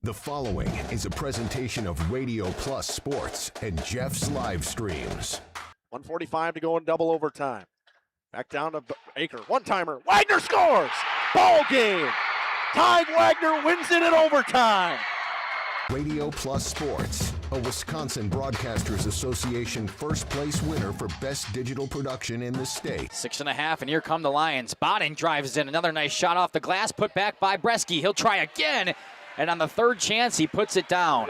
The following is a presentation of Radio Plus Sports and Jeff's Livestreams. 1:45 to go in double overtime. Back down to Baker. One-timer. Wagner scores! Ball game! Ty Wagner wins it in overtime. Radio Plus Sports, a Wisconsin Broadcasters Association first place winner for best digital production in the state. 6.5, and here come the Lions. Botting drives in. Another nice shot off the glass, put back by Bresky. He'll try again, and on the third chance, he puts it down.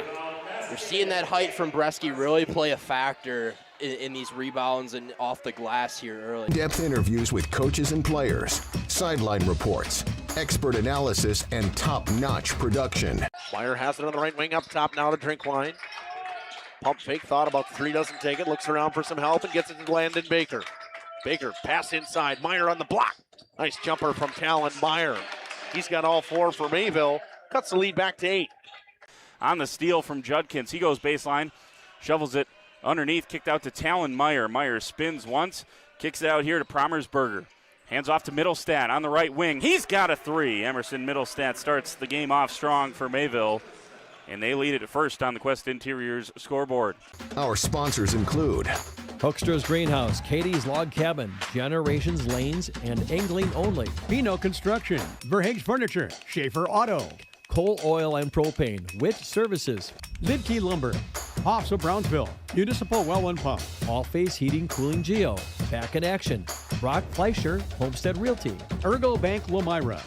You're seeing that height from Bresky really play a factor in these rebounds and off the glass here early. Depth interviews with coaches and players, sideline reports, expert analysis, and top-notch production. Meyer has it on the right wing up top now to Drinkwine. Pump fake, thought about three, doesn't take it, looks around for some help and gets it to Landon Baker. Baker, pass inside, Meyer on the block. Nice jumper from Talon Meyer. He's got all four for Mayville, cuts the lead back to 8. On the steal from Judkins, he goes baseline, shovels it underneath, kicked out to Talon Meyer. Meyer spins once, kicks it out here to Promersberger. Hands off to Middlestat on the right wing. He's got a three. Emerson Middlestat starts the game off strong for Mayville, and they lead it at first on the Quest Interiors scoreboard. Our sponsors include Hoekstra's Greenhouse, Katie's Log Cabin, Generations Lanes, and Angling Only. Pino Construction, Verhaeg's Furniture, Schaefer Auto, Coal Oil and Propane, Witt Services, Lidkey Lumber, Hoffs of Brownsville, Municipal Well and Pump, All Phase Heating Cooling Geo, Back in Action, Brock Fleischer, Homestead Realty, Ergo Bank Lomira,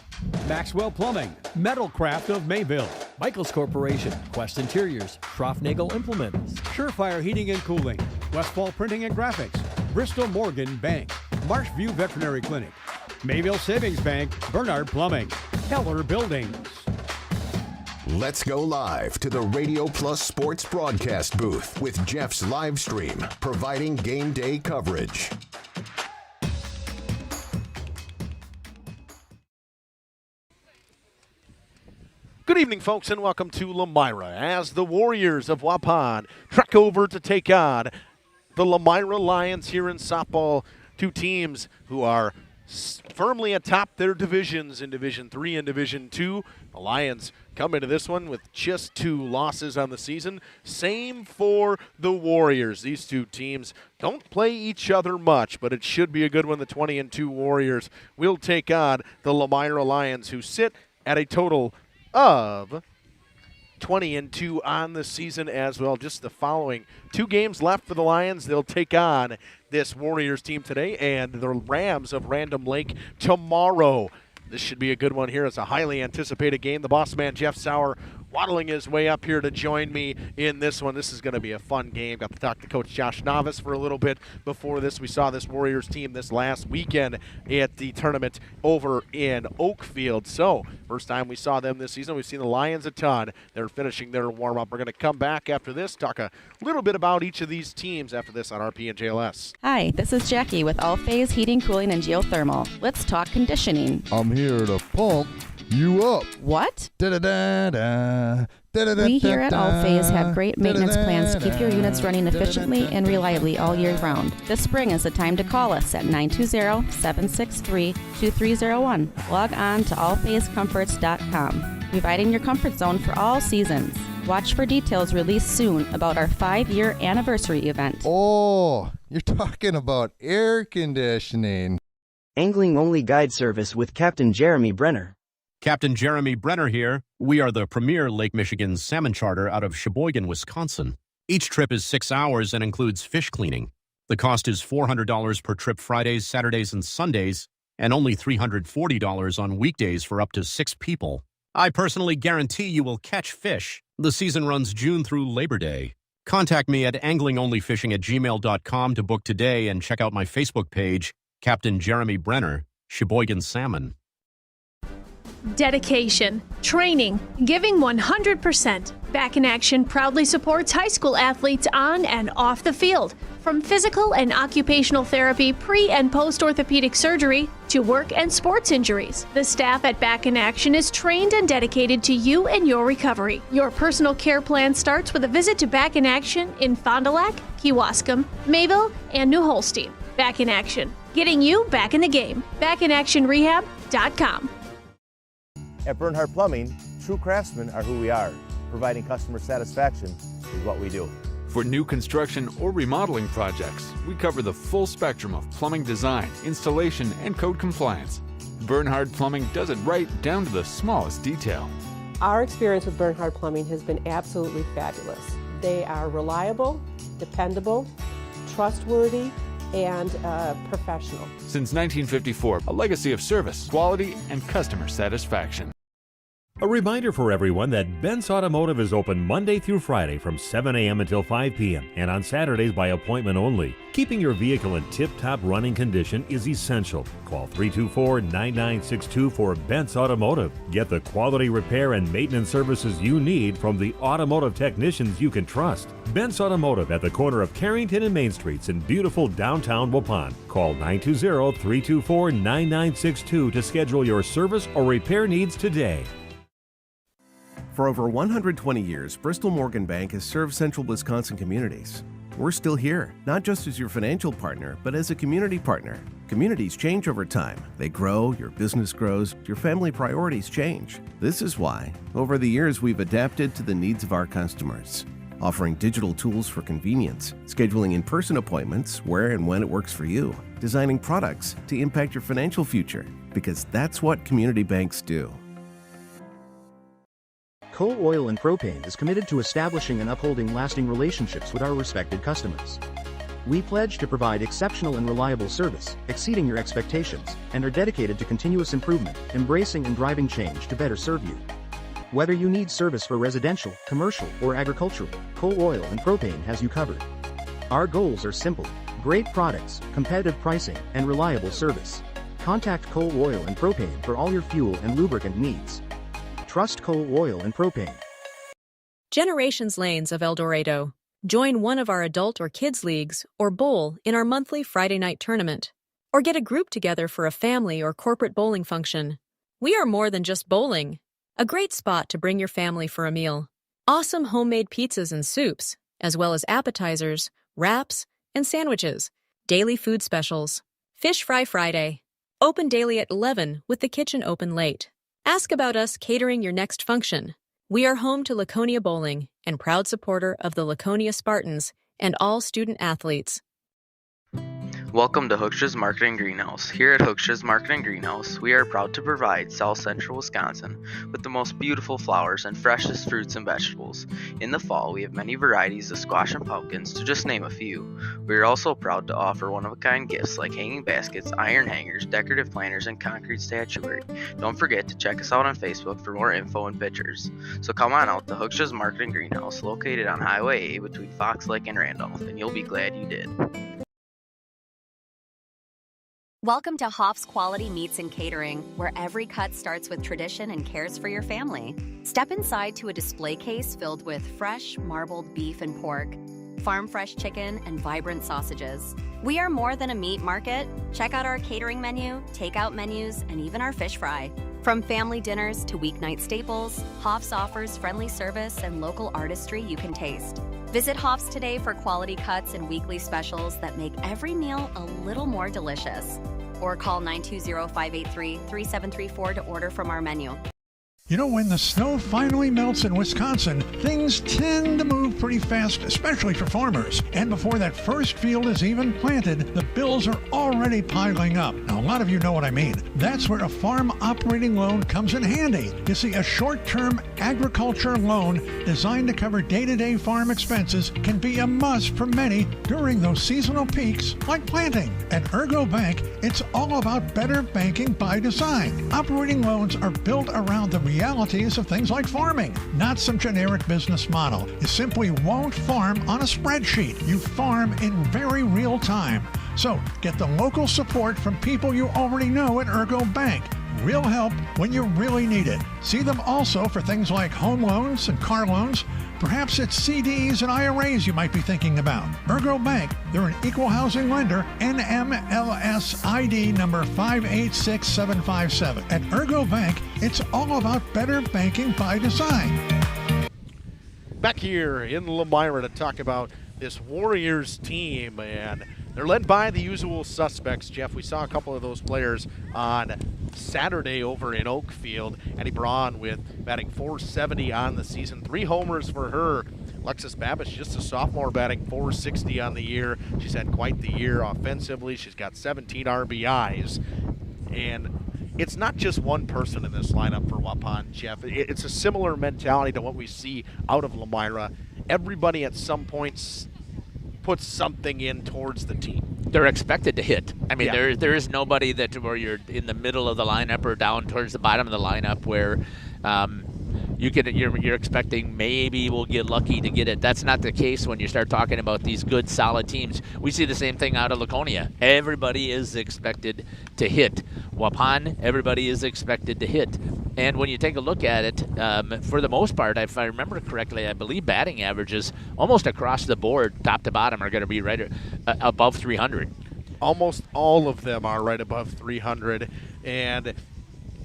Maxwell Plumbing, Metalcraft of Mayville, Michaels Corporation, Quest Interiors, Schroffnagel Implements, Surefire Heating and Cooling, Westfall Printing and Graphics, Bristol Morgan Bank, Marshview Veterinary Clinic, Mayville Savings Bank, Bernard Plumbing, Keller Buildings. Let's go live to the Radio Plus Sports broadcast booth with Jeff's Livestream, providing game day coverage. Good evening, folks, and welcome to Lomira as the Warriors of Waupun trek over to take on the Lomira Lions here in softball. Two teams who are firmly atop their divisions in Division 3 and Division 2. The Lions come into this one with just 2 losses on the season. Same for the Warriors. These two teams don't play each other much, but it should be a good one. The 20-2 Warriors will take on the Lomira Lions, who sit at a total of 20-2 on the season as well. Just the following 2 games left for the Lions. They'll take on this Warriors team today and the Rams of Random Lake tomorrow. This should be a good one here. It's a highly anticipated game. The boss man, Jeff Sauer, waddling his way up here to join me in this one. This is going to be a fun game. Got to talk to Coach Josh Novice for a little bit before this. We saw this Warriors team this last weekend at the tournament over in Oakfield. So, first time we saw them this season. We've seen the Lions a ton. They're finishing their warm-up. We're going to come back after this, talk a little bit about each of these teams after this on RP and JLS. Hi, this is Jackie with All Phase Heating, Cooling, and Geothermal. Let's talk conditioning. I'm here to pump you up. What? Da-da-da-da. We here at All Phase have great maintenance plans to keep your units running efficiently and reliably all year round. This spring is the time to call us at 920-763-2301. Log on to allphasecomforts.com, providing your comfort zone for all seasons. Watch for details released soon about our 5-year anniversary event. Oh, you're talking about air conditioning. Angling-only guide service with Captain Jeremy Brenner. Captain Jeremy Brenner here. We are the premier Lake Michigan salmon charter out of Sheboygan, Wisconsin. Each trip is 6 hours and includes fish cleaning. The cost is $400 per trip Fridays, Saturdays, and Sundays, and only $340 on weekdays for up to 6 people. I personally guarantee you will catch fish. The season runs June through Labor Day. Contact me at anglingonlyfishing@gmail.com to book today and check out my Facebook page, Captain Jeremy Brenner, Sheboygan Salmon. Dedication, training, giving 100%. Back in Action proudly supports high school athletes on and off the field. From physical and occupational therapy, pre- and post-orthopedic surgery, to work and sports injuries. The staff at Back in Action is trained and dedicated to you and your recovery. Your personal care plan starts with a visit to Back in Action in Fond du Lac, Kewaskum, Mayville, and New Holstein. Back in Action, getting you back in the game. BackinActionRehab.com. At Bernhard Plumbing, true craftsmen are who we are. providing customer satisfaction is what we do. For new construction or remodeling projects, we cover the full spectrum of plumbing design, installation, and code compliance. Bernhard Plumbing does it right down to the smallest detail. Our experience with Bernhard Plumbing has been absolutely fabulous. They are reliable, dependable, trustworthy, and professional. Since 1954, a legacy of service, quality, and customer satisfaction. A reminder for everyone that Bent's Automotive is open Monday through Friday from 7 a.m. until 5 p.m. and on Saturdays by appointment only. Keeping your vehicle in tip-top running condition is essential. Call 324-9962 for Bent's Automotive. Get the quality repair and maintenance services you need from the automotive technicians you can trust. Bent's Automotive at the corner of Carrington and Main Streets in beautiful downtown Waupun. Call 920-324-9962 to schedule your service or repair needs today. For over 120 years, Bristol Morgan Bank has served central Wisconsin communities. We're still here, not just as your financial partner, but as a community partner. Communities change over time. They grow, your business grows, your family priorities change. This is why, over the years, we've adapted to the needs of our customers, offering digital tools for convenience, scheduling in-person appointments where and when it works for you, designing products to impact your financial future, because that's what community banks do. Coal Oil and Propane is committed to establishing and upholding lasting relationships with our respected customers. We pledge to provide exceptional and reliable service, exceeding your expectations, and are dedicated to continuous improvement, embracing and driving change to better serve you. Whether you need service for residential, commercial, or agricultural, Coal Oil and Propane has you covered. Our goals are simple: great products, competitive pricing, and reliable service. Contact Coal Oil and Propane for all your fuel and lubricant needs. Trust Coal Oil and Propane. Generations Lanes of El Dorado. Join one of our adult or kids leagues or bowl in our monthly Friday night tournament. Or get a group together for a family or corporate bowling function. We are more than just bowling. A great spot to bring your family for a meal. Awesome homemade pizzas and soups, as well as appetizers, wraps, and sandwiches. Daily food specials. Fish Fry Friday. Open daily at 11 with the kitchen open late. Ask about us catering your next function. We are home to Laconia Bowling and proud supporter of the Laconia Spartans and all student athletes. Welcome to Hooksha's Marketing Greenhouse. Here at Hooksha's Marketing Greenhouse, we are proud to provide South Central Wisconsin with the most beautiful flowers and freshest fruits and vegetables. In the fall, we have many varieties of squash and pumpkins, to just name a few. We are also proud to offer one-of-a-kind gifts like hanging baskets, iron hangers, decorative planters, and concrete statuary. Don't forget to check us out on Facebook for more info and pictures. So come on out to Hooksha's Marketing Greenhouse, located on Highway A between Fox Lake and Randolph, and you'll be glad you did. Welcome to Hoff's Quality Meats and Catering, where every cut starts with tradition and cares for your family. Step inside to a display case filled with fresh, marbled beef and pork, farm-fresh chicken, and vibrant sausages. We are more than a meat market. Check out our catering menu, takeout menus, and even our fish fry. From family dinners to weeknight staples, Hoff's offers friendly service and local artistry you can taste. Visit Hoff's today for quality cuts and weekly specials that make every meal a little more delicious. Or call 920-583-3734 to order from our menu. You know, when the snow finally melts in Wisconsin, things tend to move pretty fast, especially for farmers. And before that first field is even planted, the bills are already piling up. Now, a lot of you know what I mean. That's where a farm operating loan comes in handy. You see, a short-term agriculture loan designed to cover day-to-day farm expenses can be a must for many during those seasonal peaks like planting. At Ergo Bank, it's all about better banking by design. Operating loans are built around the realities of things like farming, not some generic business model. You simply won't farm on a spreadsheet. You farm in very real time. So get the local support from people you already know at Ergo Bank. Real help when you really need it. See them also for things like home loans and car loans. Perhaps it's CDs and IRAs you might be thinking about. Ergo Bank, they're an equal housing lender, NMLS ID number 586757. At Ergo Bank, it's all about better banking by design. Back here in Lomira to talk about this Warriors team and they're led by the usual suspects, Jeff. We saw a couple of those players on Saturday over in Oakfield. Addie Braun with batting .470 on the season, 3 homers for her. Alexis Babish, just a sophomore, batting .460 on the year. She's had quite the year offensively. She's got 17 RBIs. And it's not just one person in this lineup for Waupun, Jeff. It's a similar mentality to what we see out of Lomira. Everybody at some points puts something in towards the team. They're expected to hit. I mean, there is nobody where you're in the middle of the lineup or down towards the bottom of the lineup where you're expecting maybe we'll get lucky to get it. That's not the case when you start talking about these good, solid teams. We see the same thing out of Laconia. Everybody is expected to hit. Waupun, everybody is expected to hit. And when you take a look at it, for the most part, if I remember correctly, I believe batting averages almost across the board, top to bottom, are going to be right above 300. Almost all of them are right above 300. And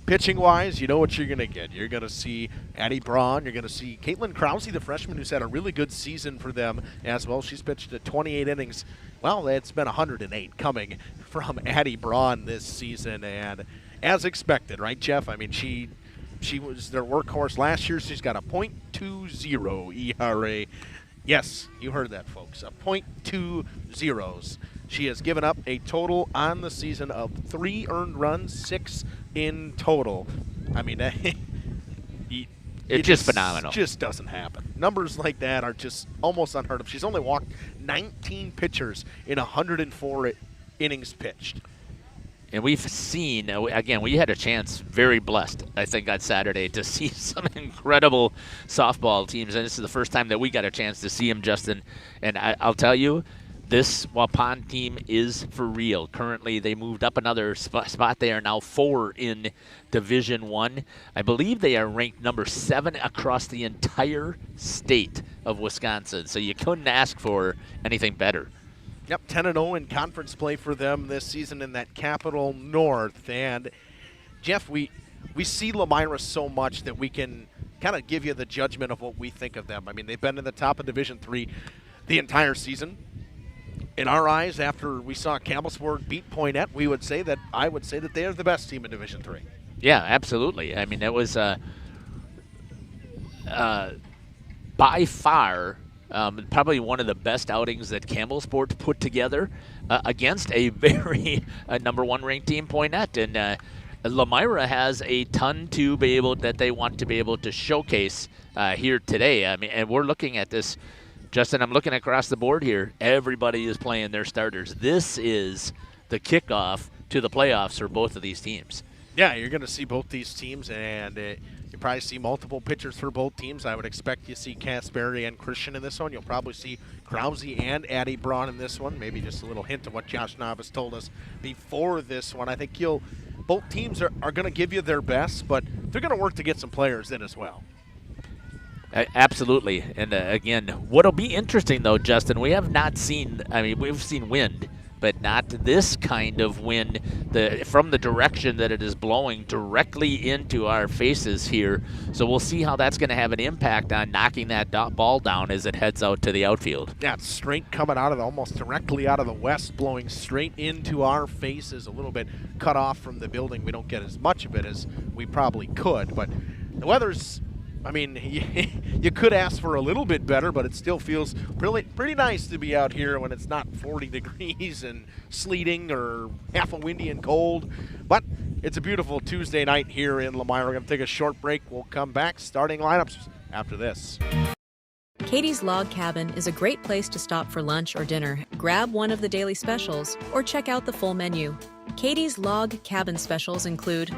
pitching-wise, you know what you're going to get. You're going to see Addie Braun. You're going to see Caitlin Krause, the freshman, who's had a really good season for them as well. She's pitched at 28 innings. Well, it's been 108 coming from Addie Braun this season. And as expected, right, Jeff? I mean, she was their workhorse last year. She's got a .20 ERA. Yes, you heard that, folks. A .20. She has given up a total on the season of 3 earned runs, 6 in total. I mean, it's just phenomenal. Just doesn't happen. Numbers like that are just almost unheard of. She's only walked 19 pitchers in 104 innings pitched. And we've seen, again, we had a chance, very blessed, I think, on Saturday to see some incredible softball teams. And this is the first time that we got a chance to see them, Justin. And I'll tell you, this Waupun team is for real. Currently, they moved up another spot. They are now 4 in Division I. I believe they are ranked number 7 across the entire state of Wisconsin. So you couldn't ask for anything better. Yep, 10-0 in conference play for them this season in that Capital North. And, Jeff, we see Lomira so much that we can kind of give you the judgment of what we think of them. I mean, they've been in the top of Division III the entire season. In our eyes, after we saw Campbellsburg beat Poinette, I would say that they are the best team in Division III. Yeah, absolutely. I mean, it was by far probably one of the best outings that Campbellsport put together against a very number 1 ranked team, Poinette. And Lomira has a ton that they want to be able to showcase here today. I mean, and we're looking at this. Justin, I'm looking across the board here. Everybody is playing their starters. This is the kickoff to the playoffs for both of these teams. Yeah, you're going to see both these teams, and you probably see multiple pitchers for both teams. I would expect you see Casberry and Christian in this one. You'll probably see Krause and Addie Braun in this one. Maybe just a little hint of what Josh Navas told us before this one. I think both teams are going to give you their best, but they're going to work to get some players in as well. Absolutely. And again, what'll be interesting though, Justin, we have not seen, we've seen wind, but not this kind of wind from the direction that it is blowing directly into our faces here. So we'll see how that's going to have an impact on knocking that ball down as it heads out to the outfield. Yeah, it's straight coming out of almost directly out of the west, blowing straight into our faces, a little bit cut off from the building. We don't get as much of it as we probably could, but the weather's, you could ask for a little bit better, but it still feels pretty nice to be out here when it's not 40 degrees and sleeting or half a windy and cold. But it's a beautiful Tuesday night here in Lomira. We're going to take a short break. We'll come back, starting lineups after this. Katie's Log Cabin is a great place to stop for lunch or dinner. Grab one of the daily specials or check out the full menu. Katie's Log Cabin specials include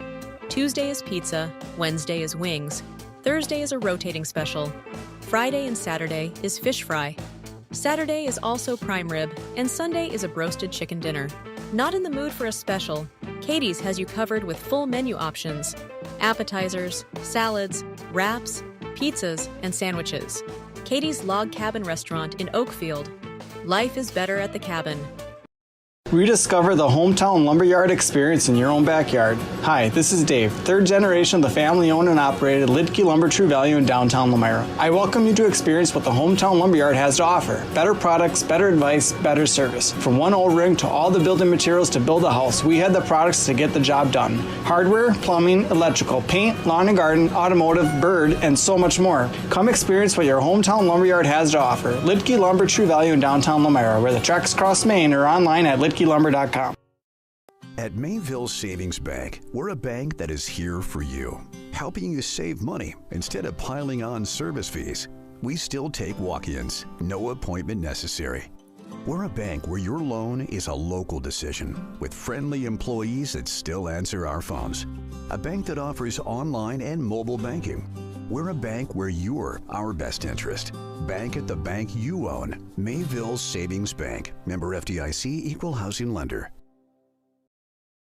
Tuesday is pizza, Wednesday is wings, Thursday is a rotating special. Friday and Saturday is fish fry. Saturday is also prime rib, and Sunday is a roasted chicken dinner. Not in the mood for a special? Katie's has you covered with full menu options: appetizers, salads, wraps, pizzas, and sandwiches. Katie's Log Cabin Restaurant in Oakfield. Life is better at the cabin. Rediscover the hometown lumberyard experience in your own backyard. Hi, this is Dave, third generation of the family-owned and operated Lidke Lumber True Value in downtown Lomira. I welcome you to experience what the hometown lumberyard has to offer. Better products, better advice, better service. From one O-ring to all the building materials to build a house, we had the products to get the job done. Hardware, plumbing, electrical, paint, lawn and garden, automotive, bird, and so much more. Come experience what your hometown lumberyard has to offer. Lidke Lumber True Value in downtown Lomira, where the tracks cross Main, or online at lidkelumber.com. At Mayville Savings Bank, we're a bank that is here for you, helping you save money instead of piling on service fees. We still take walk-ins, no appointment necessary. We're a bank where your loan is a local decision, with friendly employees that still answer our phones. A bank that offers online and mobile banking. We're a bank where you're our best interest. Bank at the bank you own. Mayville Savings Bank. Member FDIC, Equal Housing Lender.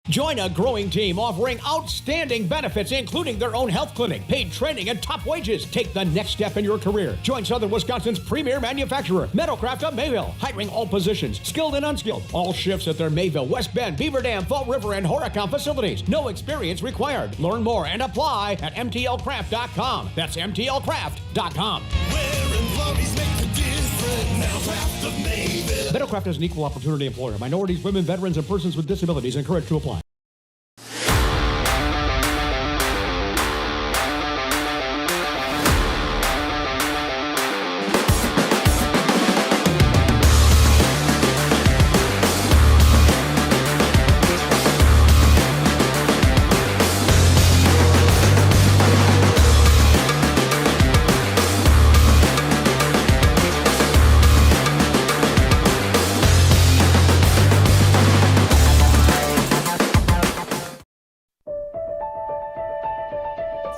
Join a growing team offering outstanding benefits, including their own health clinic, paid training, and top wages. Take the next step in your career. Join Southern Wisconsin's premier manufacturer, Metalcraft of Mayville, hiring all positions, skilled and unskilled. All shifts at their Mayville, West Bend, Beaver Dam, Fall River, and Horicon facilities. No experience required. Learn more and apply at mtlcraft.com. That's mtlcraft.com. Metalcraft is an equal opportunity employer. Minorities, women, veterans, and persons with disabilities encouraged to apply.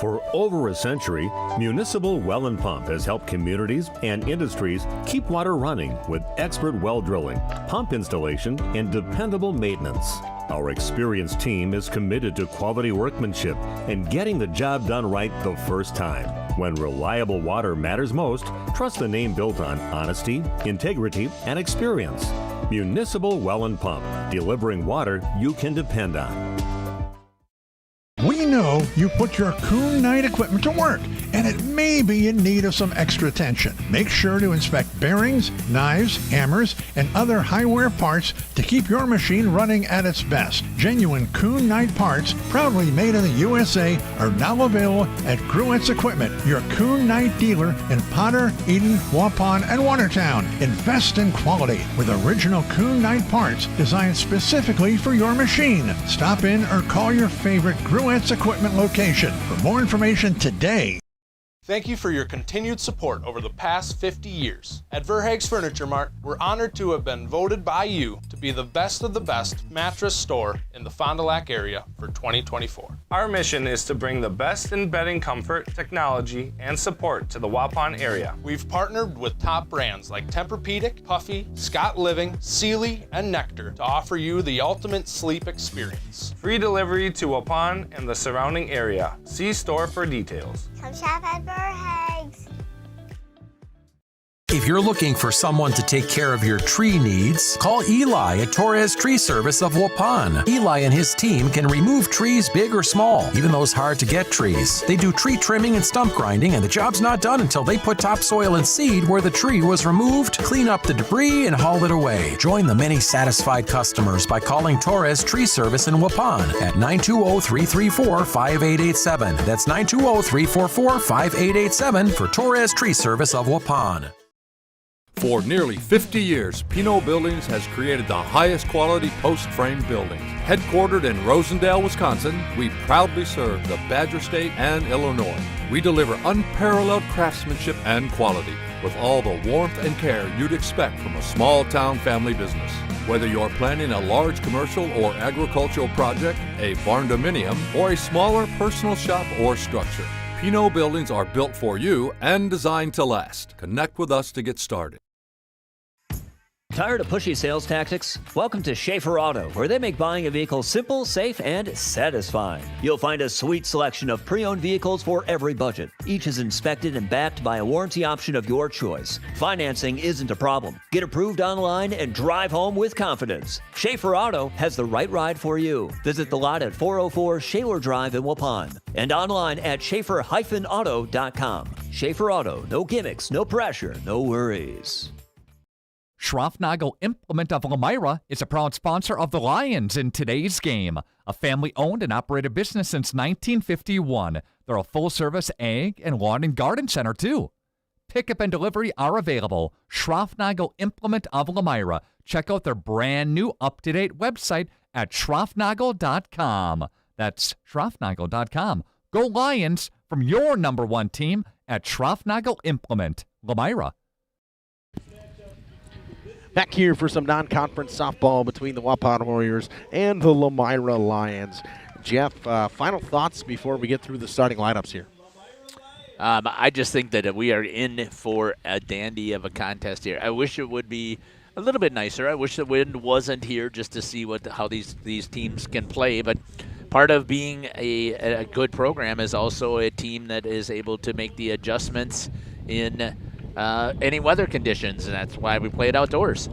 For over a century, Municipal Well and Pump has helped communities and industries keep water running with expert well drilling, pump installation, and dependable maintenance. Our experienced team is committed to quality workmanship and getting the job done right the first time. When reliable water matters most, trust the name built on honesty, integrity, and experience. Municipal Well and Pump, delivering water you can depend on. We know you put your Kuhn Knight equipment to work, and it may be in need of some extra attention. Make sure to inspect bearings, knives, hammers, and other high-wear parts to keep your machine running at its best. Genuine Kuhn Knight parts, proudly made in the USA, are now available at Gruett's Equipment, your Kuhn Knight dealer in Potter, Eden, Waupun, and Watertown. Invest in quality with original Kuhn Knight parts designed specifically for your machine. Stop in or call your favorite Gruett's Equipment location. For more information today. Thank you for your continued support over the past 50 years. At Verhaeg's Furniture Mart, we're honored to have been voted by you to be the best of the best mattress store in the Fond du Lac area for 2024. Our mission is to bring the best in bedding comfort, technology, and support to the Waupun area. We've partnered with top brands like Tempur-Pedic, Puffy, Scott Living, Sealy, and Nectar to offer you the ultimate sleep experience. Free delivery to Waupun and the surrounding area. See store for details. Come shop at Verhaeg's. If you're looking for someone to take care of your tree needs, call Eli at Torres Tree Service of Waupun. Eli and his team can remove trees big or small, even those hard-to-get trees. They do tree trimming and stump grinding, and the job's not done until they put topsoil and seed where the tree was removed, clean up the debris, and haul it away. Join the many satisfied customers by calling Torres Tree Service in Waupun at 920-334-5887. That's 920-344-5887 for Torres Tree Service of Waupun. For nearly 50 years, Pinot Buildings has created the highest quality post-frame buildings. Headquartered in Rosendale, Wisconsin, we proudly serve the Badger State and Illinois. We deliver unparalleled craftsmanship and quality with all the warmth and care you'd expect from a small-town family business. Whether you're planning a large commercial or agricultural project, a barn-dominium, or a smaller personal shop or structure, Pinot Buildings are built for you and designed to last. Connect with us to get started. Tired of pushy sales tactics? Welcome to Schaefer Auto, where they make buying a vehicle simple, safe, and satisfying. You'll find a sweet selection of pre-owned vehicles for every budget. Each is inspected and backed by a warranty option of your choice. Financing isn't a problem. Get approved online and drive home with confidence. Schaefer Auto has the right ride for you. Visit the lot at 404 Shaler Drive in Waupun and online at schaefer-auto.com. Schaefer Auto, no gimmicks, no pressure, no worries. Schroffnagel Implement of Lomira is a proud sponsor of the Lions in today's game. A family-owned and operated business since 1951. They're a full-service ag and lawn and garden center, too. Pickup and delivery are available. Schroffnagel Implement of Lomira. Check out their brand-new up-to-date website at schroffnagel.com. That's schroffnagel.com. Go Lions from your number one team at Schroffnagel Implement, Lomira. Back here for some non-conference softball between the Waupun Warriors and the Lomira Lions. Jeff, final thoughts before we get through the starting lineups here? I just think that we are in for a dandy of a contest here. I wish it would be a little bit nicer. I wish the wind wasn't here just to see how these teams can play. But part of being a good program is also a team that is able to make the adjustments in any weather conditions, and that's why we play it outdoors.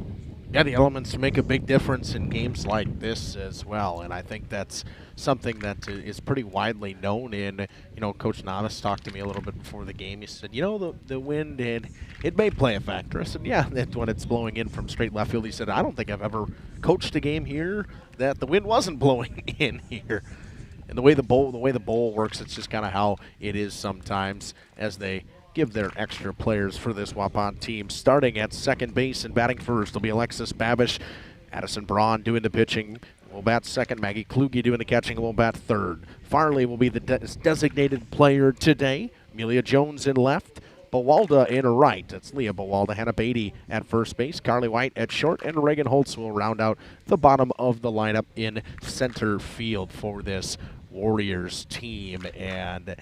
Yeah, the elements make a big difference in games like this as well, and I think that's something that is pretty widely known. Coach Novice talked to me a little bit before the game. He said, the wind, and it may play a factor. I said, yeah, that's when it's blowing in from straight left field. He said, I don't think I've ever coached a game here that the wind wasn't blowing in here. And the way the bowl works, it's just kind of how it is sometimes as they give their extra players for this Waupun team. Starting at second base and batting first will be Alexis Babish. Addison Braun doing the pitching will bat second. Maggie Kluge doing the catching will bat third. Farley will be the designated player today. Amelia Jones in left. Bawalda in right. That's Leah Bawalda. Hannah Beatty at first base. Carly White at short. And Reagan Holtz will round out the bottom of the lineup in center field for this Warriors team. And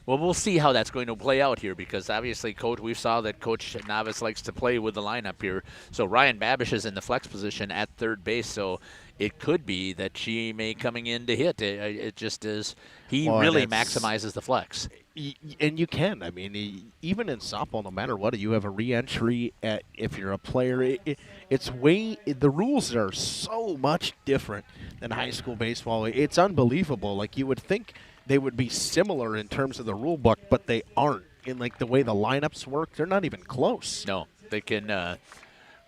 well, we'll see how that's going to play out here because obviously, we saw that Coach Novice likes to play with the lineup here. So Ryan Babish is in the flex position at third base, so it could be that she may coming in to hit. It just is. He really maximizes the flex. And you can. I mean, even in softball, no matter what, you have a re-entry if you're a player. The rules are so much different than high school baseball. It's unbelievable. Like, you would think they would be similar in terms of the rule book, but they aren't. In the way the lineups work, they're not even close. No, they can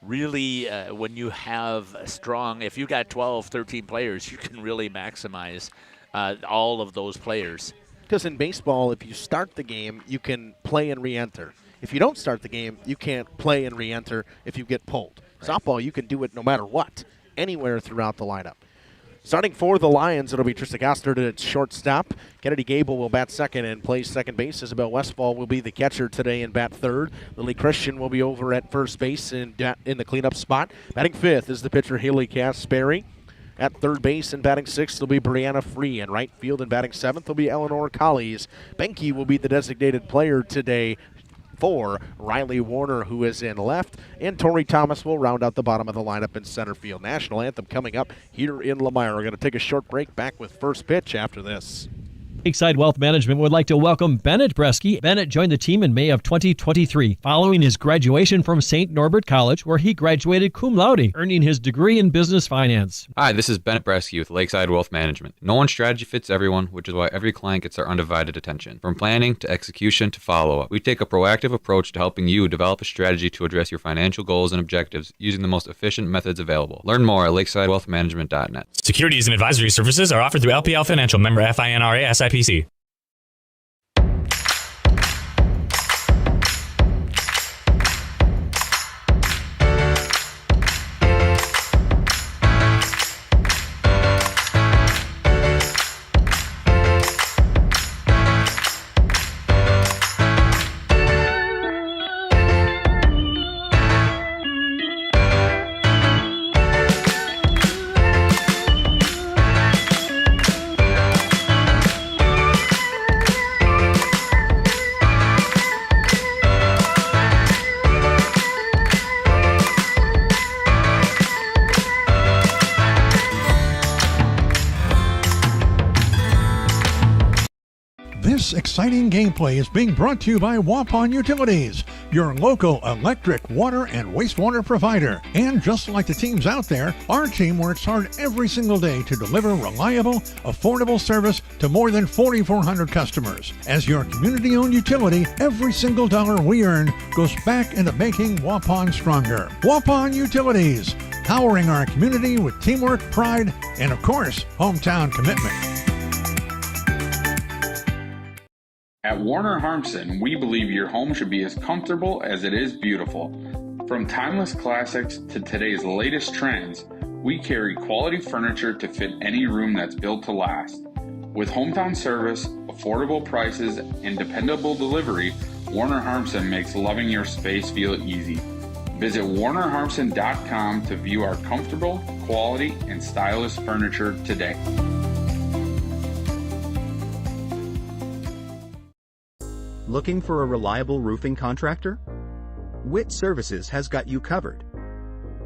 really, when you have if you got 12, 13 players, you can really maximize all of those players. Because in baseball, if you start the game, you can play and re-enter. If you don't start the game, you can't play and re-enter if you get pulled. Right. Softball, you can do it no matter what, anywhere throughout the lineup. Starting for the Lions, it'll be Trista Gostard at shortstop. Kennedy Gable will bat second and play second base. Isabel Westfall will be the catcher today and bat third. Lily Christian will be over at first base in the cleanup spot. Batting fifth is the pitcher Haley Caspary. At third base and batting sixth will be Brianna Free. In right field and batting seventh will be Eleanor Collies. Benke will be the designated player today for Riley Warner, who is in left, and Tori Thomas will round out the bottom of the lineup in center field. National anthem coming up here in Lomira. We're going to take a short break, back with first pitch after this. Lakeside Wealth Management would like to welcome Bennett Bresky. Bennett joined the team in May of 2023, following his graduation from St. Norbert College, where he graduated cum laude, earning his degree in business finance. Hi, this is Bennett Bresky with Lakeside Wealth Management. No one strategy fits everyone, which is why every client gets our undivided attention. From planning to execution to follow-up, we take a proactive approach to helping you develop a strategy to address your financial goals and objectives using the most efficient methods available. Learn more at lakesidewealthmanagement.net. Securities and advisory services are offered through LPL Financial, member FINRA SIPC. This exciting gameplay is being brought to you by Waupun Utilities, your local electric, water, and wastewater provider. And just like the teams out there, our team works hard every single day to deliver reliable, affordable service to more than 4,400 customers. As your community-owned utility, every single dollar we earn goes back into making Waupun stronger. Waupun Utilities, powering our community with teamwork, pride, and of course, hometown commitment. At Warner Harmson, we believe your home should be as comfortable as it is beautiful. From timeless classics to today's latest trends, we carry quality furniture to fit any room that's built to last. With hometown service, affordable prices, and dependable delivery, Warner Harmson makes loving your space feel easy. Visit WarnerHarmson.com to view our comfortable, quality, and stylish furniture today. Looking for a reliable roofing contractor? Witt Services has got you covered.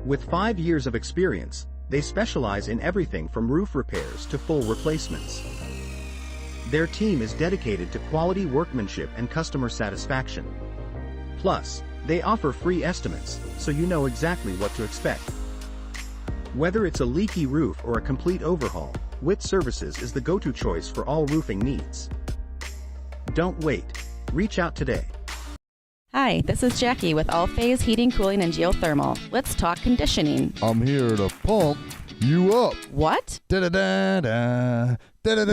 With 5 years of experience, they specialize in everything from roof repairs to full replacements. Their team is dedicated to quality workmanship and customer satisfaction. Plus, they offer free estimates, so you know exactly what to expect. Whether it's a leaky roof or a complete overhaul, Witt Services is the go-to choice for all roofing needs. Don't wait. Reach out today. Hi, this is Jackie with All Phase Heating, Cooling, and Geothermal. Let's talk conditioning. I'm here to pump you up. What? Da-da-da-da.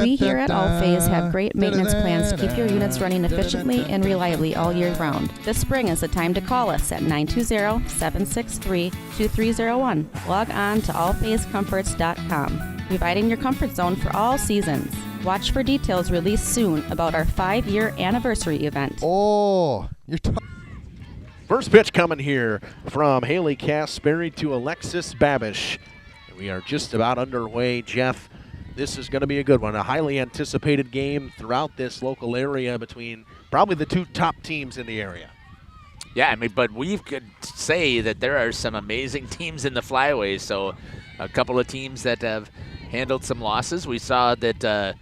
We here at All Phase have great maintenance plans to keep your units running efficiently and reliably all year round. This spring is the time to call us at 920-763-2301. Log on to allphasecomforts.com, providing your comfort zone for all seasons. Watch for details released soon about our 5-year anniversary event. Oh, you're First pitch coming here from Haley Caspary to Alexis Babish. We are just about underway, Jeff. This is going to be a good one, a highly anticipated game throughout this local area between probably the two top teams in the area. Yeah, I mean, but we could say that there are some amazing teams in the flyways. So a couple of teams that have handled some losses. We saw that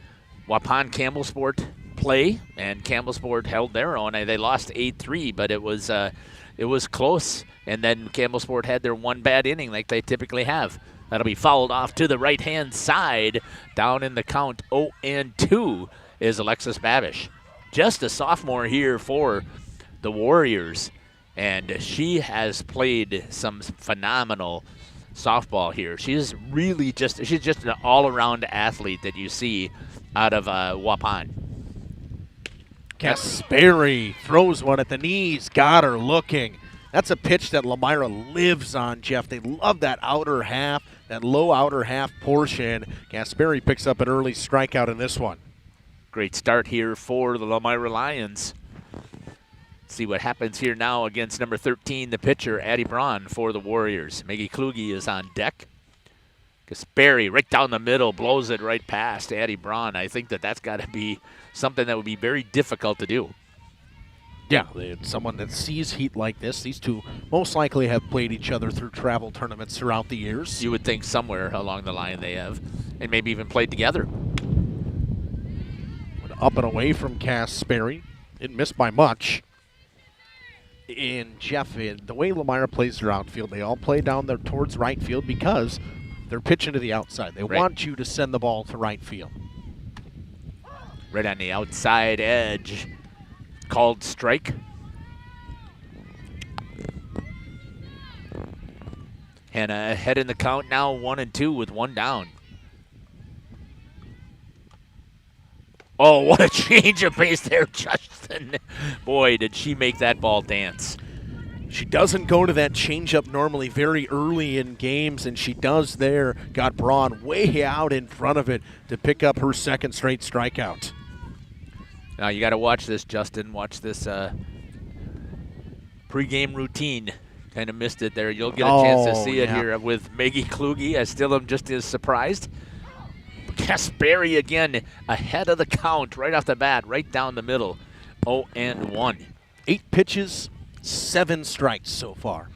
Waupun Campbellsport play, and Campbellsport held their own. They lost 8-3, but it was close. And then Campbellsport had their one bad inning like they typically have. That'll be fouled off to the right-hand side. Down in the count, 0-2 is Alexis Babish. Just a sophomore here for the Warriors, and she has played some phenomenal softball here. She's just an all-around athlete that you see out of Waupun. Caspary throws one at the knees, got her looking. That's a pitch that Lomira lives on, Jeff. They love that outer half, that low outer half portion. Caspary picks up an early strikeout in this one. Great start here for the Lomira Lions. See what happens here now against number 13, the pitcher, Addie Braun for the Warriors. Maggie Kluge is on deck. Caspary right down the middle, blows it right past Addie Braun. I think that's got to be something that would be very difficult to do. Yeah, someone that sees heat like this. These two most likely have played each other through travel tournaments throughout the years. You would think somewhere along the line they have, and maybe even played together. Up and away from Caspary. Didn't miss by much. And Jeff, the way Lomira plays their outfield, they all play down there towards right field because they're pitching to the outside. They want you to send the ball to right field. Right on the outside edge. Called strike. And ahead in the count now, 1-2 with one down. Oh, what a change of pace there, Justin. Boy, did she make that ball dance. She doesn't go to that changeup normally very early in games, and she does there. Got Braun way out in front of it to pick up her second straight strikeout. Now you got to watch this, Justin. Watch this pregame routine. Kind of missed it there. You'll get a chance to see it here with Maggie Kluge. I still am just as surprised. Caspary again ahead of the count right off the bat, right down the middle. 0-1. 8 pitches, 7 strikes so far.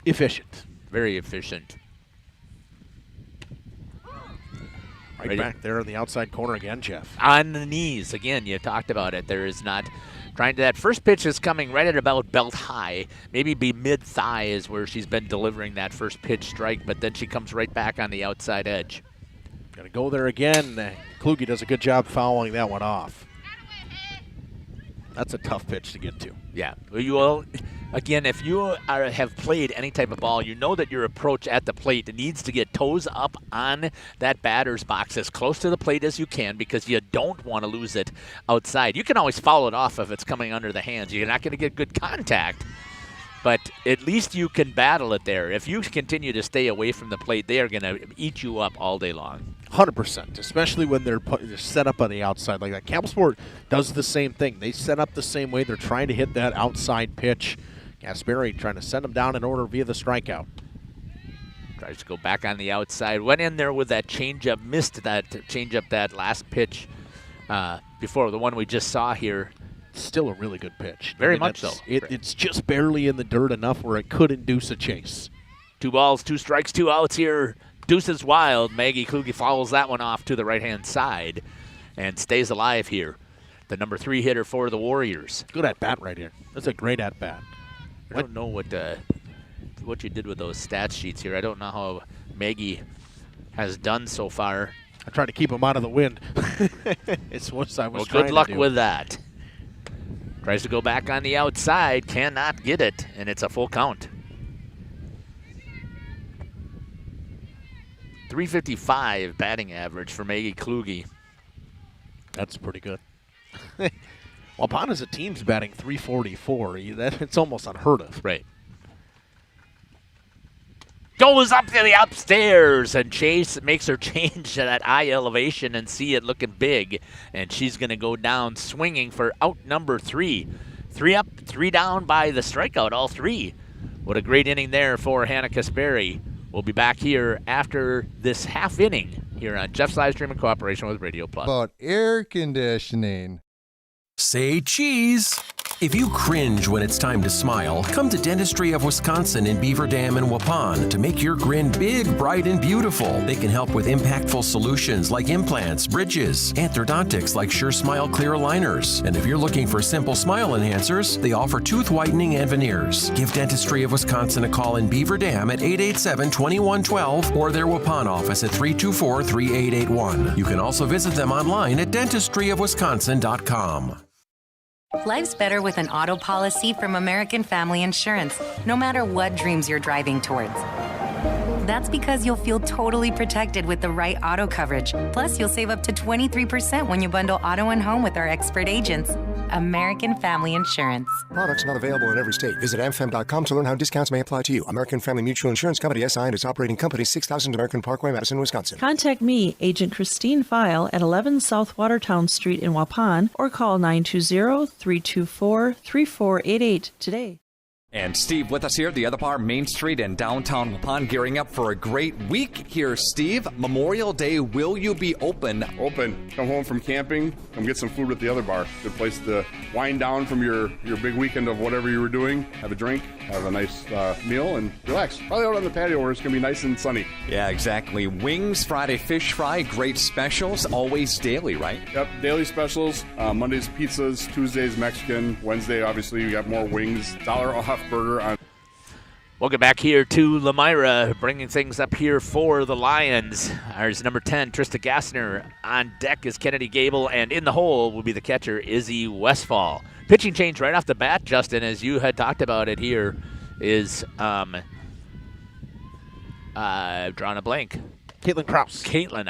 Efficient. Very efficient. Right back there in the outside corner again, Jeff. On the knees. Again, you talked about it. There is not trying to, that first pitch is coming right at about belt high. Maybe be mid-thigh is where she's been delivering that first pitch strike, but then she comes right back on the outside edge. Got to go there again. Kluge does a good job fouling that one off. That's a tough pitch to get to. Yeah. You will, again, if you have played any type of ball, you know that your approach at the plate needs to get toes up on that batter's box as close to the plate as you can because you don't want to lose it outside. You can always foul it off if it's coming under the hands. You're not going to get good contact, but at least you can battle it there. If you continue to stay away from the plate, they are going to eat you up all day long. 100%, especially when they're set up on the outside like that. Campbellsport does the same thing. They set up the same way. They're trying to hit that outside pitch. Gasperi trying to send them down in order via the strikeout. Tries to go back on the outside. Went in there with that changeup, missed that changeup, that last pitch before the one we just saw here. Still a really good pitch. Very much so. It's just barely in the dirt enough where it could induce a chase. 2 balls, 2 strikes, 2 outs here. Deuces wild. Maggie Kluge fouls that one off to the right-hand side and stays alive here. The number 3 hitter for the Warriors. Good at-bat right here. That's a great at-bat. I don't know what you did with those stat sheets here. I don't know how Maggie has done so far. I tried to keep him out of the wind. It's what I was trying to do. Well, good luck with that. Tries to go back on the outside, cannot get it, and it's a full count. 355 batting average for Maggie Kluge. That's pretty good. Waupun as a team's batting 344. It's almost unheard of. Right. Goes up to the upstairs, and Chase makes her change to that eye elevation and see it looking big. And she's going to go down swinging for out number 3. 3 up, 3 down by the strikeout, all 3. What a great inning there for Hannah Kasperi. We'll be back here after this half inning here on Jeff's Livestream in cooperation with Radio Plus. About air conditioning. Say cheese. If you cringe when it's time to smile, come to Dentistry of Wisconsin in Beaver Dam and Waupun to make your grin big, bright, and beautiful. They can help with impactful solutions like implants, bridges, orthodontics like Sure Smile clear aligners. And if you're looking for simple smile enhancers, they offer tooth whitening and veneers. Give Dentistry of Wisconsin a call in Beaver Dam at 887-2112 or their Waupun office at 324-3881. You can also visit them online at dentistryofwisconsin.com. Life's better with an auto policy from American Family Insurance, no matter what dreams you're driving towards. That's because you'll feel totally protected with the right auto coverage. Plus, you'll save up to 23% when you bundle auto and home with our expert agents. American Family Insurance. Products not available in every state. Visit amfam.com to learn how discounts may apply to you. American Family Mutual Insurance Company, SI, and its operating company, 6000 American Parkway, Madison, Wisconsin. Contact me, Agent Christine File, at 11 South Watertown Street in Waupun, or call 920-324-3488 today. And Steve with us here at the Other Bar, Main Street in downtown Waupun, gearing up for a great week here, Steve. Memorial Day, will you be open? Open. Come home from camping, come get some food at the Other Bar. Good place to wind down from your big weekend of whatever you were doing, have a drink, have a nice meal, and relax. Probably out on the patio where it's going to be nice and sunny. Yeah, exactly. Wings, Friday fish fry, great specials, always daily, right? Yep, daily specials. Mondays pizzas, Tuesdays Mexican, Wednesday obviously you got more wings, $1 off burger on. Welcome back here to Lomira, bringing things up here for the Lions. Ours number 10, Trista Gassner. On deck is Kennedy Gable, and in the hole will be the catcher, Izzy Westfall. Pitching change right off the bat, Justin, as you had talked about it here, is drawing a blank. Caitlin Kraus. Caitlin.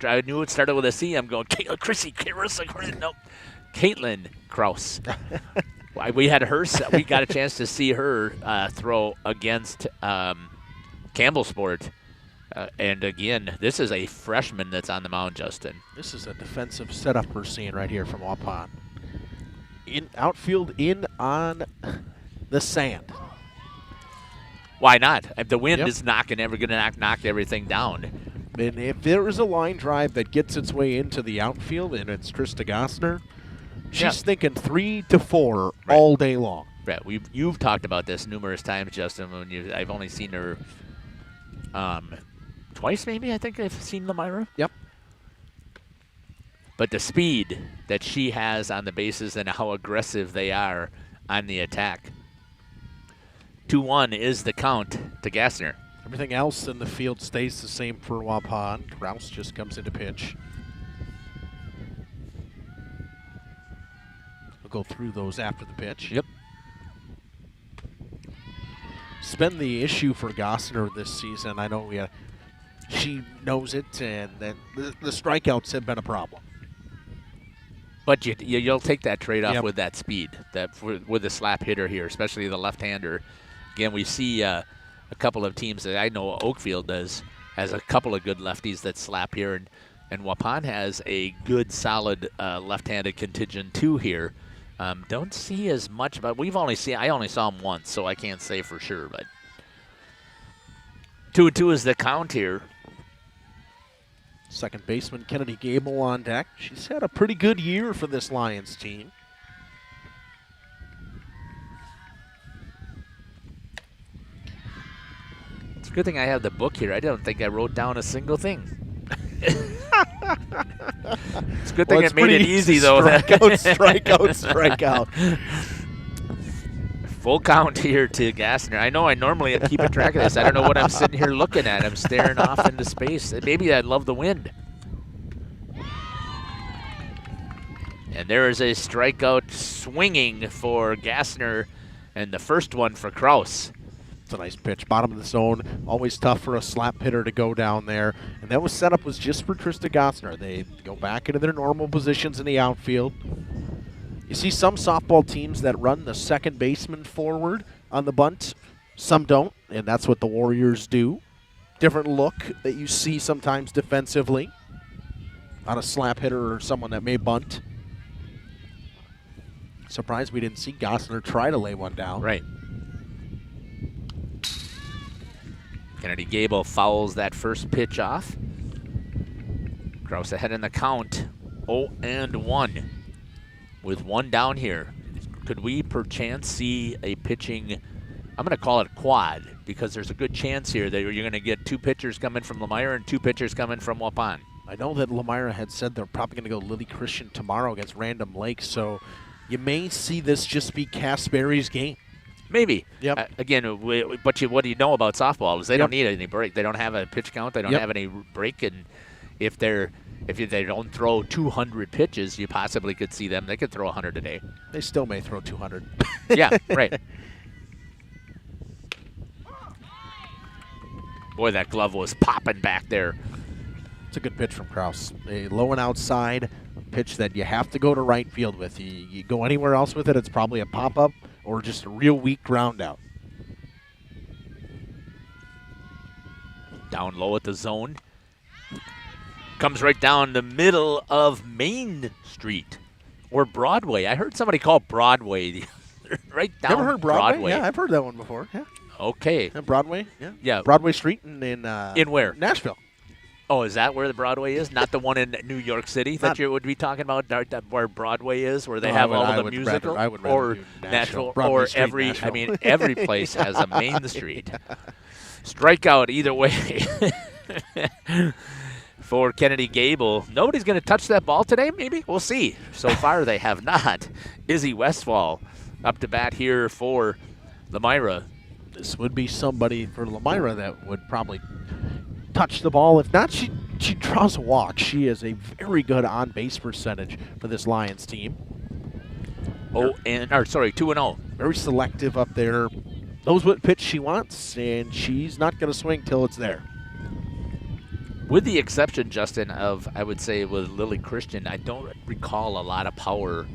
I knew it started with a C. I'm going, Carissa. Nope. Caitlin Kraus. We got a chance to see her throw against Campbellsport. And again, this is a freshman that's on the mound, Justin. This is a defensive setup we're seeing right here from Waupun. Outfield in on the sand. Why not? The wind is going to knock everything down. And if there is a line drive that gets its way into the outfield, and it's Trista Gassner, she's thinking 3 to 4 all day long. Right. You've talked about this numerous times, Justin. I've only seen her twice, maybe. I think I've seen Lomira. Yep. but the speed that she has on the bases and how aggressive they are on the attack. 2-1 is the count to Gassner. Everything else in the field stays the same for Waupun. Kraus just comes into pitch. We'll go through those after the pitch. Yep. It's been the issue for Gassner this season. I know she knows it, and then the strikeouts have been a problem. But you'll take that trade-off with that speed, with the slap hitter here, especially the left-hander. Again, we see a couple of teams that I know Oakfield has a couple of good lefties that slap here, and Waupun has a good, solid left-handed contingent too here. Don't see as much, but I only saw him once, so I can't say for sure. But 2-2 is the count here. Second baseman Kennedy Gable on deck. She's had a pretty good year for this Lions team. It's a good thing I have the book here. I don't think I wrote down a single thing. It's a good thing it made it easy, though. Strikeout. Full count here to Gassner. I know I normally am keeping track of this. I don't know what I'm sitting here looking at. I'm staring off into space. Maybe I'd love the wind. And there is a strikeout swinging for Gassner, and the first one for Kraus. It's a nice pitch, bottom of the zone. Always tough for a slap hitter to go down there. And that was setup was just for Trista Gassner. They go back into their normal positions in the outfield. You see some softball teams that run the second baseman forward on the bunt. Some don't, and that's what the Warriors do. Different look that you see sometimes defensively on a slap hitter or someone that may bunt. Surprised we didn't see Gassner try to lay one down. Right. Kennedy Gable fouls that first pitch off. Kraus ahead in the count, 0-1. With one down here, could we perchance see a pitching, I'm going to call it a quad, because there's a good chance here that you're going to get two pitchers coming from Lomira and two pitchers coming from Waupun. I know that Lomira had said they're probably going to go Lily Christian tomorrow against Random Lake, so you may see this just be Casberry's game. Maybe. Yep. Again, what do you know about softball is they don't need any break. They don't have a pitch count. They don't have any break, and if they don't throw 200 pitches, you possibly could see them. They could throw 100 a day. They still may throw 200. Yeah, right. Boy, that glove was popping back there. It's a good pitch from Kraus. A low and outside pitch that you have to go to right field with. You go anywhere else with it, it's probably a pop-up or just a real weak ground out. Down low at the zone. Comes right down the middle of Main Street or Broadway. I heard somebody call Broadway right down. Never heard Broadway? Yeah, I've heard that one before. Yeah. Okay. Broadway? Yeah. Yeah. Broadway Street in where? Nashville. Oh, is that where the Broadway is? Not the one in New York City that you would be talking about, where Broadway is, where they have all of the musical? I would rather or do Nashville, Broadway or Street, every. Nashville. I mean, every place has a Main Street. Strikeout either way for Kennedy Gable. Nobody's going to touch that ball today. Maybe we'll see. So far, they have not. Izzy Westfall up to bat here for Lomira. This would be somebody for Lomira that would probably touch the ball. If not, she draws a walk. She is a very good on-base percentage for this Lions team. 2-0. Very selective up there. Knows what pitch she wants, and she's not going to swing till it's there. With the exception, Justin, of, I would say, with Lily Christian, I don't recall a lot of power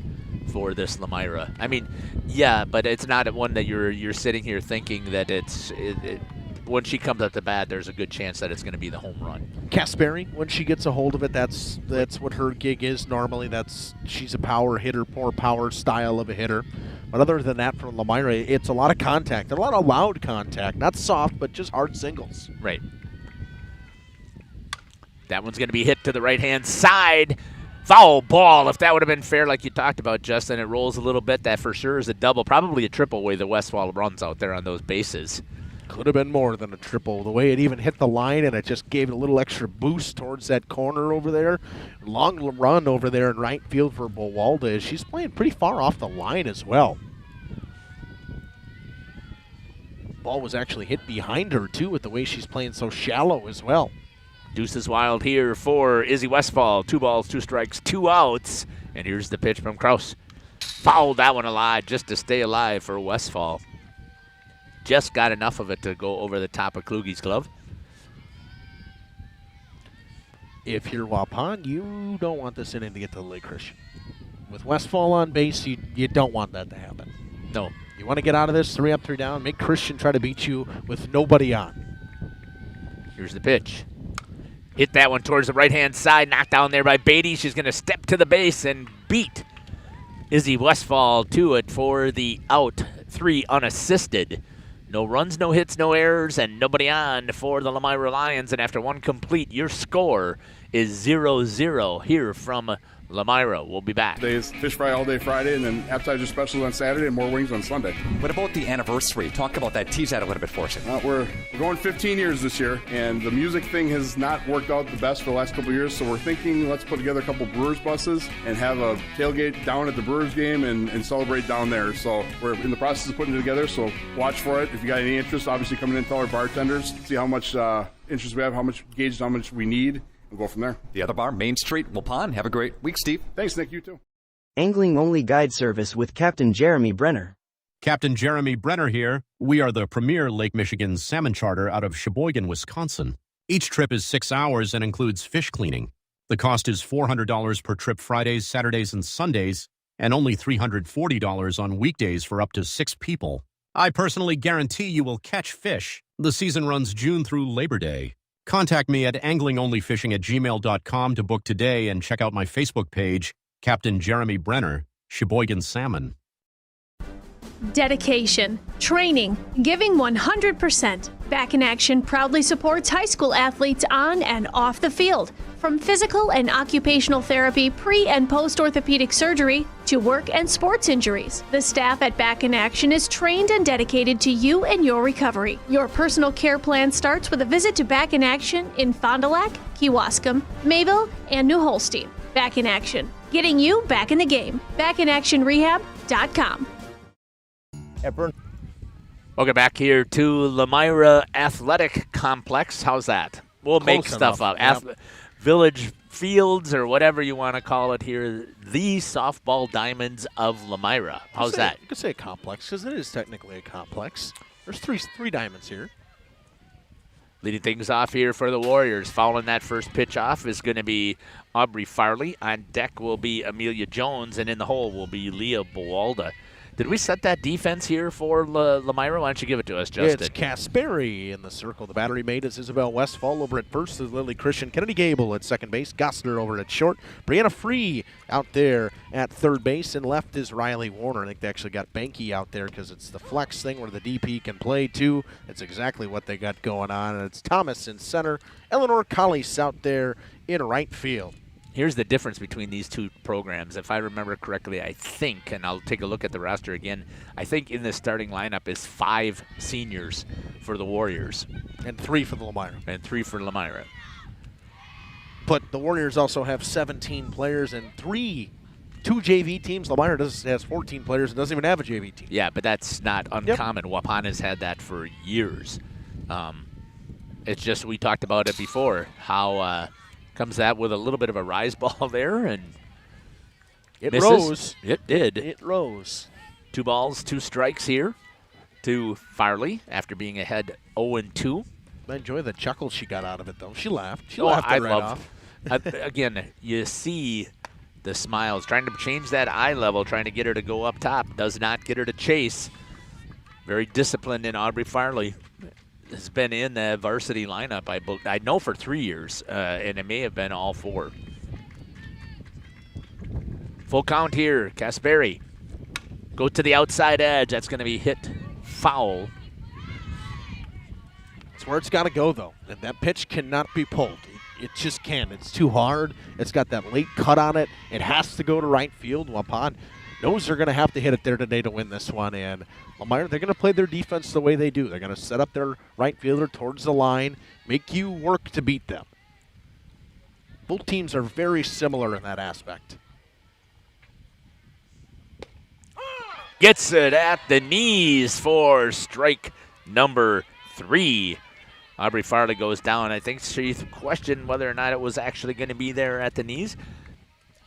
for this Lomira. I mean, yeah, but it's not one that you're sitting here thinking that when she comes up to bat, there's a good chance that it's going to be the home run. Casberry, when she gets a hold of it, that's what her gig is normally. She's a power hitter, more power style of a hitter. But other than that, from Lomira, it's a lot of contact, a lot of loud contact, not soft, but just hard singles. Right. That one's going to be hit to the right-hand side. Foul ball. If that would have been fair like you talked about, Justin, it rolls a little bit. That for sure is a double, probably a triple way the Westfall runs out there on those bases. Could have been more than a triple. The way it even hit the line, and it just gave it a little extra boost towards that corner over there. Long run over there in right field for Bowalda. She's playing pretty far off the line as well. Ball was actually hit behind her, too, with the way she's playing so shallow as well. Deuces wild here for Izzy Westfall. 2 balls, 2 strikes, 2 outs. And here's the pitch from Kraus. Fouled that one alive just to stay alive for Westfall. Just got enough of it to go over the top of Kluge's glove. If you're Waupun, you don't want this inning to get to the Lake Christian. With Westfall on base, you don't want that to happen. No. You want to get out of this 3 up, 3 down. Make Christian try to beat you with nobody on. Here's the pitch. Hit that one towards the right-hand side. Knocked down there by Beatty. She's going to step to the base and beat Izzy Westfall to it for the out. 3 unassisted. No runs, no hits, no errors, and nobody on for the Lomira Lions. And after 1 complete, your score is 0-0 here from Lomira. We'll be back. Today's fish fry all day Friday, and then appetizer specials on Saturday, and more wings on Sunday. What about the anniversary? Talk about that. Tease that a little bit for us. We're going 15 years this year, and the music thing has not worked out the best for the last couple of years, so we're thinking let's put together a couple Brewers buses and have a tailgate down at the Brewers game and celebrate down there. So we're in the process of putting it together, so watch for it. If you got any interest, obviously come in and tell our bartenders, see how much interest we have, how much we need. We'll go from there. The Other Bar, Main Street, Waupun. Have a great week, Steve. Thanks, Nick. You too. Angling-only guide service with Captain Jeremy Brenner. Captain Jeremy Brenner here. We are the premier Lake Michigan salmon charter out of Sheboygan, Wisconsin. Each trip is 6 hours and includes fish cleaning. The cost is $400 per trip Fridays, Saturdays, and Sundays, and only $340 on weekdays for up to 6 people. I personally guarantee you will catch fish. The season runs June through Labor Day. Contact me at anglingonlyfishing@gmail.com to book today and check out my Facebook page, Captain Jeremy Brenner, Sheboygan Salmon. Dedication, training, giving 100%. Back in Action proudly supports high school athletes on and off the field. From physical and occupational therapy, pre- and post-orthopedic surgery, to work and sports injuries. The staff at Back in Action is trained and dedicated to you and your recovery. Your personal care plan starts with a visit to Back in Action in Fond du Lac, Kewaskum, Mayville, and New Holstein. Back in Action, getting you back in the game. BackinActionRehab.com. Welcome back here to Lomira Athletic Complex. How's that? We'll Close make stuff enough. up. Village Fields, or whatever you want to call it here, the softball diamonds of Lomira. How's that? You could say a complex, because it is technically a complex. There's three diamonds here. Leading things off here for the Warriors. Fouling that first pitch off is going to be Aubrey Farley. On deck will be Amelia Jones, and in the hole will be Leah Bowalda. Did we set that defense here for Lomira? Why don't you give it to us, Justin? It's Kasperi in the circle. The battery mate is Isabel Westfall. Over at first is Lily Christian. Kennedy Gable at second base. Gossler over at short. Brianna Free out there at third base. And left is Riley Warner. I think they actually got Banky out there because it's the flex thing where the DP can play too. It's exactly what they got going on. And it's Thomas in center. Eleanor Collies out there in right field. Here's the difference between these two programs. If I remember correctly, I think, and I'll take a look at the roster again, I think in the starting lineup is 5 seniors for the Warriors. And 3 for the Lomira. And 3 for Lomira. But the Warriors also have 17 players and 2 JV teams. Lomira has 14 players and doesn't even have a JV team. Yeah, but that's not uncommon. Yep. Waupun has had that for years. It's just, we talked about it before, how comes that with a little bit of a rise ball there, and it misses. Rose. It did. It rose. 2 balls, 2 strikes here to Farley after being ahead 0-2. I enjoy the chuckle she got out of it, though. She laughed. She laughed it right off. Again, you see the smiles, trying to change that eye level, trying to get her to go up top. Does not get her to chase. Very disciplined in Aubrey Farley. Has been in the varsity lineup, I know, for 3 years, and it may have been all 4. Full count here. Kasperi go to the outside edge. That's going to be hit foul. It's where it's got to go, though, and that pitch cannot be pulled. It just can't. It's too hard. It's got that late cut on it. It has to go to right field. Waupun knows they're going to have to hit it there today to win this one. And Lomira, they're going to play their defense the way they do. They're going to set up their right fielder towards the line, make you work to beat them. Both teams are very similar in that aspect. Gets it at the knees for strike number 3. Aubrey Farley goes down. I think she questioned whether or not it was actually going to be there at the knees.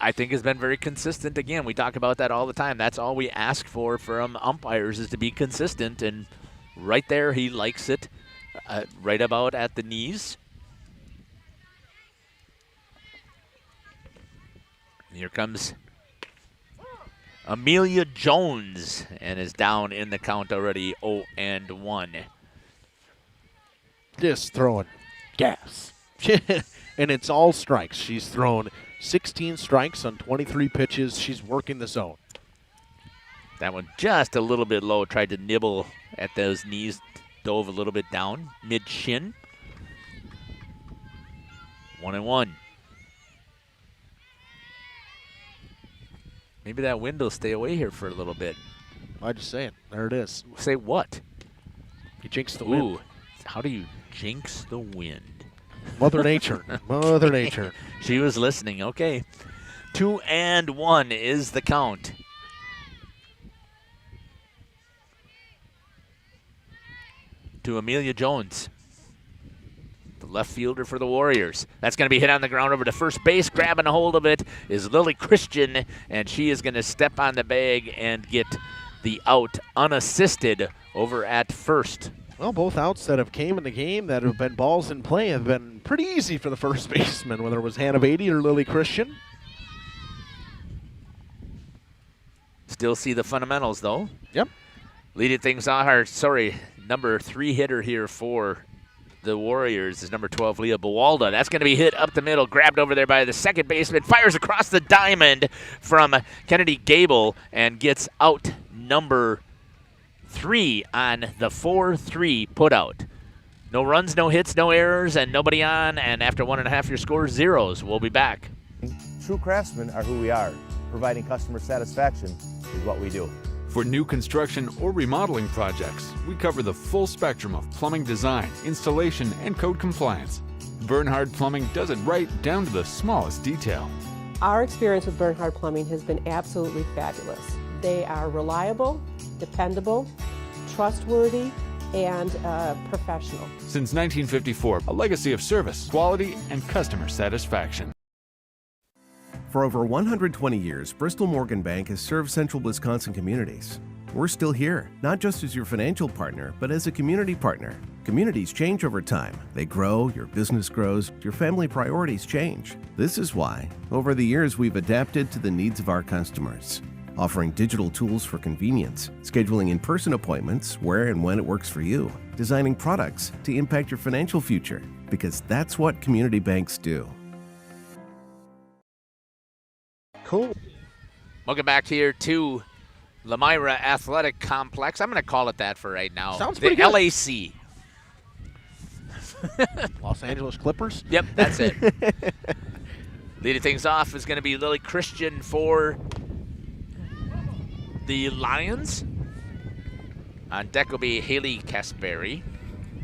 I think has been very consistent. Again, we talk about that all the time. That's all we ask for from umpires is to be consistent. And right there, he likes it right about at the knees. Here comes Amelia Jones and is down in the count already 0-1. Just throwing gas. And it's all strikes. She's thrown 16 strikes on 23 pitches. She's working the zone. That one just a little bit low. Tried to nibble at those knees. Dove a little bit down. Mid-shin. 1-1. Maybe that wind will stay away here for a little bit. I'm just saying. There it is. Say what? You jinx the wind. Ooh. How do you jinx the wind? Mother Nature. Mother Nature. She was listening. Okay. 2-1 is the count. To Amelia Jones, the left fielder for the Warriors. That's going to be hit on the ground over to first base. Grabbing a hold of it is Lily Christian, and she is going to step on the bag and get the out unassisted over at first. Well, both outs that have came in the game that have been balls in play have been pretty easy for the first baseman, whether it was Hannah Beatty or Lily Christian. Still see the fundamentals, though. Yep. Leading things on, number 3 hitter here for the Warriors is number 12, Leah Bawalda. That's going to be hit up the middle, grabbed over there by the second baseman, fires across the diamond from Kennedy Gable and gets out number 3 on the 4-3 putout. No runs, no hits, no errors, and nobody on. And after 1.5, your score is 0s. We'll be back. True craftsmen are who we are. Providing customer satisfaction is what we do. For new construction or remodeling projects, we cover the full spectrum of plumbing design, installation, and code compliance. Bernhard Plumbing does it right down to the smallest detail. Our experience with Bernhard Plumbing has been absolutely fabulous. They are reliable, dependable, trustworthy, and professional. Since 1954, a legacy of service, quality, and customer satisfaction. For over 120 years, Bristol Morgan Bank has served central Wisconsin communities. We're still here, not just as your financial partner, but as a community partner. Communities change over time. They grow, your business grows, your family priorities change. This is why, over the years, we've adapted to the needs of our customers, offering digital tools for convenience, scheduling in-person appointments where and when it works for you, designing products to impact your financial future, because that's what community banks do. Cool. Welcome back here to Lomira Athletic Complex. I'm going to call it that for right now. Sounds the pretty good. LAC. Los Angeles Clippers? Yep, that's it. Leading things off is going to be Lily Christian for the Lions. On deck will be Haley Kasperi,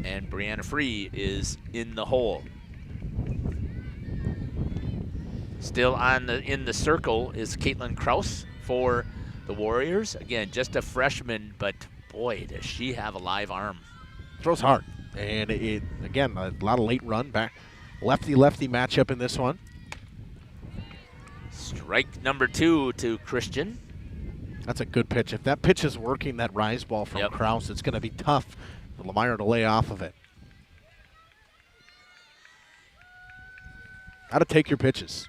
and Brianna Free is in the hole. Still in the circle is Caitlin Kraus for the Warriors. Again, just a freshman, but boy, does she have a live arm. Throws hard. And again, a lot of late run back. Lefty-lefty matchup in this one. Strike number 2 to Christian. That's a good pitch. If that pitch is working, that rise ball from Kraus, it's going to be tough for Lomira to lay off of it. How to take your pitches.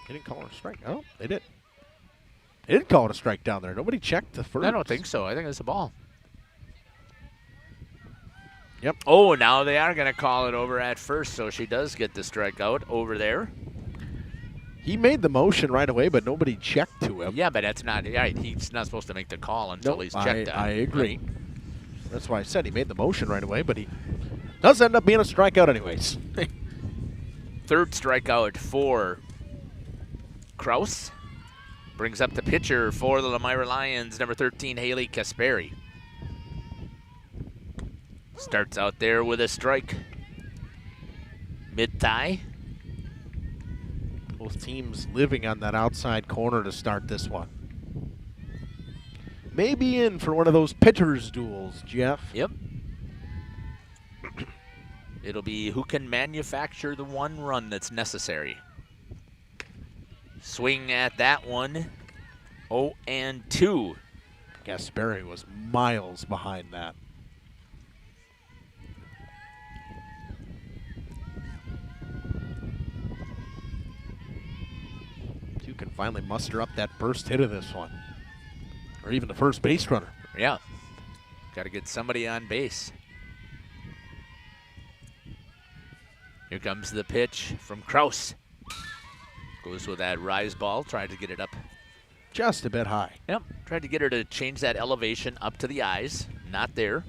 They didn't call it a strike. Oh, they did. They didn't call it a strike down there. Nobody checked the first. I don't think so. I think it's a ball. Yep. Oh, now they are going to call it over at first, so she does get the strikeout over there. He made the motion right away, but nobody checked to him. Yeah, but that's not right. He's not supposed to make the call until he's checked out. I agree. That's why I said he made the motion right away, but he Does end up being a strikeout anyways. Third strikeout for Kraus. Brings up the pitcher for the Lomira Lions, number 13, Haley Kasperi. Starts out there with a strike. Mid-thigh. Both teams living on that outside corner to start this one. Maybe in for one of those pitchers duels, Jeff. Yep. It'll be who can manufacture the one run that's necessary. Swing at that one. 0-2. Kasperi was miles behind that. You can finally muster up that first hit of this one. Or even the first base runner. Yeah. Got to get somebody on base. Here comes the pitch from Kraus. Goes with that rise ball, tried to get it up. Just a bit high. Yep, tried to get her to change that elevation up to the eyes. Not there.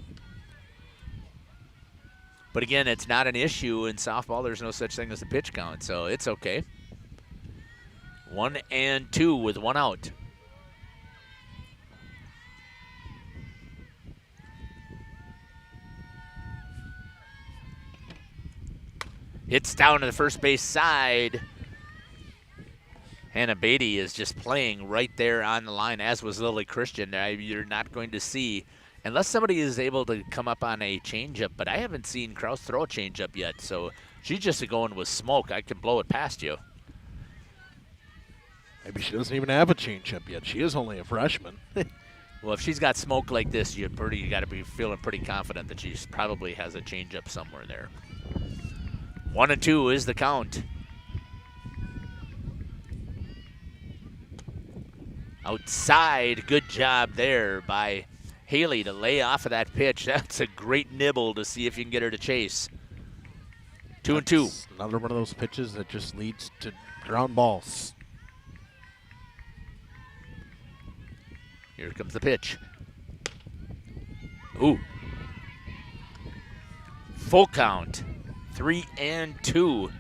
But again, it's not an issue in softball. There's no such thing as a pitch count, so it's okay. 1-2 with one out. It's down to the first base side. Hannah Beatty is just playing right there on the line, as was Lily Christian. You're not going to see, unless somebody is able to come up on a changeup, but I haven't seen Kraus throw a changeup yet, so she's just going with smoke. I could blow it past you. Maybe she doesn't even have a changeup yet. She is only a freshman. Well, if she's got smoke like this, you got to be feeling pretty confident that she probably has a changeup somewhere there. 1-2 is the count. Outside, good job there by Haley to lay off of that pitch. That's a great nibble to see if you can get her to chase. 2-2. Another one of those pitches that just leads to ground balls. Here comes the pitch. Ooh. Full count. 3-2.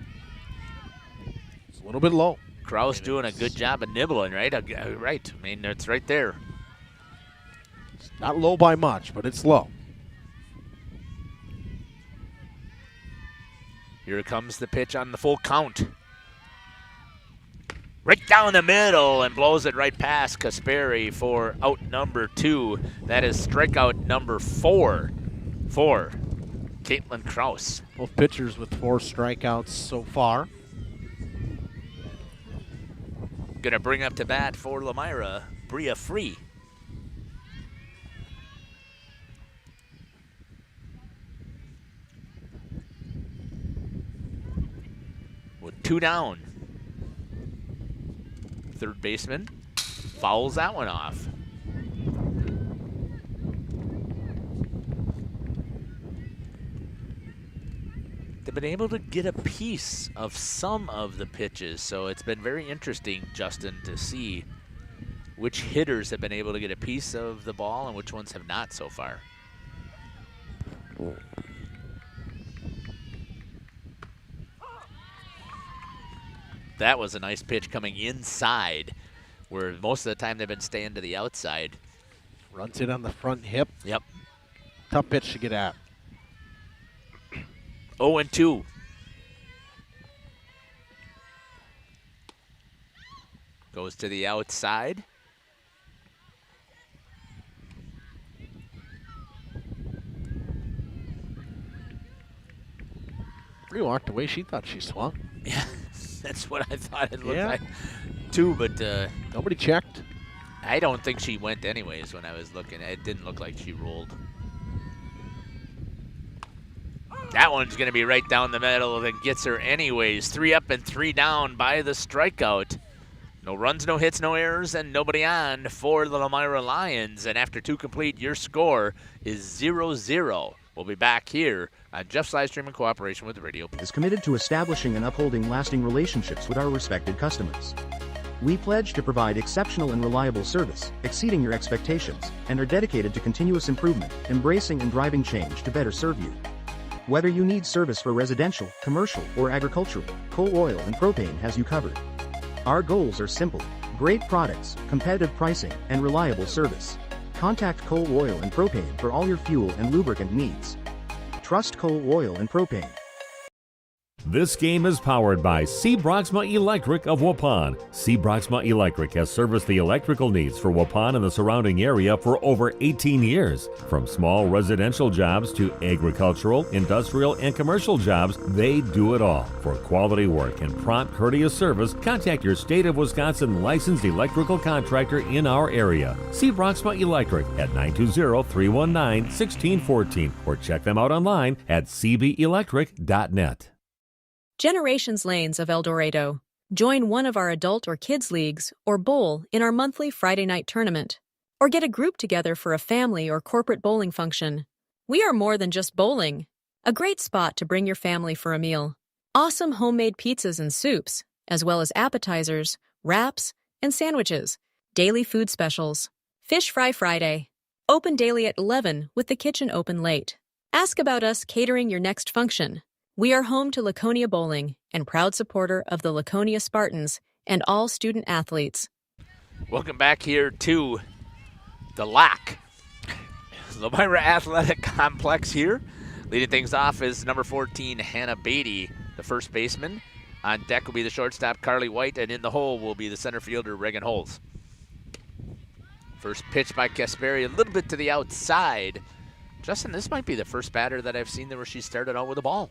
It's a little bit low. Kraus doing a good job of nibbling, right? Right. I mean, it's right there. It's not low by much, but it's low. Here comes the pitch on the full count. Right down the middle and blows it right past Kasperi for out number 2. That is strikeout number 4 for Caitlin Kraus. Both pitchers with 4 strikeouts so far. Going to bring up to bat for Lomira, Bria Free. With 2 down. Third baseman fouls that one off. They've been able to get a piece of some of the pitches, so it's been very interesting, Justin, to see which hitters have been able to get a piece of the ball and which ones have not so far. That was a nice pitch coming inside, where most of the time they've been staying to the outside. Runs it on the front hip. Yep. Tough pitch to get at. 0-2. Goes to the outside. Bree walked away. She thought she swung. Yeah, that's what I thought it looked like too, but nobody checked. I don't think she went anyways when I was looking. It didn't look like she rolled. That one's going to be right down the middle and gets her anyways. 3 up and 3 down by the strikeout. No runs, no hits, no errors, and nobody on for the Lomira Lions. And after 2 complete, your score is 0-0. We'll be back here on Jeff's Livestream in cooperation with Radio P. Is committed to establishing and upholding lasting relationships with our respected customers. We pledge to provide exceptional and reliable service, exceeding your expectations, and are dedicated to continuous improvement, embracing and driving change to better serve you. Whether you need service for residential, commercial, or agricultural, Coal Oil and Propane has you covered. Our goals are simple: great products, competitive pricing, and reliable service. Contact Coal Oil and Propane for all your fuel and lubricant needs. Trust Coal Oil and Propane. This game is powered by C. Broxma Electric of Waupun. C. Broxma Electric has serviced the electrical needs for Waupun and the surrounding area for over 18 years. From small residential jobs to agricultural, industrial, and commercial jobs, they do it all. For quality work and prompt, courteous service, contact your State of Wisconsin licensed electrical contractor in our area. C. Broxma Electric at 920-319-1614 or check them out online at cbelectric.net. Generations Lanes of El Dorado. Join one of our adult or kids leagues or bowl in our monthly Friday night tournament. Or get a group together for a family or corporate bowling function. We are more than just bowling. A great spot to bring your family for a meal. Awesome homemade pizzas and soups, as well as appetizers, wraps, and sandwiches. Daily food specials. Fish Fry Friday. Open daily at 11 with the kitchen open late. Ask about us catering your next function. We are home to Laconia Bowling and proud supporter of the Laconia Spartans and all student athletes. Welcome back here to the LAC, Lomira Athletic Complex here. Leading things off is number 14, Hannah Beatty, the first baseman. On deck will be the shortstop, Carly White, and in the hole will be the center fielder, Reagan Holes. First pitch by Kasperi, a little bit to the outside. Justin, this might be the first batter that I've seen there where she started out with a ball.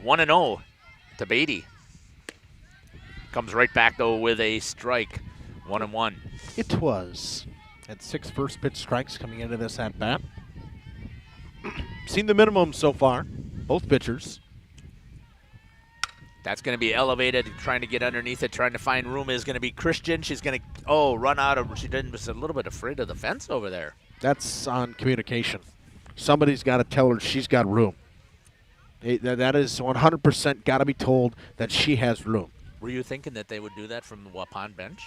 1-0 to Beatty. Comes right back, though, with a strike. 1-1. It was. Had 6 first pitch strikes coming into this at-bat. Seen the minimum so far, both pitchers. That's going to be elevated, trying to get underneath it, trying to find room is going to be Christian. She's going to, run out of, she didn't, was a little bit afraid of the fence over there. That's on communication. Somebody's got to tell her she's got room. That is 100% got to be told that she has room. Were you thinking that they would do that from the Waupun bench?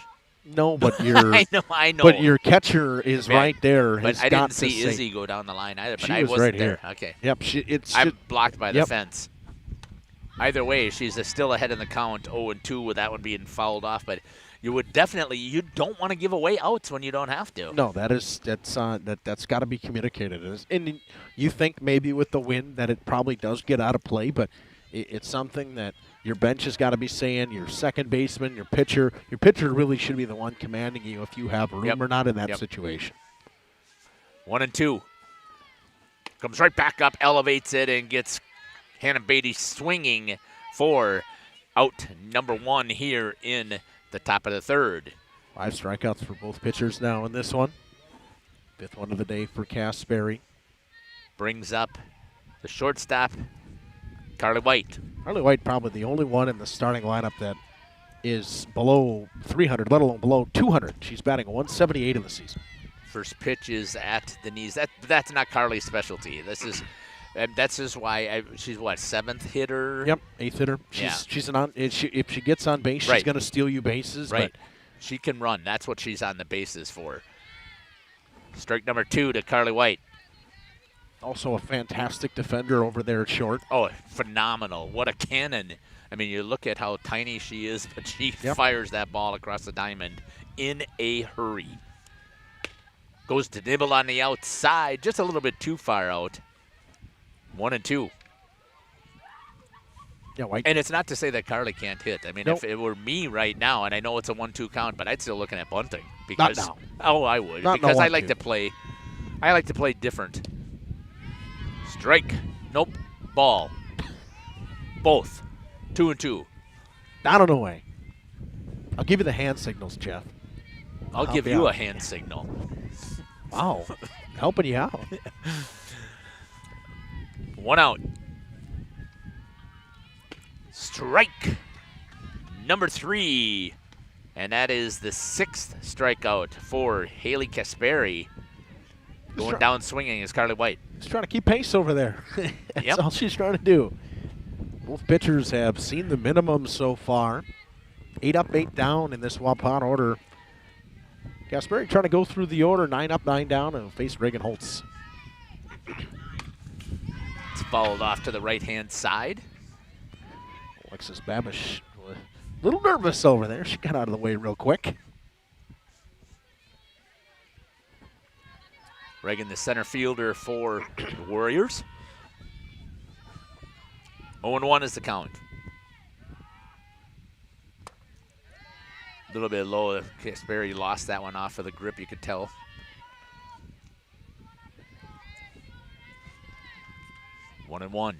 No, but your I know. But your catcher is right there. But I didn't see Izzy go down the line either. But she I was wasn't right there. Here. Okay. Yep. I'm blocked by the fence. Either way, she's still ahead in the count, 0-2 with that one being fouled off. But you don't want to give away outs when you don't have to. No, that's got to be communicated. And you think maybe with the wind that it probably does get out of play, but it's something that your bench has got to be saying. Your second baseman, your pitcher really should be the one commanding you if you have room or not in that situation. 1-2. Comes right back up, elevates it, and gets Hannah Beatty swinging for out number 1 here in the top of the third. 5 strikeouts for both pitchers now in this one. 5th one of the day for Kasperi. Brings up the shortstop, Carly White. Carly White probably the only one in the starting lineup that is below 300, let alone below 200. She's batting 178 in the season. First pitch is at the knees. That's not Carly's specialty. That's just why she's 7th hitter. Yep, 8th hitter. If she gets on base, she's going to steal you bases. Right. But she can run. That's what she's on the bases for. Strike number 2 to Carly White. Also a fantastic defender over there at short. Oh, phenomenal. What a cannon. I mean, you look at how tiny she is, but she fires that ball across the diamond in a hurry. Goes to nibble on the outside, just a little bit too far out. 1-2. Yeah, White. And it's not to say that Carly can't hit. I mean, if it were me right now, and I know it's a 1-2 count, but I'd still looking at bunting. Because, not now. Oh, I would. Not because no I like to play. I like to play different. Strike. Nope. Ball. Both. 2-2. Not on the way. I'll give you the hand signals, Jeff. I'll give you a hand signal. Wow. Helping you out. 1 out. Strike number 3. And that is the 6th strikeout for Haley Kasperi. Going down swinging is Carly White. She's trying to keep pace over there. That's all she's trying to do. Both pitchers have seen the minimum so far. 8 up, 8 down in this Waupun order. Gasperi trying to go through the order, 9 up, 9 down, and face Reagan Holtz. It's fouled off to the right-hand side. Alexis Babish, a little nervous over there. She got out of the way real quick. Reagan, the center fielder for the Warriors. 0-1 is the count. A little bit low. Kasperi lost that one off of the grip, you could tell. One and one.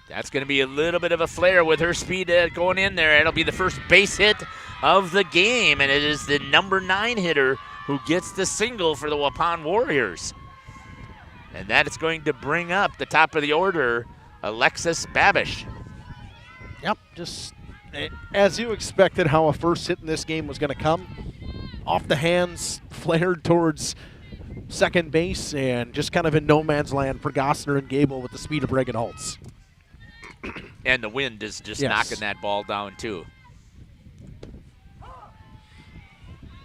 That's going to be a little bit of a flare with her speed going in there. It'll be the first base hit of the game, and it is the number 9 hitter who gets the single for the Waupun Warriors. And that is going to bring up the top of the order, Alexis Babish. Yep, just as you expected how a first hit in this game was going to come. Off the hands, flared towards second base, and just kind of in no man's land for Gossner and Gable with the speed of Reagan Holtz. And the wind is just knocking that ball down, too.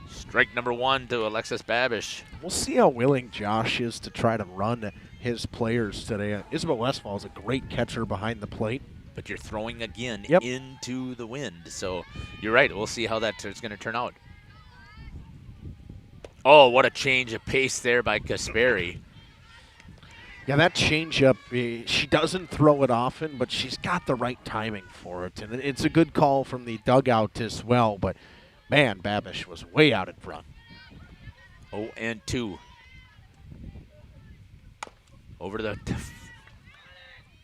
Strike number 1 to Alexis Babish. We'll see how willing Josh is to try to run his players today. Isabel Westfall is a great catcher behind the plate. But you're throwing again into the wind. So you're right. We'll see how that is going to turn out. Oh, what a change of pace there by Kasperi. Yeah, that changeup, she doesn't throw it often, but she's got the right timing for it. And it's a good call from the dugout as well. But, man, Babish was way out in front. 0-2. Over to the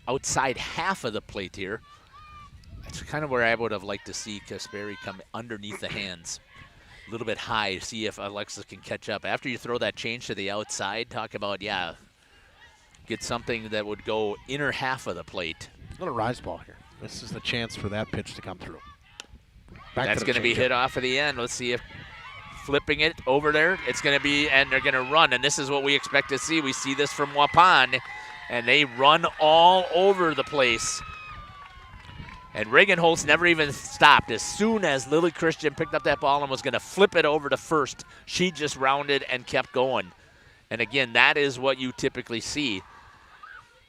outside half of the plate here. That's kind of where I would have liked to see Kasperi come underneath the hands. A little bit high, see if Alexis can catch up. After you throw that change to the outside, talk about, get something that would go inner half of the plate. A little rise ball here. This is the chance for that pitch to come through. That's going to be hit off of the end. Let's see if flipping it over there, it's going to be, and they're going to run. And this is what we expect to see. We see this from Waupun, and they run all over the place. And Reagan Holtz never even stopped. As soon as Lily Christian picked up that ball and was going to flip it over to first, she just rounded and kept going. And again, that is what you typically see.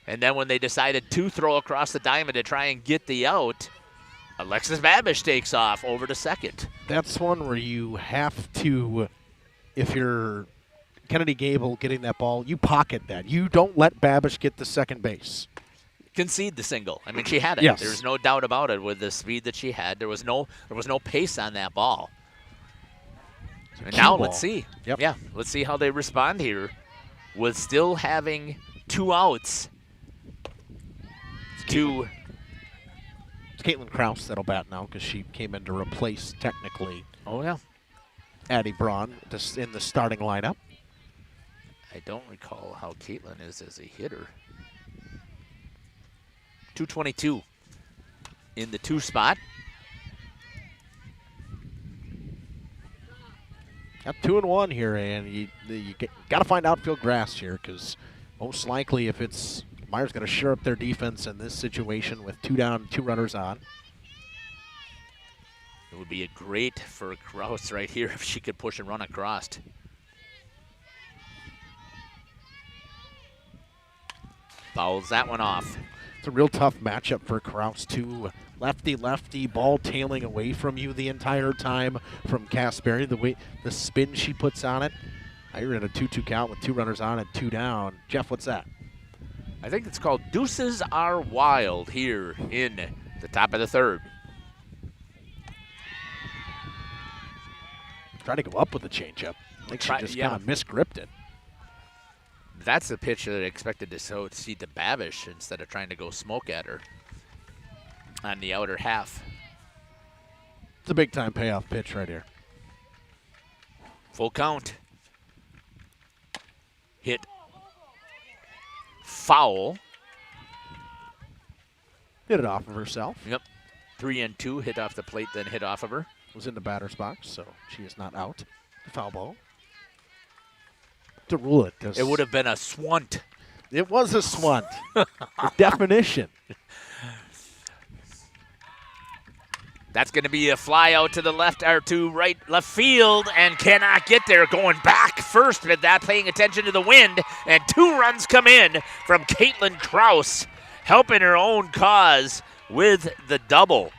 And then when they decided to throw across the diamond to try and get the out, Alexis Babish takes off over to second. That's one where you have to, if you're Kennedy Gable getting that ball, you pocket that. You don't let Babish get to second base. Concede the single. I mean, she had it. Yes. There's no doubt about it with the speed that she had. There was no pace on that ball. And now let's see. Yep. Yeah, let's see how they respond here with still having 2 outs. It's Caitlin Krause that'll bat now because she came in to replace, technically, Addie Braun in the starting lineup. I don't recall how Caitlin is as a hitter. 222 in the 2 spot. Got 2-1 here, and you got to find outfield grass here because most likely if it's Myers going to shore up their defense in this situation with 2 down, 2 runners on. It would be a great for Krause right here if she could push and run across. Fouls that one off. It's a real tough matchup for Krause, too. Lefty, ball tailing away from you the entire time from Kasperi. The spin she puts on it. Now you're in a 2-2 count with 2 runners on and 2 down. Jeff, what's that? I think it's called Deuces Are Wild here in the top of the 3rd. Trying to go up with the changeup. I think she just kind of misgripped it. That's the pitch that I expected to see to Babish instead of trying to go smoke at her on the outer half. It's a big-time payoff pitch right here. Full count. Hit. Foul. Hit it off of herself. Yep. 3-2, hit off the plate, then hit off of her. Was in the batter's box, so she is not out. Foul ball. To rule it. It would have been a swunt. It was a swunt. The definition. That's going to be a fly out to the left or to right left field and cannot get there. Going back first, but not paying attention to the wind. And 2 runs come in from Caitlin Kraus, helping her own cause with the double.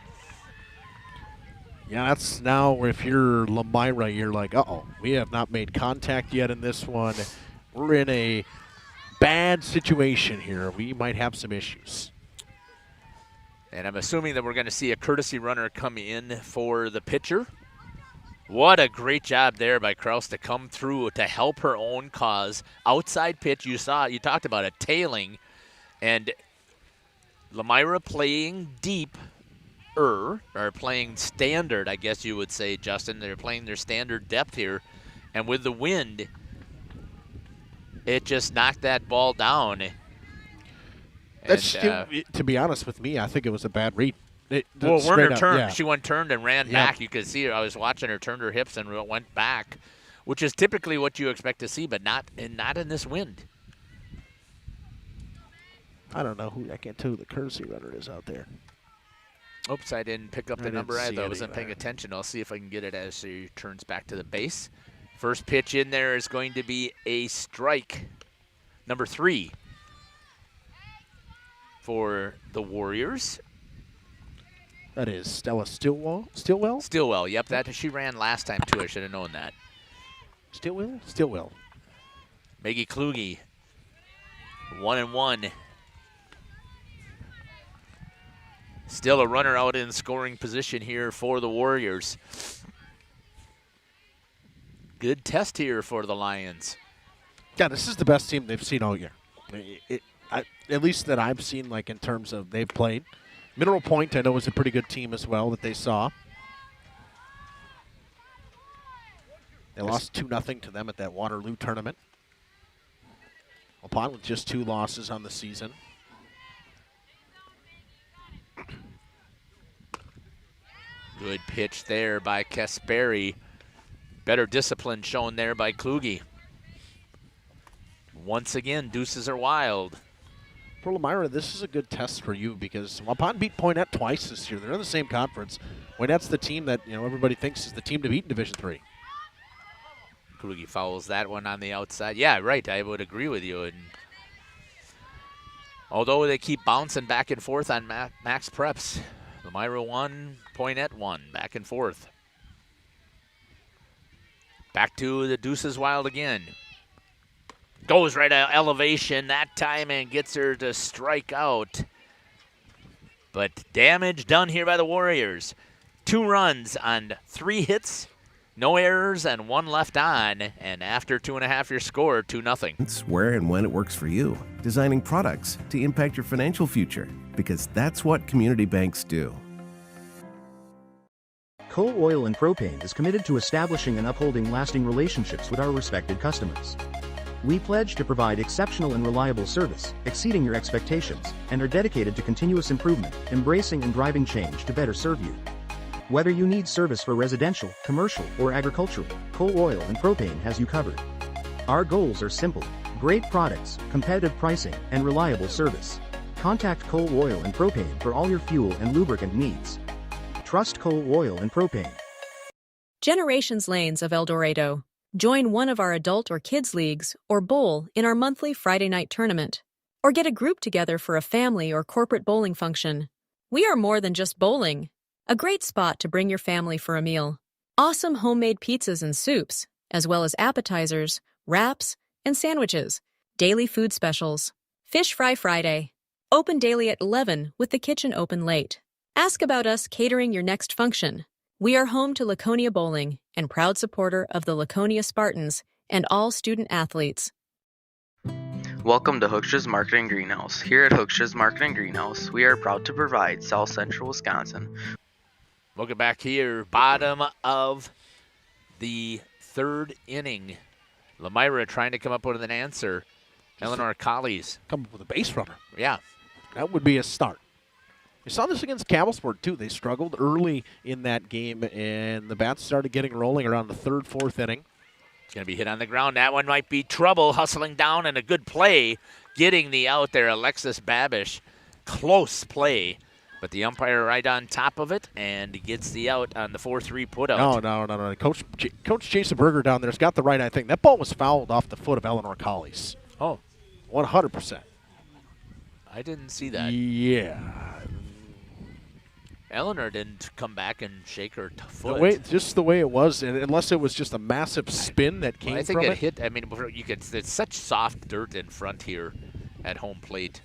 Yeah, that's now if you're Lomira, you're like, uh-oh, we have not made contact yet in this one. We're in a bad situation here. We might have some issues. And I'm assuming that we're going to see a courtesy runner come in for the pitcher. What a great job there by Kraus to come through to help her own cause. Outside pitch, you talked about it, tailing. And Lomira playing deep, or playing standard, I guess you would say, Justin. They're playing their standard depth here. And with the wind, it just knocked that ball down. That's to be honest with me, I think it was a bad read. Werner turned. Yeah. She turned and ran Yep. back. You could see her. I was watching her turn her hips and went back, which is typically what you expect to see, but not in this wind. I don't know I can't tell who the courtesy runner is out there. Oops, I didn't pick up the number either. I wasn't paying attention. I'll see if I can get it as she turns back to the base. First pitch in there is going to be a strike. Number 3 for the Warriors. That is Stella Stillwell? Stillwell, yep. She ran last time, too. I should have known that. Stillwell. Maggie Kluge, 1-1. Still a runner out in scoring position here for the Warriors. Good test here for the Lions. Yeah, this is the best team they've seen all year. At least that I've seen, like in terms of they've played. Mineral Point, I know, is a pretty good team as well that they saw. They lost 2-0 to them at that Waterloo tournament. Waupun with just 2 losses on the season. Good pitch there by Kasperi. Better discipline shown there by Kluge. Once again, deuces are wild. For Lomira, this is a good test for you because Waupun beat Poinette twice this year. They're in the same conference. Poinette's the team that everybody thinks is the team to beat in Division III. Kluge fouls that one on the outside. Yeah, right. I would agree with you. And although they keep bouncing back and forth on max preps, Lomira 1, Poinette 1, back and forth. Back to the deuces wild again. Goes right at elevation that time and gets her to strike out. But damage done here by the Warriors. 2 runs on 3 hits, no errors, and 1 left on. And after 2.5, your score, 2-0. It's where and when it works for you. Designing products to impact your financial future, because that's what community banks do. Coal Oil and Propane is committed to establishing and upholding lasting relationships with our respected customers. We pledge to provide exceptional and reliable service, exceeding your expectations, and are dedicated to continuous improvement, embracing and driving change to better serve you. Whether you need service for residential, commercial, or agricultural, Coal Oil and Propane has you covered. Our goals are simple: great products, competitive pricing, and reliable service. Contact Coal Oil and Propane for all your fuel and lubricant needs. Trust Coal Oil and Propane. Generations Lanes of El Dorado. Join one of our adult or kids leagues or bowl in our monthly Friday night tournament. Or get a group together for a family or corporate bowling function. We are more than just bowling. A great spot to bring your family for a meal. Awesome homemade pizzas and soups, as well as appetizers, wraps, and sandwiches. Daily food specials. Fish Fry Friday. Open daily at 11 with the kitchen open late. Ask about us catering your next function. We are home to Laconia Bowling and proud supporter of the Laconia Spartans and all student athletes. Welcome to Hookstra's Marketing Greenhouse. Here at Hookstra's Marketing Greenhouse, we are proud to provide South Central Wisconsin. Welcome back here, bottom of the 3rd inning. Lomira trying to come up with an answer. Eleanor Collies. Come up with a base runner. Yeah. That would be a start. We saw this against Campbellsport, too. They struggled early in that game, and the bats started getting rolling around the 3rd, 4th inning. It's going to be hit on the ground. That one might be trouble. Hustling down and a good play. Getting the out there, Alexis Babish. Close play But the umpire right on top of it and gets the out on the 4-3 put out. No. Coach Jason Berger down there's got the right eye thing. That ball was fouled off the foot of Eleanor Collies. Oh. 100%. I didn't see that. Yeah. Eleanor didn't come back and shake her foot. Just the way it was, and unless it was just a massive spin that came from it. I think it hit. I mean, it's such soft dirt in front here at home plate.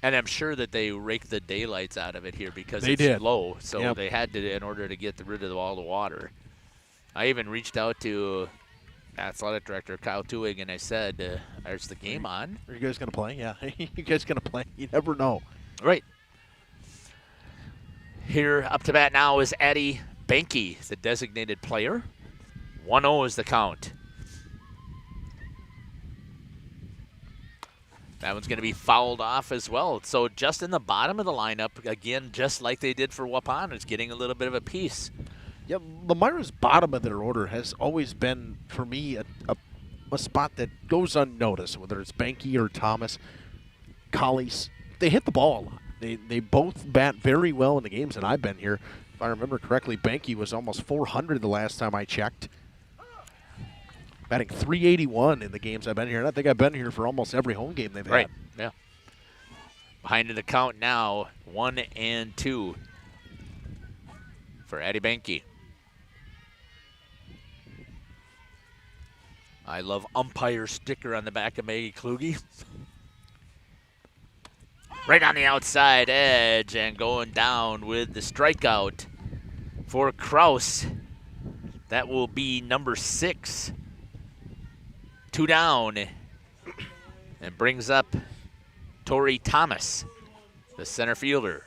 And I'm sure that they raked the daylights out of it here because it's low. So they had to, in order to get rid of all the water. I even reached out to athletic director Kyle Tuig and I said, "Is the game on? Are you guys going to play? Yeah, you guys going to play? You never know." Right. Here up to bat now is Addie Banky, the designated player. 1-0 is the count. That one's going to be fouled off as well. So just in the bottom of the lineup, again, just like they did for Waupun, it's getting a little bit of a piece. Yeah, Lomira's bottom of their order has always been, for me, a spot that goes unnoticed, whether it's Banky or Thomas. Collies, they hit the ball a lot. They both bat very well in the games that I've been here. If I remember correctly, Banky was almost 400 the last time I checked. Batting .381 in the games I've been here. And I think I've been here for almost every home game they've had. Yeah. Behind the count now, 1-2 for Addie Banky. I love umpire sticker on the back of Maggie Kluge. Right on the outside edge and going down with the strikeout for Kraus. That will be number 6. 2 down, and brings up Tori Thomas, the center fielder.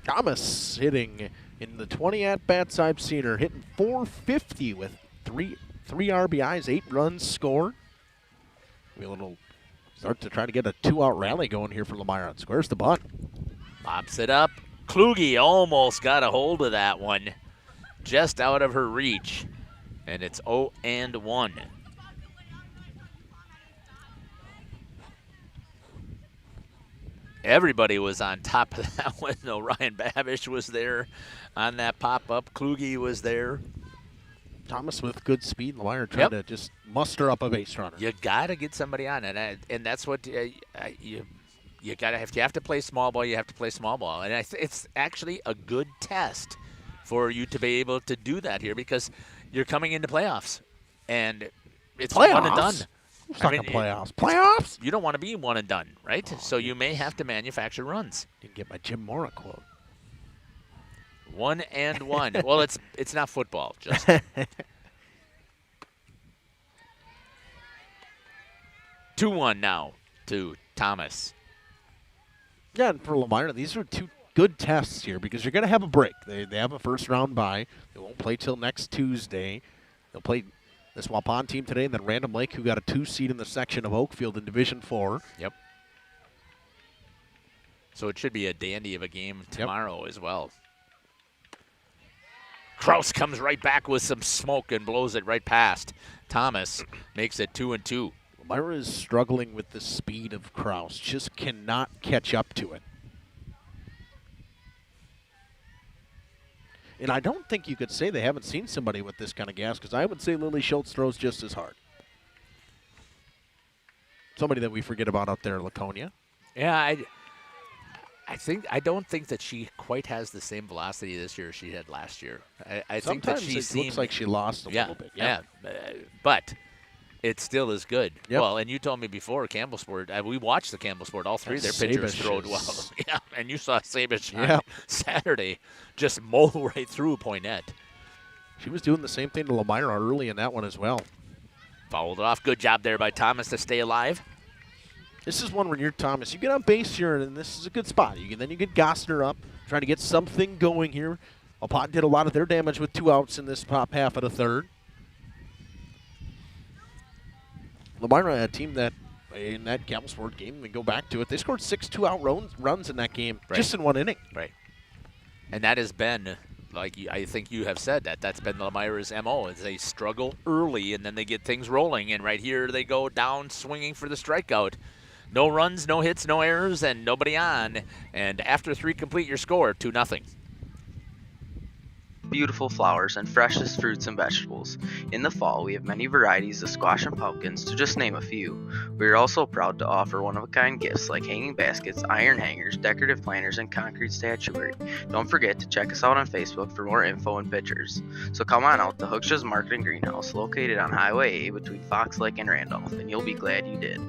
Thomas hitting in the 20 at-bats I've seen her, hitting .450 with three RBIs, 8 runs scored. A little start to try to get a 2-out rally going here for Lomira. Squares the bunt. Pops it up. Kluge almost got a hold of that one, just out of her reach. And it's 0-1. Everybody was on top of that one, though. Ryan Babish was there on that pop-up. Kluge was there. Thomas with good speed. Lomira trying to just muster up a base runner. You got to get somebody on it, and that's what you got to have. You have to play small ball. You have to play small ball, and it's actually a good test for you to be able to do that here because you're coming into playoffs, and it's playoffs? One and done. Who's talking playoffs? Playoffs? You don't want to be one and done, right? So you may have to manufacture runs. Didn't get my Jim Mora quote. 1-1. Well, it's not football, just. 2-1 now to Thomas. Yeah, and for Lomira, these are 2 good tests here because you're going to have a break. They have a first-round bye. They won't play till next Tuesday. They'll play this Waupun team today and then Random Lake, who got a 2 seed in the section of Oakfield in Division 4. Yep. So it should be a dandy of a game tomorrow as well. Kraus comes right back with some smoke and blows it right past. Thomas makes it 2-2. Lomira is struggling with the speed of Kraus. Just cannot catch up to it. And I don't think you could say they haven't seen somebody with this kind of gas because I would say Lily Schultz throws just as hard. Somebody that we forget about out there, Laconia. Yeah, I don't think that she quite has the same velocity this year as she had last year. I think that she looks like she lost a little bit. Yeah, but it still is good. Yep. Well, and you told me before Campbellsport, we watched the Campbellsport. All 3 of their pitchers throwed well. Yeah, and you saw Sabish on Saturday just mow right through Poinette. She was doing the same thing to Lomira early in that one as well. Fouled off. Good job there by Thomas to stay alive. This is one where you're Thomas. You get on base here, and this is a good spot. Then you get Gostner up, trying to get something going here. Waupun did a lot of their damage with 2 outs in this top half of the third. Lomira, a team that in that Campbellsport game, we go back to it, they scored 6 2-out runs in that game just in 1 inning. Right. And that has been I think you have said that's been Lomira's MO, is they struggle early and then they get things rolling. And right here they go down swinging for the strikeout. No runs, no hits, no errors, and nobody on. And after 3 complete, your score 2-0. Beautiful flowers and freshest fruits and vegetables. In the fall, we have many varieties of squash and pumpkins, to just name a few. We are also proud to offer one-of-a-kind gifts like hanging baskets, iron hangers, decorative planters, and concrete statuary. Don't forget to check us out on Facebook for more info and pictures. So come on out to Hooksha's Market and Greenhouse, located on Highway A between Fox Lake and Randolph, and you'll be glad you did.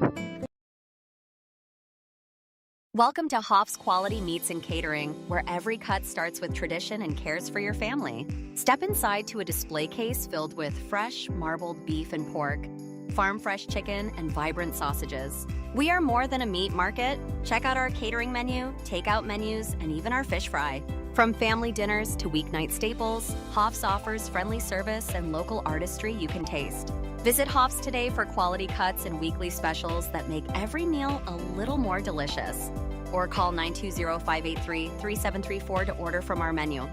Welcome to Hoff's Quality Meats and Catering, where every cut starts with tradition and cares for your family. Step inside to a display case filled with fresh, marbled beef and pork, farm-fresh chicken, and vibrant sausages. We are more than a meat market. Check out our catering menu, takeout menus, and even our fish fry. From family dinners to weeknight staples, Hoff's offers friendly service and local artistry you can taste. Visit Hoff's today for quality cuts and weekly specials that make every meal a little more delicious. Or call 920-583-3734 to order from our menu.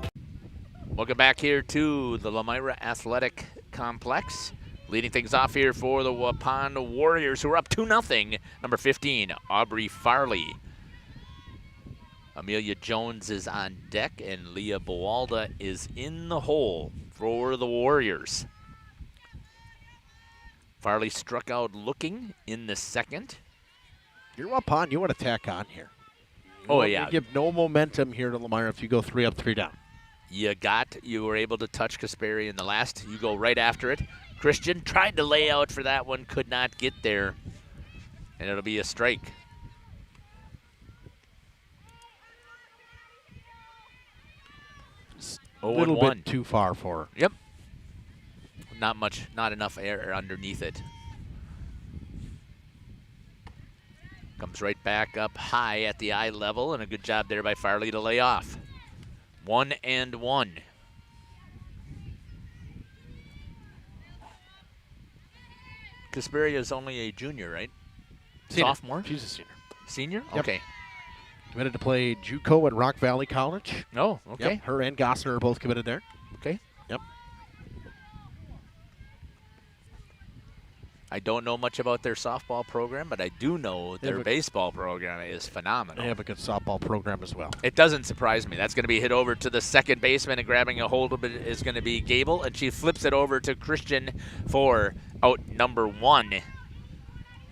Welcome back here to the Lomira Athletic Complex. Leading things off here for the Waupun Warriors, who are up 2-0. Number 15, Aubrey Farley. Amelia Jones is on deck, and Leah Boalda is in the hole for the Warriors. Farley struck out looking in the second. You're Waupun, you want to tack on here. You give no momentum here to Lomira if you go 3 up, 3 down. You were able to touch Kasperi in the last. You go right after it. Christian tried to lay out for that one, could not get there. And it'll be a strike. A little bit too far for her. Yep. Not enough air underneath it. Comes right back up high at the eye level, and a good job there by Farley to lay off. 1-1. Kasperi is only a junior, right? Senior. Sophomore? She's a senior. Senior? Yep. Okay. Committed to play JUCO at Rock Valley College. Oh, okay. Yep. Her and Gossner are both committed there. Okay. Yep. I don't know much about their softball program, but I do know their baseball program is phenomenal. They have a good softball program as well. It doesn't surprise me. That's going to be hit over to the second baseman, and grabbing a hold of it is going to be Gable, and she flips it over to Christian for out number 1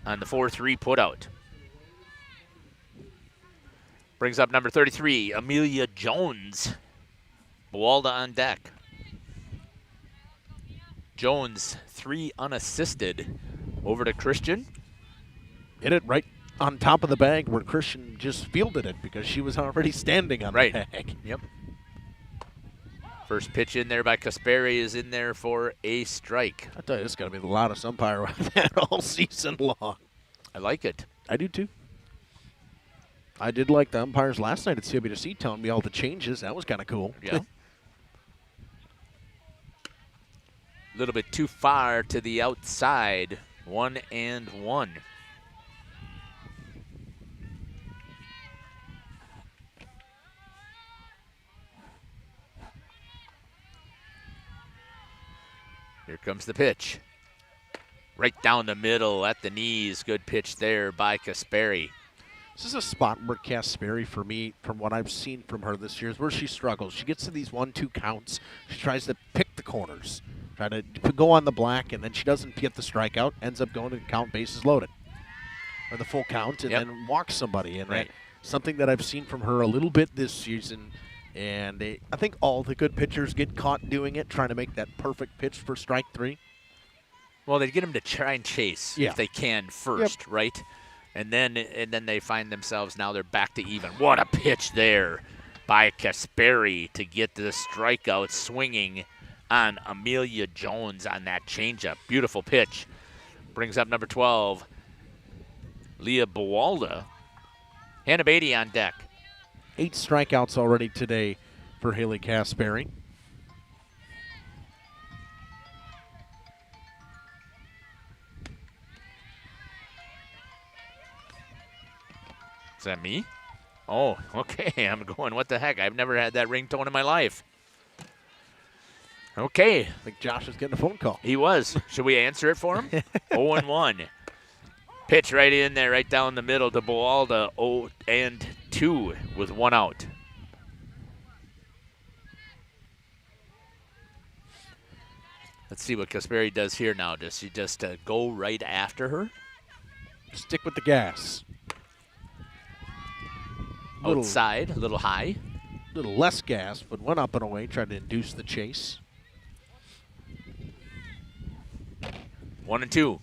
on the 4-3 putout. Brings up number 33, Amelia Jones. Boalda on deck. Jones, 3 unassisted. Over to Christian. Hit it right on top of the bag where Christian just fielded it because she was already standing on the bag. Yep. First pitch in there by Kasperi is in there for a strike. I tell you, this is going to be the loudest umpire I've had all season long. I like it. I do too. I did like the umpires last night at CWC telling me all the changes. That was kind of cool. Yeah. A little bit too far to the outside. 1-1. Here comes the pitch. Right down the middle at the knees. Good pitch there by Kasperi. This is a spot where Kasperi, for me, from what I've seen from her this year, is where she struggles. She gets to these 1-2 counts. She tries to pick the corners, try to go on the black, and then she doesn't get the strikeout, ends up going to the count, bases loaded, or the full count, and then walks somebody. And that's something that I've seen from her a little bit this season. And I think all the good pitchers get caught doing it, trying to make that perfect pitch for strike 3. Well, they get them to try and chase if they can first, right? And then they find themselves, now they're back to even. What a pitch there by Kasperi to get the strikeout, swinging on Amelia Jones on that changeup. Beautiful pitch. Brings up number 12, Leah Boalda. Hannah Beatty on deck. 8 strikeouts already today for Haley Kasperi. Is that me? Oh, okay. I'm going, what the heck? I've never had that ringtone in my life. Okay. I think Josh was getting a phone call. He was. Should we answer it for him? 0-1. Pitch right in there, right down the middle to Boalda. 0-2 with 1 out. Let's see what Kasperi does here now. Does she just go right after her? Stick with the gas. Outside, a little high. A little less gas, but went up and away, tried to induce the chase. 1-2. Do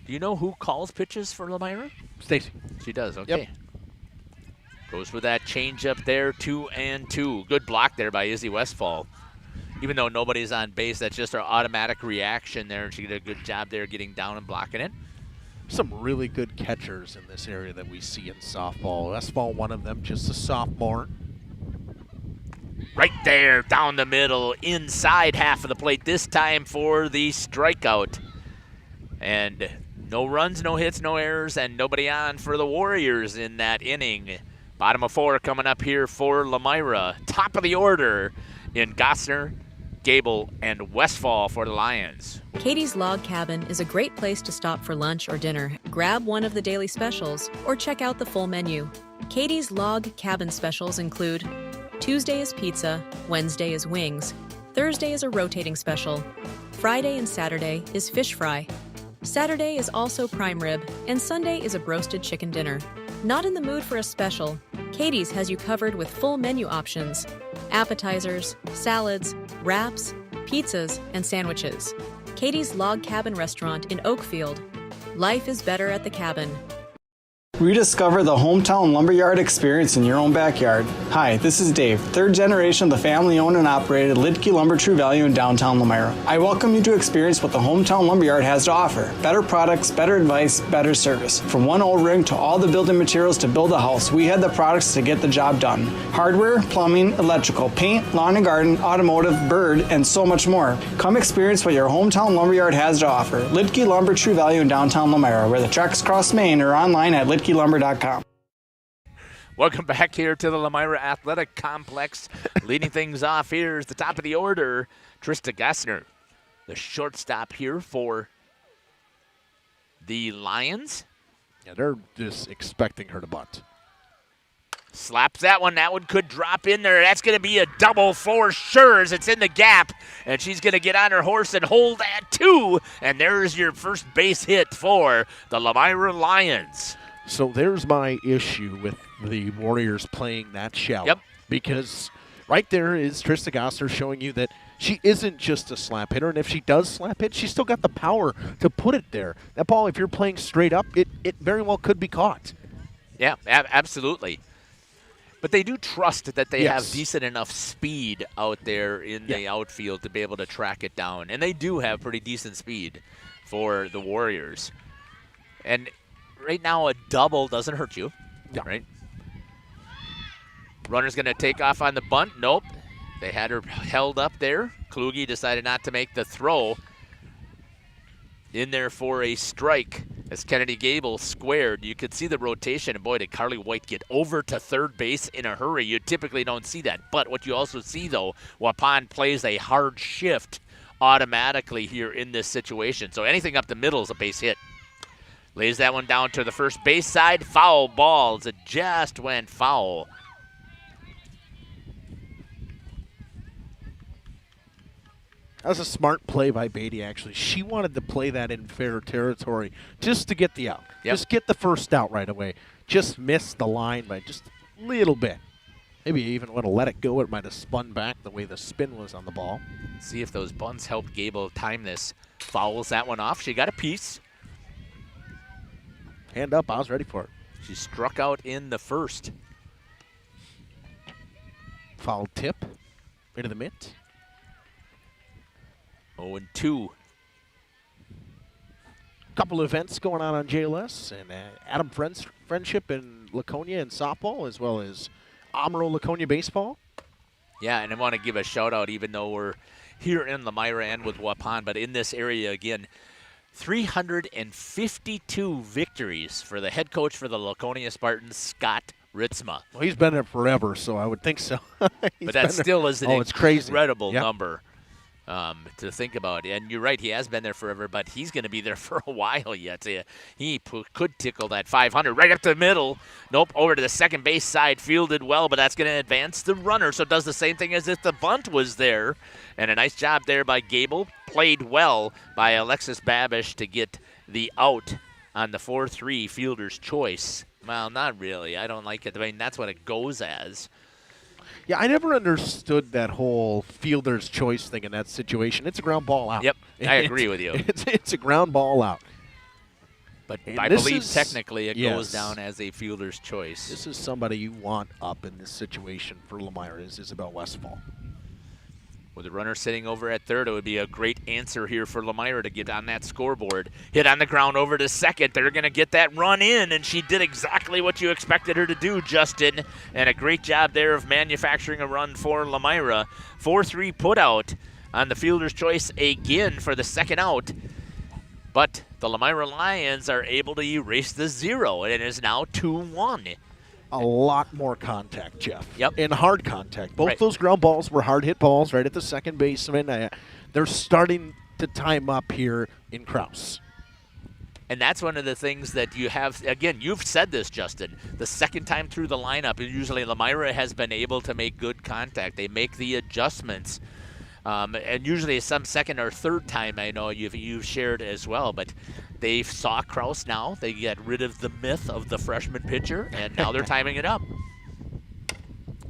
you know who calls pitches for Lomira? Stacy. She does, okay. Yep. Goes for that changeup there, 2-2. Good block there by Izzy Westfall. Even though nobody's on base, that's just our automatic reaction there. She did a good job there getting down and blocking it. Some really good catchers in this area that we see in softball. Westfall, one of them, just a sophomore. Right there, down the middle, inside half of the plate, this time for the strikeout. And no runs, no hits, no errors, and nobody on for the Warriors in that inning. Bottom of 4 coming up here for Lomira. Top of the order in Gossner, Gable, and Westfall for the Lions. Katie's Log Cabin is a great place to stop for lunch or dinner. Grab one of the daily specials or check out the full menu. Katie's Log Cabin specials include Tuesday is pizza, Wednesday is wings, Thursday is a rotating special, Friday and Saturday is fish fry, Saturday is also prime rib, and Sunday is a broasted chicken dinner. Not in the mood for a special? Katie's has you covered with full menu options, appetizers, salads, wraps, pizzas, and sandwiches. Katie's Log Cabin Restaurant in Oakfield. Life is better at the cabin. Rediscover the hometown lumberyard experience in your own backyard. Hi, this is Dave, third generation of the family-owned and operated Lidke Lumber True Value in downtown Lomira. I welcome you to experience what the hometown lumberyard has to offer. Better products, better advice, better service. From one O-ring to all the building materials to build a house, we had the products to get the job done. Hardware, plumbing, electrical, paint, lawn and garden, automotive, bird, and so much more. Come experience what your hometown lumberyard has to offer. Lidke Lumber True Value in downtown Lomira, where the tracks cross Main, or online at lidkelumber.com. Welcome back here to the Lomira Athletic Complex. Leading things off here is the top of the order, Trista Gassner, the shortstop here for the Lions. Yeah, they're just expecting her to bunt. Slaps that one. That one could drop in there. That's going to be a double for sure as it's in the gap. And she's going to get on her horse and hold at 2. And there's your first base hit for the Lomira Lions. So there's my issue with the Warriors playing that shallow. Yep. Because right there is Trista Gosser showing you that she isn't just a slap hitter, and if she does slap hit, she's still got the power to put it there. That ball, if you're playing straight up, it very well could be caught. Yeah, absolutely. But they do trust that they Yes. have decent enough speed out there in the outfield to be able to track it down. And they do have pretty decent speed for the Warriors. And right now, a double doesn't hurt you, right? Runner's going to take off on the bunt. Nope. They had her held up there. Kluge decided not to make the throw. In there for a strike as Kennedy Gable squared. You could see the rotation, and boy, did Carly White get over to third base in a hurry. You typically don't see that. But what you also see, though, Waupun plays a hard shift automatically here in this situation. So anything up the middle is a base hit. Lays that one down to the first base side. Foul balls. It just went foul. That was a smart play by Beatty, actually. She wanted to play that in fair territory just to get the out. Yep. Just get the first out right away. Just missed the line by just a little bit. Maybe even would have let it go. It might have spun back the way the spin was on the ball. See if those bunts help Gable time this. Fouls that one off. She got a piece. Hand up. I was ready for it. She struck out in the first. Foul tip into the mitt. 0-2. Couple of events going on JLS and Adam Friendship in Laconia and softball, as well as Amaro Laconia baseball. Yeah, and I want to give a shout out, even though we're here in Lomira and with Waupun, but in this area again, 352 victories for the head coach for the Laconia Spartans, Scott Ritzma. Well, he's been there forever, so I would think so. But that still is an incredible number to think about. And you're right, he has been there forever, but he's going to be there for a while yet. He could tickle that 500 right up the middle. Nope, over to the second base side, fielded well, but that's going to advance the runner. So it does the same thing as if the bunt was there. And a nice job there by Gable. Played well by Alexis Babish to get the out on the 4-3 fielder's choice. Well, not really. I don't like it. I mean, that's what it goes as. Yeah, I never understood that whole fielder's choice thing in that situation. It's a ground ball out. Yep, I agree with you. It's a ground ball out. But I believe technically it goes down as a fielder's choice. This is somebody you want up in this situation for Lomira, is Isabel Westfall. With the runner sitting over at third, it would be a great answer here for Lomira to get on that scoreboard. Hit on the ground over to second. They're going to get that run in, and she did exactly what you expected her to do, Justin. And a great job there of manufacturing a run for Lomira. 4-3 put out on the fielder's choice again for the second out. But the Lomira Lions are able to erase the 0, and it is now 2-1. A lot more contact, Jeff. Yep. And hard contact. Both those ground balls were hard hit balls right at the second baseman. They're starting to time up here in Krause. And that's one of the things that you have, again, you've said this, Justin. The second time through the lineup, usually Lomira has been able to make good contact. They make the adjustments. And usually some second or third time, I know you've shared as well, but they saw Krause now. They get rid of the myth of the freshman pitcher, and now they're timing it up.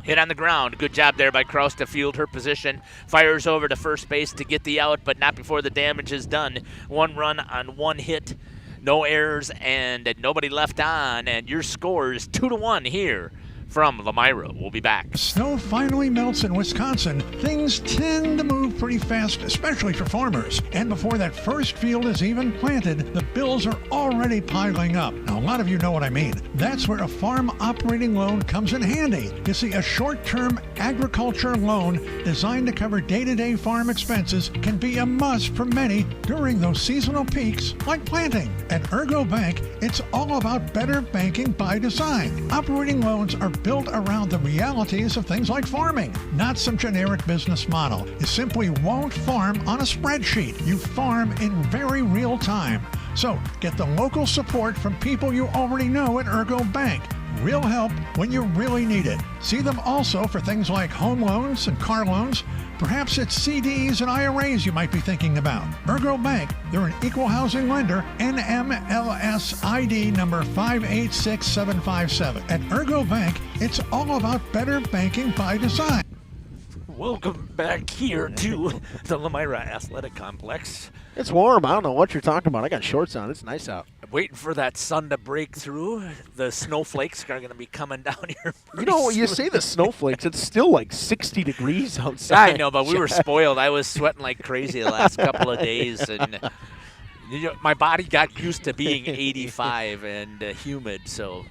Hit on the ground. Good job there by Krause to field her position. Fires over to first base to get the out, but not before the damage is done. 1 run on 1 hit. No errors and nobody left on, and your score is 2-1 here from Lomira. We'll be back. Snow finally melts in Wisconsin. Things tend to move pretty fast, especially for farmers. And before that first field is even planted, the bills are already piling up. Now, a lot of you know what I mean. That's where a farm operating loan comes in handy. You see, a short-term agriculture loan designed to cover day-to-day farm expenses can be a must for many during those seasonal peaks like planting. At Ergo Bank, it's all about better banking by design. Operating loans are built around the realities of things like farming, not some generic business model. You simply won't farm on a spreadsheet. You farm in very real time. So get the local support from people you already know at Ergo Bank. Real help when you really need it. See them also for things like home loans and car loans. Perhaps it's CDs and IRAs you might be thinking about. Ergo Bank, they're an equal housing lender, NMLS ID number 586757. At Ergo Bank, it's all about better banking by design. Welcome back here to the Lomira Athletic Complex. It's warm. I don't know what you're talking about. I got shorts on. It's nice out. Waiting for that sun to break through. The snowflakes are going to be coming down here. You know, you say the snowflakes, it's still like 60 degrees outside. I know, but we were spoiled. I was sweating like crazy the last couple of days, and my body got used to being 85 and humid. So,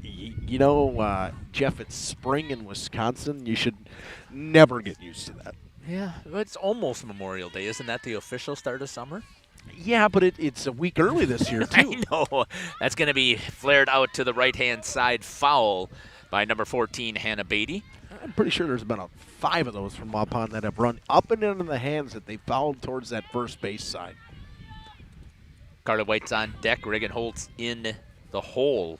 you know, Jeff, it's spring in Wisconsin. You should never get used to that. Yeah, it's almost Memorial Day. Isn't that the official start of summer? Yeah, but it's a week early this year, too. I know. That's going to be flared out to the right-hand side, foul by number 14, Hannah Beatty. I'm pretty sure there's about 5 of those from Waupun that have run up and into the hands that they fouled towards that first base side. Carla White's on deck. Reagan Holtz in the hole.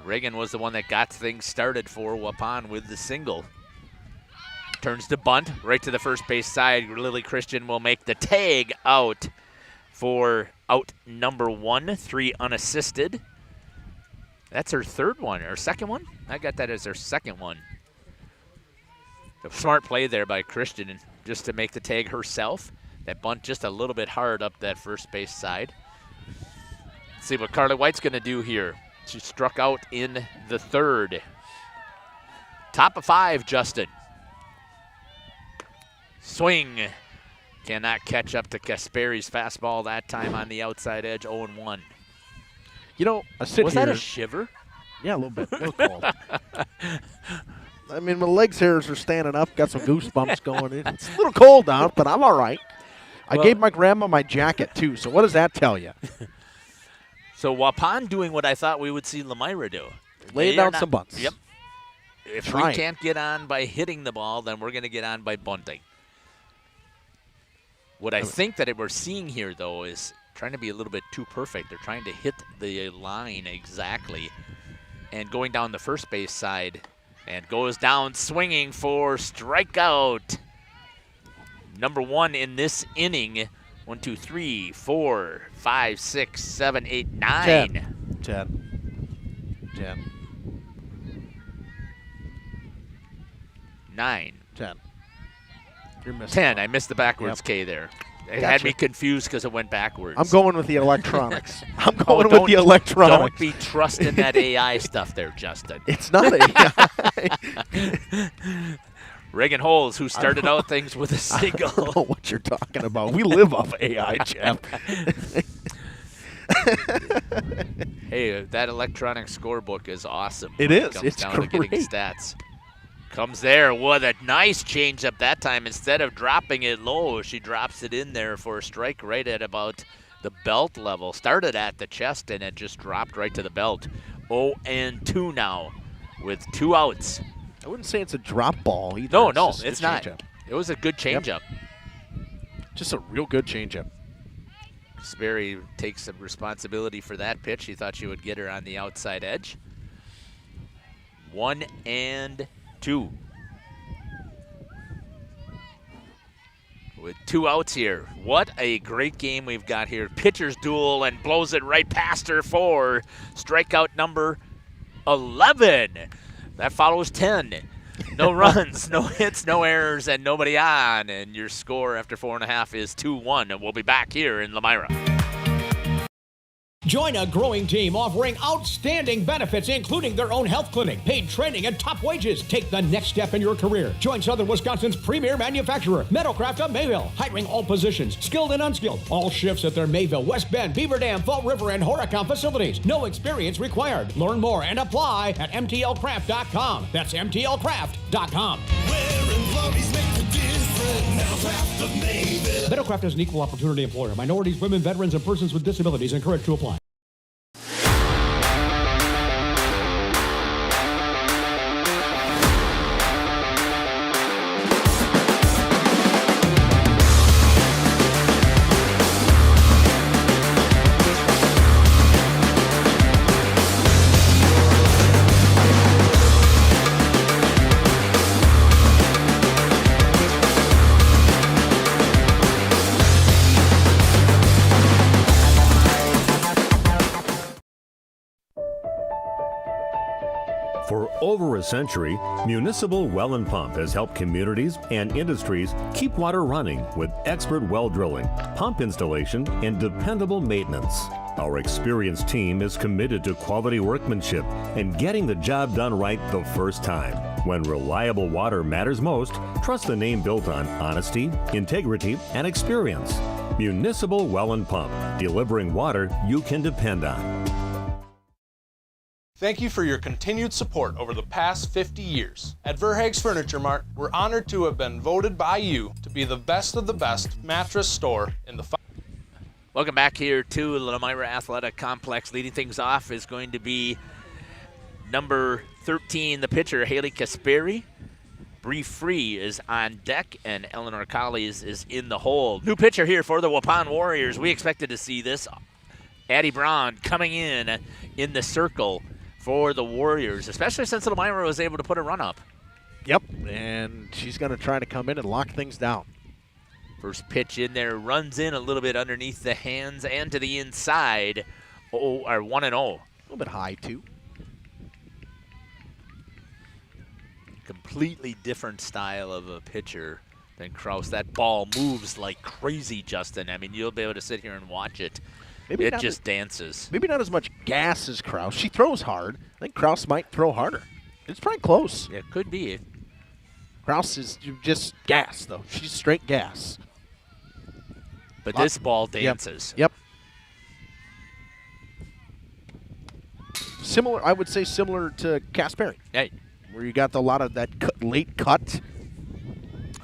Reagan was the one that got things started for Waupun with the single. Turns to bunt, right to the first base side. Lily Christian will make the tag out for out number 1, 3 unassisted. That's her third one, or second one? I got that as her second one. A smart play there by Christian just to make the tag herself. That bunt just a little bit hard up that first base side. Let's see what Carly White's going to do here. She struck out in the third. Top of 5, Justin. Swing. Cannot catch up to Kasperi's fastball that time on the outside edge, 0-1. You know, I sit Was here. that a shiver? Yeah, a little bit. A little cold. I mean, my legs hairs are standing up. Got some goosebumps going in. It's a little cold out, but I'm all right. I gave my grandma my jacket, too, so what does that tell you? So Waupun doing what I thought we would see Lomira do. Lay down some bunts. Yep. If we can't get on by hitting the ball, then we're going to get on by bunting. What I think that we're seeing here, though, is trying to be a little bit too perfect. They're trying to hit the line exactly. And going down the first base side, and goes down swinging for strikeout. Number 1 in this inning. 1, 2, 3, 4, 5, 6, 7, 8, 9. 10. 9. 10. You're missing 10. one. I missed the backwards K there. It had me confused because it went backwards. I'm going with the electronics. I'm going with the electronics. Don't be trusting that AI stuff there, Justin. It's not AI. Reagan Holes, who started out things with a single. I don't know what you're talking about. We live off AI, Jeff. Hey, that electronic scorebook is awesome. It is. Comes It's down to great. getting stats. Comes there with a nice changeup that time. Instead of dropping it low, she drops it in there for a strike right at about the belt level. Started at the chest, and it just dropped right to the belt. 0-2 now with 2 outs. I wouldn't say it's a drop ball either. No, it's not. Changeup. It was a good changeup. Yep. Just a real good changeup. Sperry takes some responsibility for that pitch. She thought she would get her on the outside edge. 1-2. With 2 outs here. What a great game we've got here. Pitcher's duel and blows it right past her for strikeout number 11. That follows 10. No runs, no hits, no errors, and nobody on. And your score after 4.5 is 2-1. And we'll be back here in Lomira. Join a growing team offering outstanding benefits, including their own health clinic, paid training, and top wages. Take the next step in your career. Join Southern Wisconsin's premier manufacturer, Meadowcraft of Mayville, hiring all positions, skilled and unskilled. All shifts at their Mayville, West Bend, Beaver Dam, Fall River, and Horicon facilities. No experience required. Learn more and apply at mtlcraft.com. That's mtlcraft.com. Meadowcraft is an equal opportunity employer. Minorities, women, veterans, and persons with disabilities encouraged to apply. For over a century, Municipal Well and Pump has helped communities and industries keep water running with expert well drilling, pump installation, and dependable maintenance. Our experienced team is committed to quality workmanship and getting the job done right the first time. When reliable water matters most, trust the name built on honesty, integrity, and experience. Municipal Well and Pump, delivering water you can depend on. Thank you for your continued support over the past 50 years. At Verhaeg's Furniture Mart, we're honored to have been voted by you to be the best of the best mattress store in the... Welcome back here to Lomira Athletic Complex. Leading things off is going to be number 13, the pitcher, Haley Kasperi. Bree Free is on deck, and Eleanor Collies is in the hole. New pitcher here for the Waupun Warriors. We expected to see this. Addie Brown coming in the circle for the Warriors, especially since Lomira was able to put a run up. Yep, and she's going to try to come in and lock things down. First pitch in there, runs in a little bit underneath the hands and to the inside. 1-0. A little bit high, too. Completely different style of a pitcher than Kraus. That ball moves like crazy, Justin. I mean, you'll be able to sit here and watch it. Maybe it just dances. Maybe not as much gas as Kraus. She throws hard. I think Kraus might throw harder. It's probably close. Yeah, it could be. Kraus is just gas, though. She's straight gas. But this ball dances. Yep. Similar, I would say similar to Kasperi. Hey. Where you got a lot of that late cut.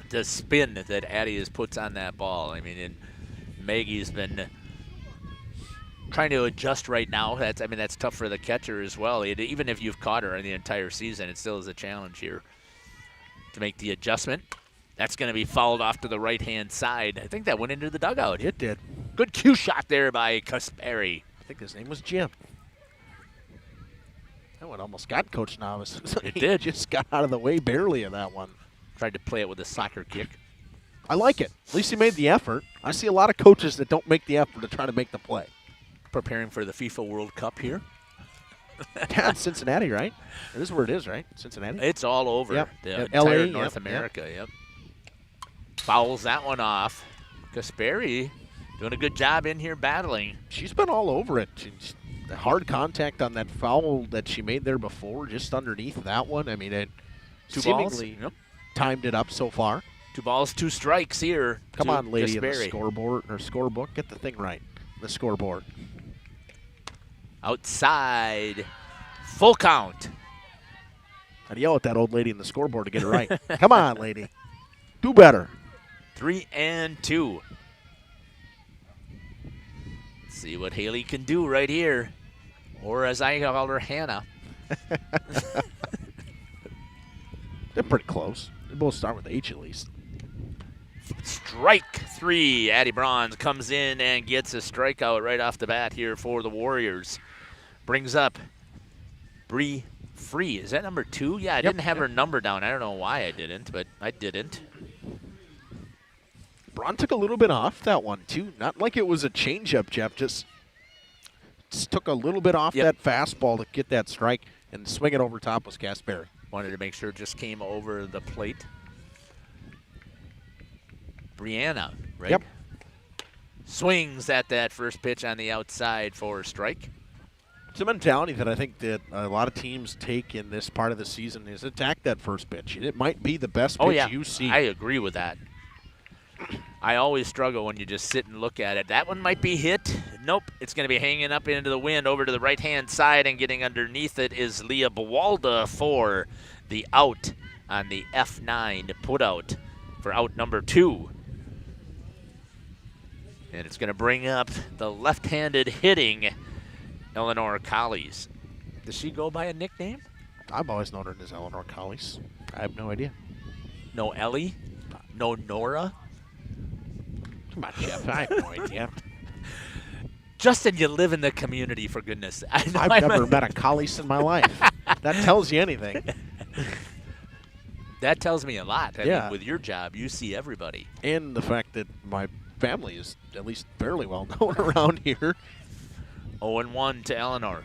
The spin that Addie has puts on that ball. I mean, Maggie's been trying to adjust right now. That's tough for the catcher as well. Even if you've caught her in the entire season, it still is a challenge here to make the adjustment. That's going to be fouled off to the right-hand side. I think that went into the dugout. It did. Good cue shot there by Kasperi. I think his name was Jim. That one almost got Coach Novice. It did. Just got out of the way barely of that one. Tried to play it with a soccer kick. I like it. At least he made the effort. I see a lot of coaches that don't make the effort to try to make the play. Preparing for the FIFA World Cup here. Yeah, it's Cincinnati, right? This is where it is, right? Cincinnati? It's all over. Yep. The LA, entire North America, yep. Fouls that one off. Kasperi doing a good job in here battling. She's been all over it. The hard contact on that foul that she made there before, just underneath that one. I mean, it seemingly timed it up so far. 2 balls, 2 strikes here. Come on, lady, in the Kasperi. scoreboard or scorebook. Get the thing right. The scoreboard. Outside. Full count. I'd yell at that old lady in the scoreboard to get it right. Come on, lady. Do better. 3-2. See what Haley can do right here. Or as I call her, Hannah. They're pretty close. They both start with H at least. Strike 3. Addie Bronze comes in and gets a strikeout right off the bat here for the Warriors. Brings up Bree Free. Is that number 2? Yeah, I didn't have her number down. I don't know why I didn't, but I didn't. Braun took a little bit off that one, too. Not like it was a changeup, Jeff. Just took a little bit off that fastball to get that strike, and swing it over top was Kasperi. Wanted to make sure it just came over the plate. Brianna, right? Yep. Swings at that first pitch on the outside for a strike. It's a mentality that I think that a lot of teams take in this part of the season is attack that first pitch. It might be the best pitch you see. I agree with that. I always struggle when you just sit and look at it. That one might be hit. Nope. It's going to be hanging up into the wind over to the right-hand side, and getting underneath it is Leah Bawalda for the out on the F9 put out for out number 2. And it's going to bring up the left-handed hitting Eleanor Collies. Does she go by a nickname? I've always known her as Eleanor Collies. I have no idea. No Ellie? No Nora? Come on, Jeff. I have no idea. Justin, you live in the community, for goodness. I've never met a Collies in my life. That tells you anything. That tells me a lot. I Yeah. mean, with your job, you see everybody. And the fact that my family is at least fairly well known around here. 0-1 to Eleanor.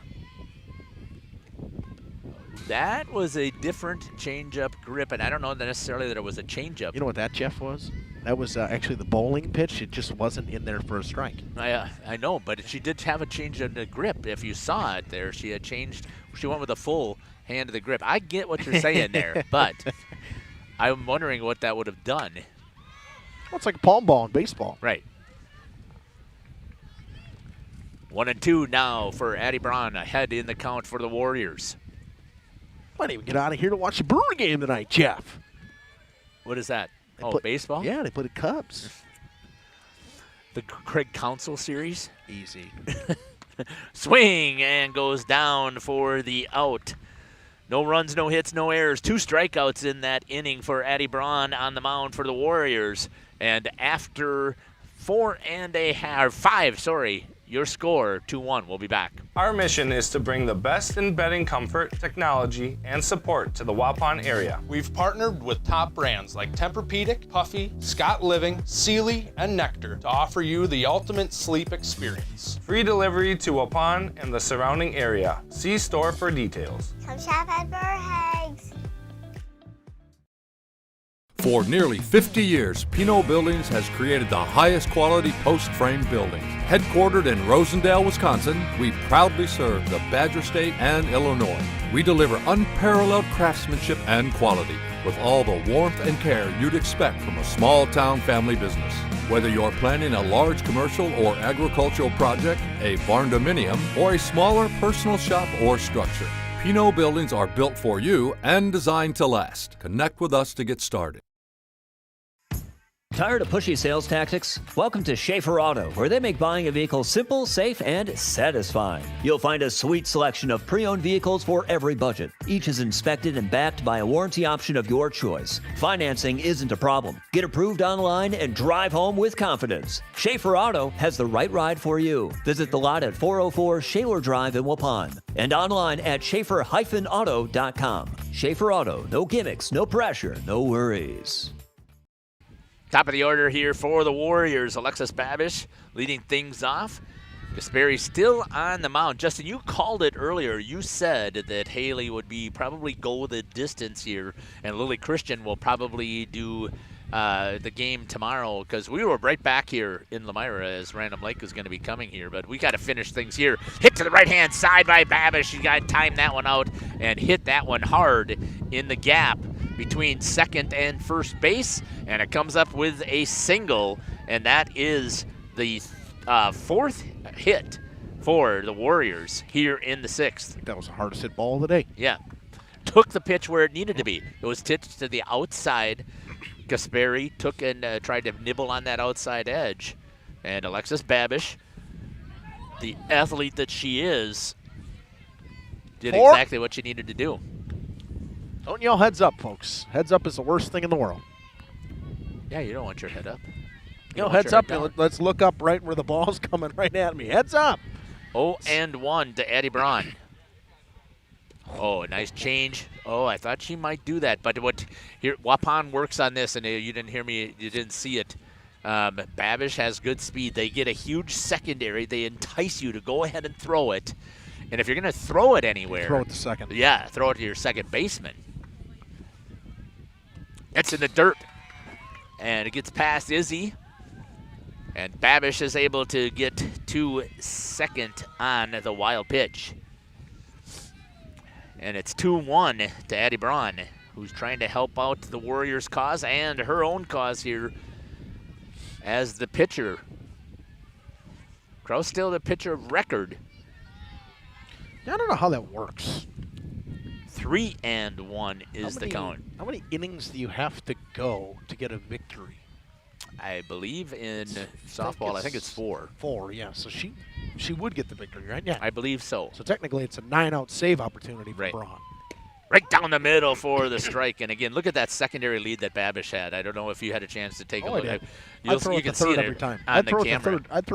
That was a different changeup grip, and I don't know necessarily that it was a changeup. You know what that, Jeff, was? That was actually the bowling pitch. It just wasn't in there for a strike. I know, but she did have a change in the grip. If you saw it there, she had changed. She went with a full hand of the grip. I get what you're saying there, but I'm wondering what that would have done. Well, it's like a palm ball in baseball. Right. 1-2 now for Addie Braun, ahead in the count for the Warriors. Might even get out of here to watch the Brewer game tonight, Jeff. What is that? Baseball? Yeah, they played the Cubs. The Craig Counsell series? Easy. Swing and goes down for the out. No runs, no hits, no errors. 2 strikeouts in that inning for Addie Braun on the mound for the Warriors. And after 5, your score, 2-1. We'll be back. Our mission is to bring the best in bedding comfort, technology, and support to the Waupun area. We've partnered with top brands like Tempur-Pedic, Puffy, Scott Living, Sealy, and Nectar to offer you the ultimate sleep experience. Free delivery to Waupun and the surrounding area. See store for details. Come shop at Burhags. For nearly 50 years, Pinot Buildings has created the highest quality post-frame buildings. Headquartered in Rosendale, Wisconsin, we proudly serve the Badger State and Illinois. We deliver unparalleled craftsmanship and quality with all the warmth and care you'd expect from a small-town family business. Whether you're planning a large commercial or agricultural project, a barn-dominium, or a smaller personal shop or structure, Pinot Buildings are built for you and designed to last. Connect with us to get started. Tired of pushy sales tactics? Welcome to Schaefer Auto, where they make buying a vehicle simple, safe, and satisfying. You'll find a sweet selection of pre-owned vehicles for every budget. Each is inspected and backed by a warranty option of your choice. Financing isn't a problem. Get approved online and drive home with confidence. Schaefer Auto has the right ride for you. Visit the lot at 404 Shaler Drive in Waupun and online at schaefer-auto.com. Schaefer Auto, no gimmicks, no pressure, no worries. Top of the order here for the Warriors. Alexis Babish leading things off. Gasperi still on the mound. Justin, you called it earlier. You said that Haley would probably go the distance here, and Lily Christian will probably do the game tomorrow, because we were right back here in Lomira as Random Lake is going to be coming here, but we got to finish things here. Hit to the right-hand side by Babish. You got to time that one out and hit that one hard in the gap between second and first base, and it comes up with a single, and that is the fourth hit for the Warriors here in the sixth. That was the hardest hit ball of the day. Yeah. Took the pitch where it needed to be. It was pitched to the outside. Gasperi took and tried to nibble on that outside edge, and Alexis Babish, the athlete that she is, did exactly what she needed to do. Don't yell heads up, folks. Heads up is the worst thing in the world. Yeah, you don't want your head up. You know, heads up. Let's look up right where the ball's coming right at me. Heads up. 0-1 to Addie Braun. Oh, nice change. Oh, I thought she might do that. But Waupun works on this, and you didn't hear me. You didn't see it. Babish has good speed. They get a huge secondary. They entice you to go ahead and throw it. And if you're going to throw it anywhere, throw it to second. Yeah, throw it to your second baseman. It's in the dirt. And it gets past Izzy. And Babish is able to get to second on the wild pitch. And it's 2-1 to Addie Braun, who's trying to help out the Warriors' cause and her own cause here as the pitcher. Krause still the pitcher of record. I don't know how that works. 3-1 is the count. How many innings do you have to go to get a victory? I believe in softball, I think it's 4. 4, yeah. So she would get the victory, right? Yeah. I believe so. So technically it's a 9-out save opportunity for Braun. Right down the middle for the strike. And again, look at that secondary lead that Babish had. I don't know if you had a chance to take a look. I'd throw it to third every time. I'd throw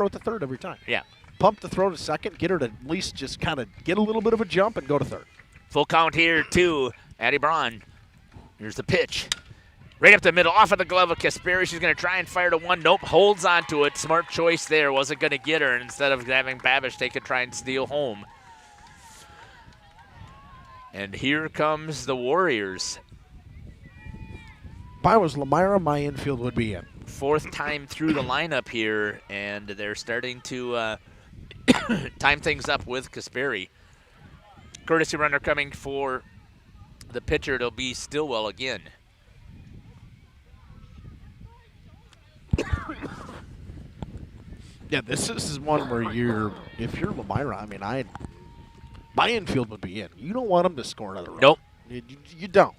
it to third every time. Yeah. Pump the throw to second, get her to at least just kind of get a little bit of a jump and go to third. Full count here to Addie Braun. Here's the pitch. Right up the middle, off of the glove of Kasperi. She's going to try and fire to one. Nope, holds onto it. Smart choice there. Wasn't going to get her. And instead of having Babish take it, try and steal home. And here comes the Warriors. If I was Lomira, my infield would be in. Fourth time through the lineup here, and they're starting to time things up with Kasperi. Courtesy runner coming for the pitcher. It'll be Stillwell again. Yeah, this is one where if you're Lomira, I mean, my infield would be in. You don't want them to score another run. Nope. You don't.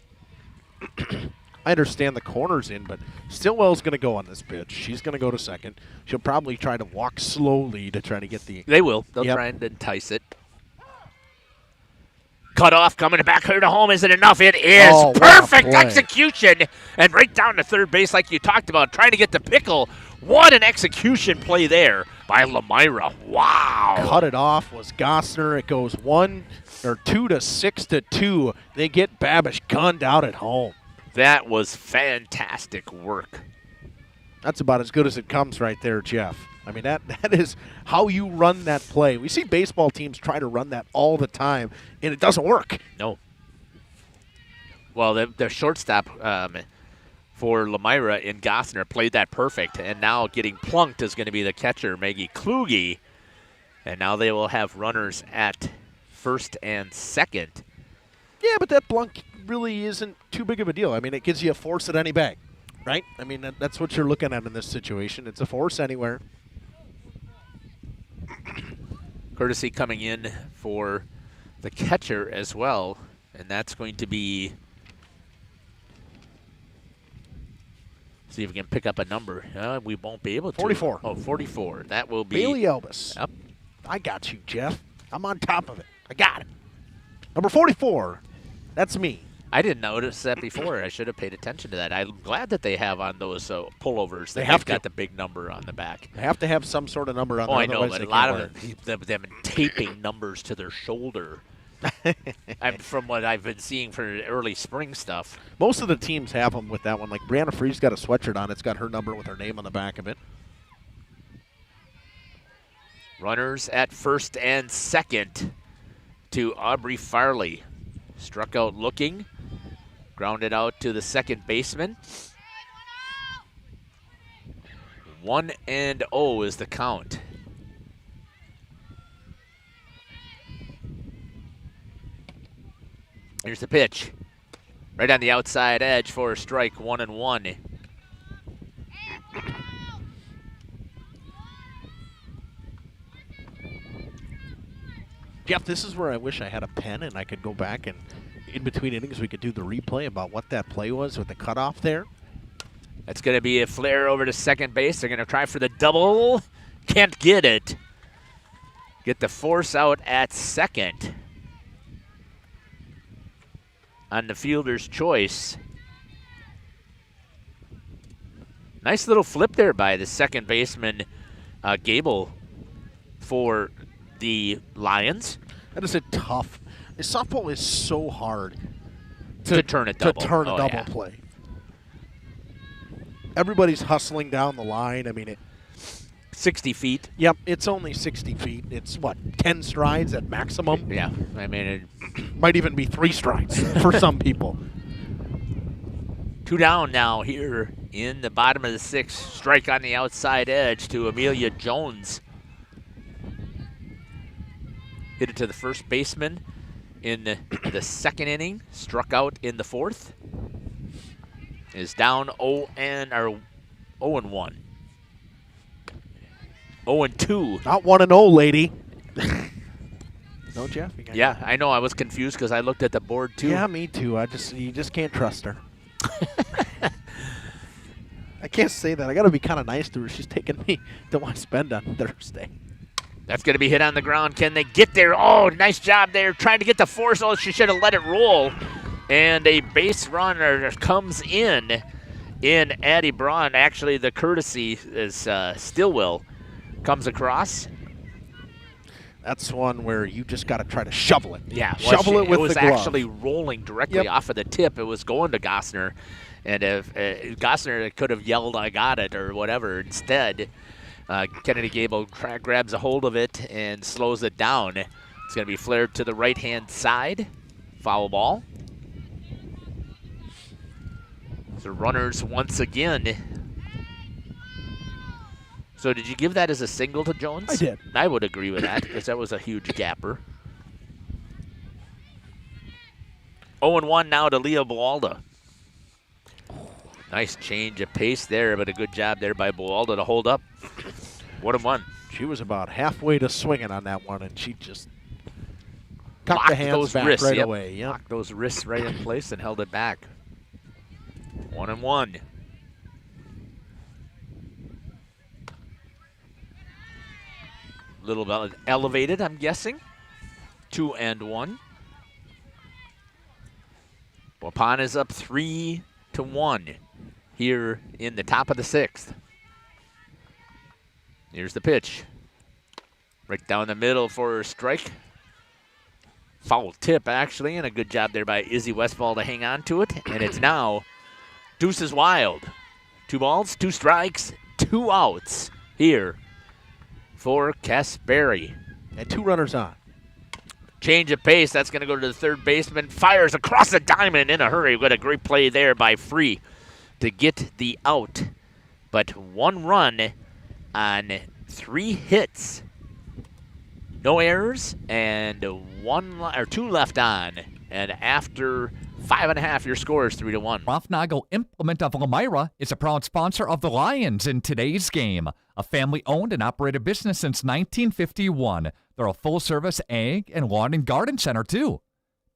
I understand the corner's in, but Stillwell's going to go on this pitch. She's going to go to second. She'll probably try to walk slowly to try to get the... They will. They'll try and entice it. Cut off, coming back here to home. Is it enough? It is. Oh, perfect execution. And right down to third base like you talked about, trying to get the pickle. What an execution play there by Lomira. Wow. Cut it off was Gossner. It goes 2 to 6-2. They get Babish gunned out at home. That was fantastic work. That's about as good as it comes right there, Jeff. I mean, that is how you run that play. We see baseball teams try to run that all the time, and it doesn't work. No. Well, the shortstop for Lomira in Gossner played that perfect, and now getting plunked is going to be the catcher, Maggie Kluge. And now they will have runners at first and second. Yeah, but that plunk really isn't too big of a deal. I mean, it gives you a force at any bag, right? I mean, that's what you're looking at in this situation. It's a force anywhere. Courtesy coming in for the catcher as well, and that's going to be See if we can pick up a number. We won't be able to. 44. Oh, 44. That will be. Bailey Elvis. Yep. I got you, Jeff. I'm on top of it. I got it. Number 44. That's me. I didn't notice that before. I should have paid attention to that. I'm glad that they have on those pullovers. They have got the big number on the back. They have to have some sort of number on there. Oh, I know, but a lot of them taping numbers to their shoulder. From what I've been seeing for early spring stuff. Most of the teams have them with that one. Like Brianna Free's got a sweatshirt on. It's got her number with her name on the back of it. Runners at first and second to Aubrey Farley. Struck out looking. Grounded out to the second baseman. 1-0 is the count. Here's the pitch. Right on the outside edge for a strike, 1-1. Jeff, this is where I wish I had a pen and I could go back and in between innings we could do the replay about what that play was with the cutoff there. That's going to be a flare over to second base. They're going to try for the double. Can't get it. Get the force out at second. On the fielder's choice. Nice little flip there by the second baseman, Gable, for the Lions. That is a tough. Softball is so hard to turn a double. To turn a double play. Everybody's hustling down the line. I mean, 60 feet. Yep, it's only 60 feet. It's, 10 strides at maximum? Yeah, I mean, it might even be 3 strides for some people. 2 down now here in the bottom of the 6th. Strike on the outside edge to Amelia Jones. Hit it to the first baseman in the second inning. Struck out in the 4th. Is down 0-1. 0-2. Not 1-0, lady. No, Jeff? Yeah, I know. I was confused because I looked at the board too. Yeah, me too. You just can't trust her. I can't say that. I got to be kind of nice to her. She's taking me to West Bend on Thursday. That's going to be hit on the ground. Can they get there? Oh, nice job there. Trying to get the force. Oh, she should have let it roll. And a base runner comes in Addie Braun. Actually, the courtesy is Stillwell comes across. That's one where you just got to try to shovel it. Yeah, shovel it with the glove. It was actually rolling directly off of the tip. It was going to Gossner. And if Gossner could have yelled, "I got it," or whatever, instead, Kennedy Gable grabs a hold of it and slows it down. It's going to be flared to the right-hand side. Foul ball. So runners once again. So did you give that as a single to Jones? I did. I would agree with that because that was a huge gapper. 0-1 now to Leah Bualda. Nice change of pace there, but a good job there by Bualda to hold up. 1-1. She was about halfway to swinging on that one, and she just cut locked the hands those back wrists, right away. Yep. Locked those wrists right in place and held it back. 1-1. Little bit elevated, I'm guessing. 2-1. Waupun is up 3-1 here in the top of the 6th. Here's the pitch. Right down the middle for a strike. Foul tip, actually, and a good job there by Izzy Westfall to hang on to it. And it's now Deuces Wild. 2 balls, 2 strikes, 2 outs here for Casberry. And 2 runners on. Change of pace. That's going to go to the third baseman. Fires across the diamond in a hurry. What a great play there by Free to get the out. But 1 run on 3 hits. No errors and 2 left on. And after 5.5, your score is 3-1. Rofnago Implement of Lomira is a proud sponsor of the Lions in today's game. A family-owned and operated business since 1951. They're a full-service ag and lawn and garden center, too.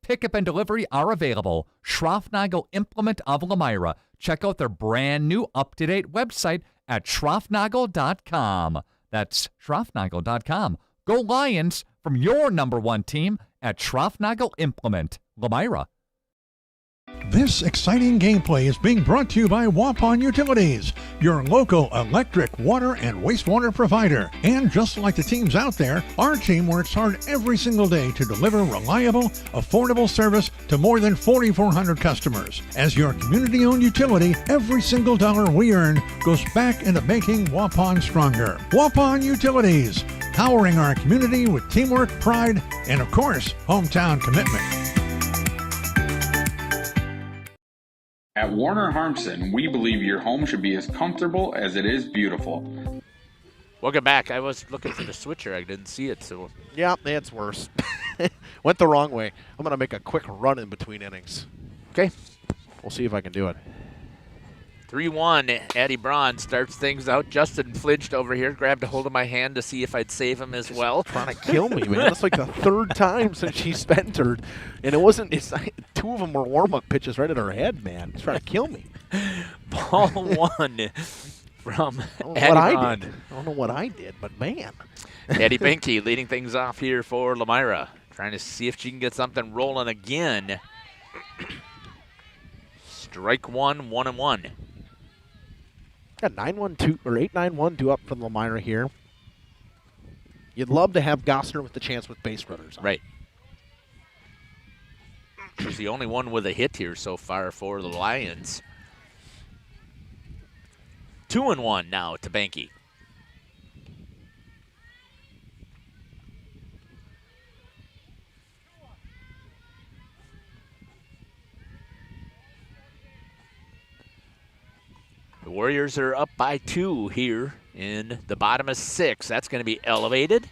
Pickup and delivery are available. Schroffnagel Implement of Lomira. Check out their brand new up-to-date website at schroffnagel.com. That's schroffnagel.com. Go Lions from your number one team at Schroffnagel Implement, Lomira. This exciting gameplay is being brought to you by Waupun Utilities, your local electric, water, and wastewater provider. And just like the teams out there, our team works hard every single day to deliver reliable, affordable service to more than 4,400 customers. As your community-owned utility, every single dollar we earn goes back into making Waupun stronger. Waupun Utilities, powering our community with teamwork, pride, and of course, hometown commitment. At Warner Harmson, we believe your home should be as comfortable as it is beautiful. Welcome back. I was looking for the switcher. I didn't see it, so. Yeah, it's worse. Went the wrong way. I'm going to make a quick run in between innings. Okay. We'll see if I can do it. 3-1. Addie Braun starts things out. Justin flinched over here, grabbed a hold of my hand to see if I'd save him as well. Trying to kill me, man. That's like the third time since she's entered. And it wasn't, two of them were warm-up pitches right at her head, man. He's trying to kill me. Ball one from Addie Braun. I don't know what I did, but man. Addie Binky leading things off here for Lomira. Trying to see if she can get something rolling again. Strike one, 1-1. Got 9-1-2 or 8-9-1 due up from Lomira here. You'd love to have Gossner with the chance with base runners on. Right. She's the only one with a hit here so far for the Lions. 2-1 now to Banky. The Warriors are up by 2 here in the bottom of 6. That's going to be elevated.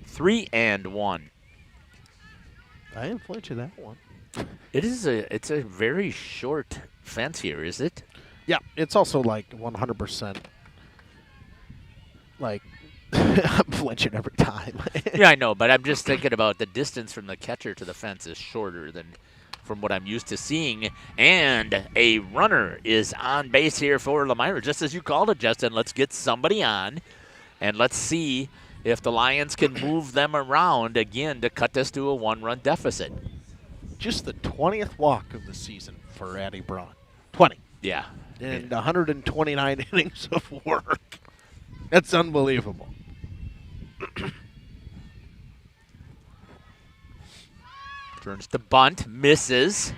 3-1. I didn't flinch at that one. It's a very short fence here, is it? Yeah, it's also like 100%. Like, I'm flinching every time. Yeah, I know, but I'm just thinking about the distance from the catcher to the fence is shorter than from what I'm used to seeing. And a runner is on base here for Lomira, just as you called it, Justin. Let's get somebody on, and let's see if the Lions can move them around again to cut this to a 1-run deficit. Just the 20th walk of the season for Addie Braun. 20. Yeah. And 129 innings of work. That's unbelievable. Turns to bunt, misses.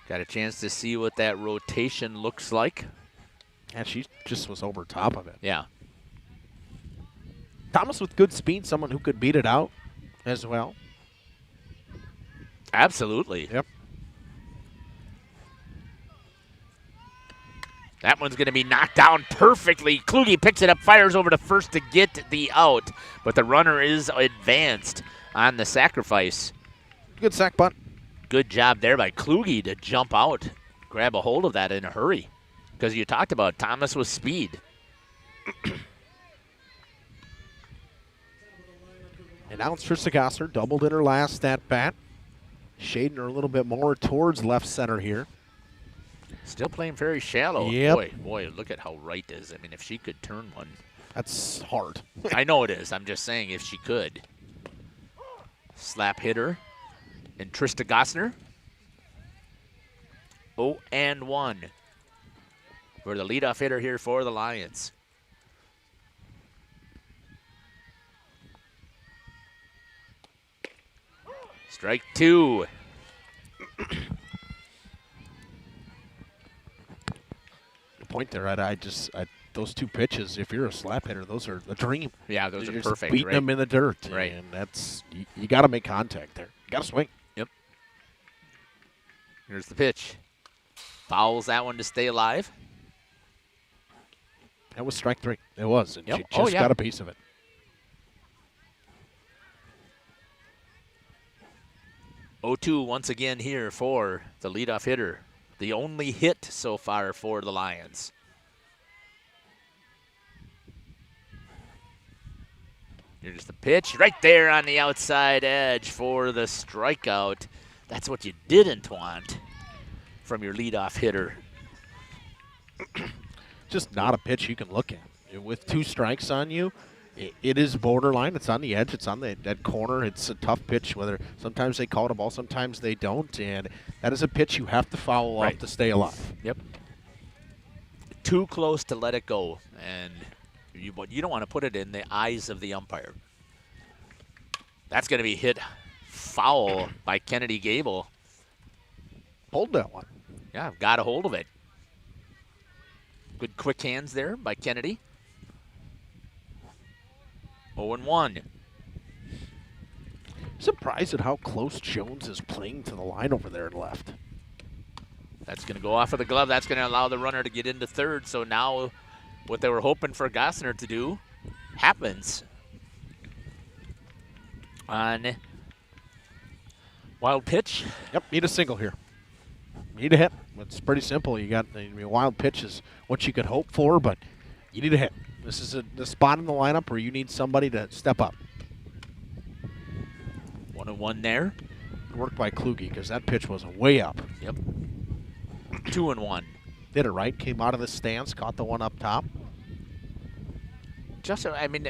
Got a chance to see what that rotation looks like. And she just was over top of it. Yeah. Thomas with good speed, someone who could beat it out as well. Absolutely. Yep. That one's going to be knocked down perfectly. Kluge picks it up, fires over to first to get the out, but the runner is advanced on the sacrifice. Good sack bunt. Good job there by Kluge to jump out, grab a hold of that in a hurry, because you talked about Thomas with speed. And now it's Trista Gossner, doubled in her last at bat. Shading her a little bit more towards left center here. Still playing very shallow. Yep. Boy, look at how right is. I mean, if she could turn one. That's hard. I know it is. I'm just saying if she could. Slap hitter. And Trista Gossner. 0-1 for the leadoff hitter here for the Lions. Strike 2. Good point there. Those two pitches, if you're a slap hitter, those are a dream. Yeah, those you're are perfect. Beating them in the dirt. Right. And that's, you got to make contact there. You got to swing. Yep. Here's the pitch. Fouls that one to stay alive. That was strike 3. It was. And Yep. she just got a piece of it. Oh-2 once again here for the leadoff hitter. The only hit so far for the Lions. Here's the pitch right there on the outside edge for the strikeout. That's what you didn't want from your leadoff hitter. Just not a pitch you can look at. With 2 strikes on you, it is borderline. It's on the edge. It's on that corner. It's a tough pitch. Whether sometimes they call it a ball, sometimes they don't. And that is a pitch you have to foul off to stay alive. Yep. Too close to let it go. And you don't want to put it in the eyes of the umpire. That's going to be hit foul by Kennedy Gable. Hold that one. Yeah, got a hold of it. Good quick hands there by Kennedy. 0-1. Surprised at how close Jones is playing to the line over there in left. That's going to go off of the glove. That's going to allow the runner to get into third. So now what they were hoping for Gossner to do happens. On wild pitch. Yep, need a single here. Need a hit. It's pretty simple. You got wild pitch is what you could hope for, but you need a hit. This is the spot in the lineup where you need somebody to step up. 1-1 there. Worked by Kluge because that pitch was way up. Yep. 2-1. Did it right. Came out of the stance, caught the one up top. Just, I mean,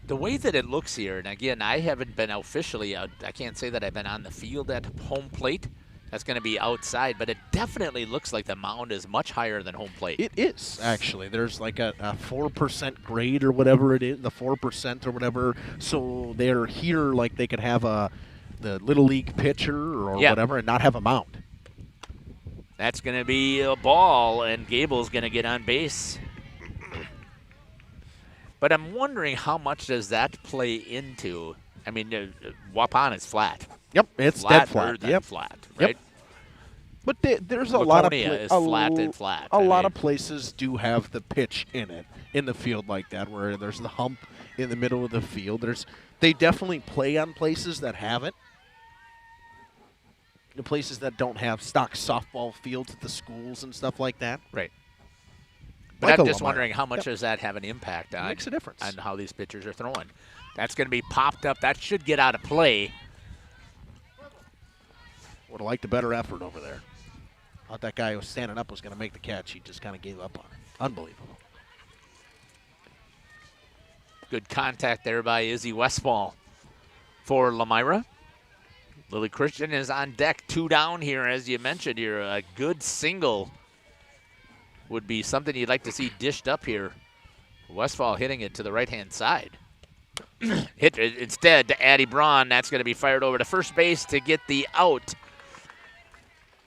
the way that it looks here, and again, I haven't been officially out. I can't say that I've been on the field at home plate. That's going to be outside, but it definitely looks like the mound is much higher than home plate. It is, actually. There's like a 4% grade or whatever it is, the 4% or whatever. So they're here like they could have the Little League pitcher or whatever and not have a mound. That's going to be a ball, and Gable's going to get on base. But I'm wondering how much does that play into, I mean, Waupun is flat. Yep, it's dead flat. Yep, flat, right? Yep. But there's a lot of is flat and flat. A lot of places do have the pitch in it in the field like that, where there's the hump in the middle of the field. They definitely play on places that have it. The places that don't have stock softball fields at the schools and stuff like that. Right. But I'm just wondering how much does that have an impact on? It makes a difference on how these pitchers are throwing. That's going to be popped up. That should get out of play. Would have liked a better effort over there. Thought that guy who was standing up was going to make the catch. He just kind of gave up on it. Unbelievable. Good contact there by Izzy Westfall for Lomira. Lily Christian is on deck, 2 down here, as you mentioned here. A good single would be something you'd like to see dished up here. Westfall hitting it to the right-hand side. Hit it instead to Addie Braun. That's going to be fired over to first base to get the out.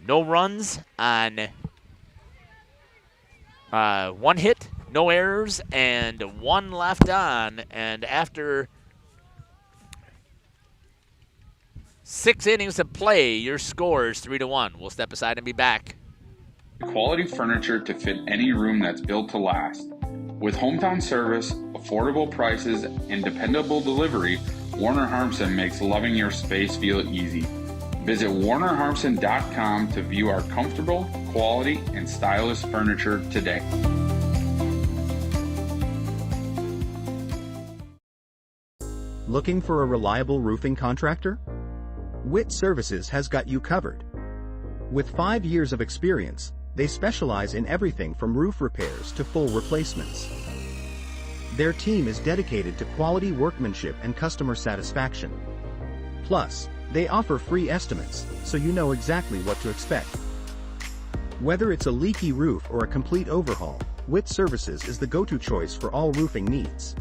No runs on 1 hit, no errors, and 1 left on. And after 6 innings of play, your score is 3-1. We'll step aside and be back. Quality furniture to fit any room that's built to last. With hometown service, affordable prices, and dependable delivery, Warner Harmson makes loving your space feel easy. Visit WarnerHarmson.com to view our comfortable, quality, and stylish furniture today. Looking for a reliable roofing contractor? Witt Services has got you covered. With 5 years of experience, they specialize in everything from roof repairs to full replacements. Their team is dedicated to quality workmanship and customer satisfaction. Plus, they offer free estimates, so you know exactly what to expect. Whether it's a leaky roof or a complete overhaul, Witt Services is the go-to choice for all roofing needs.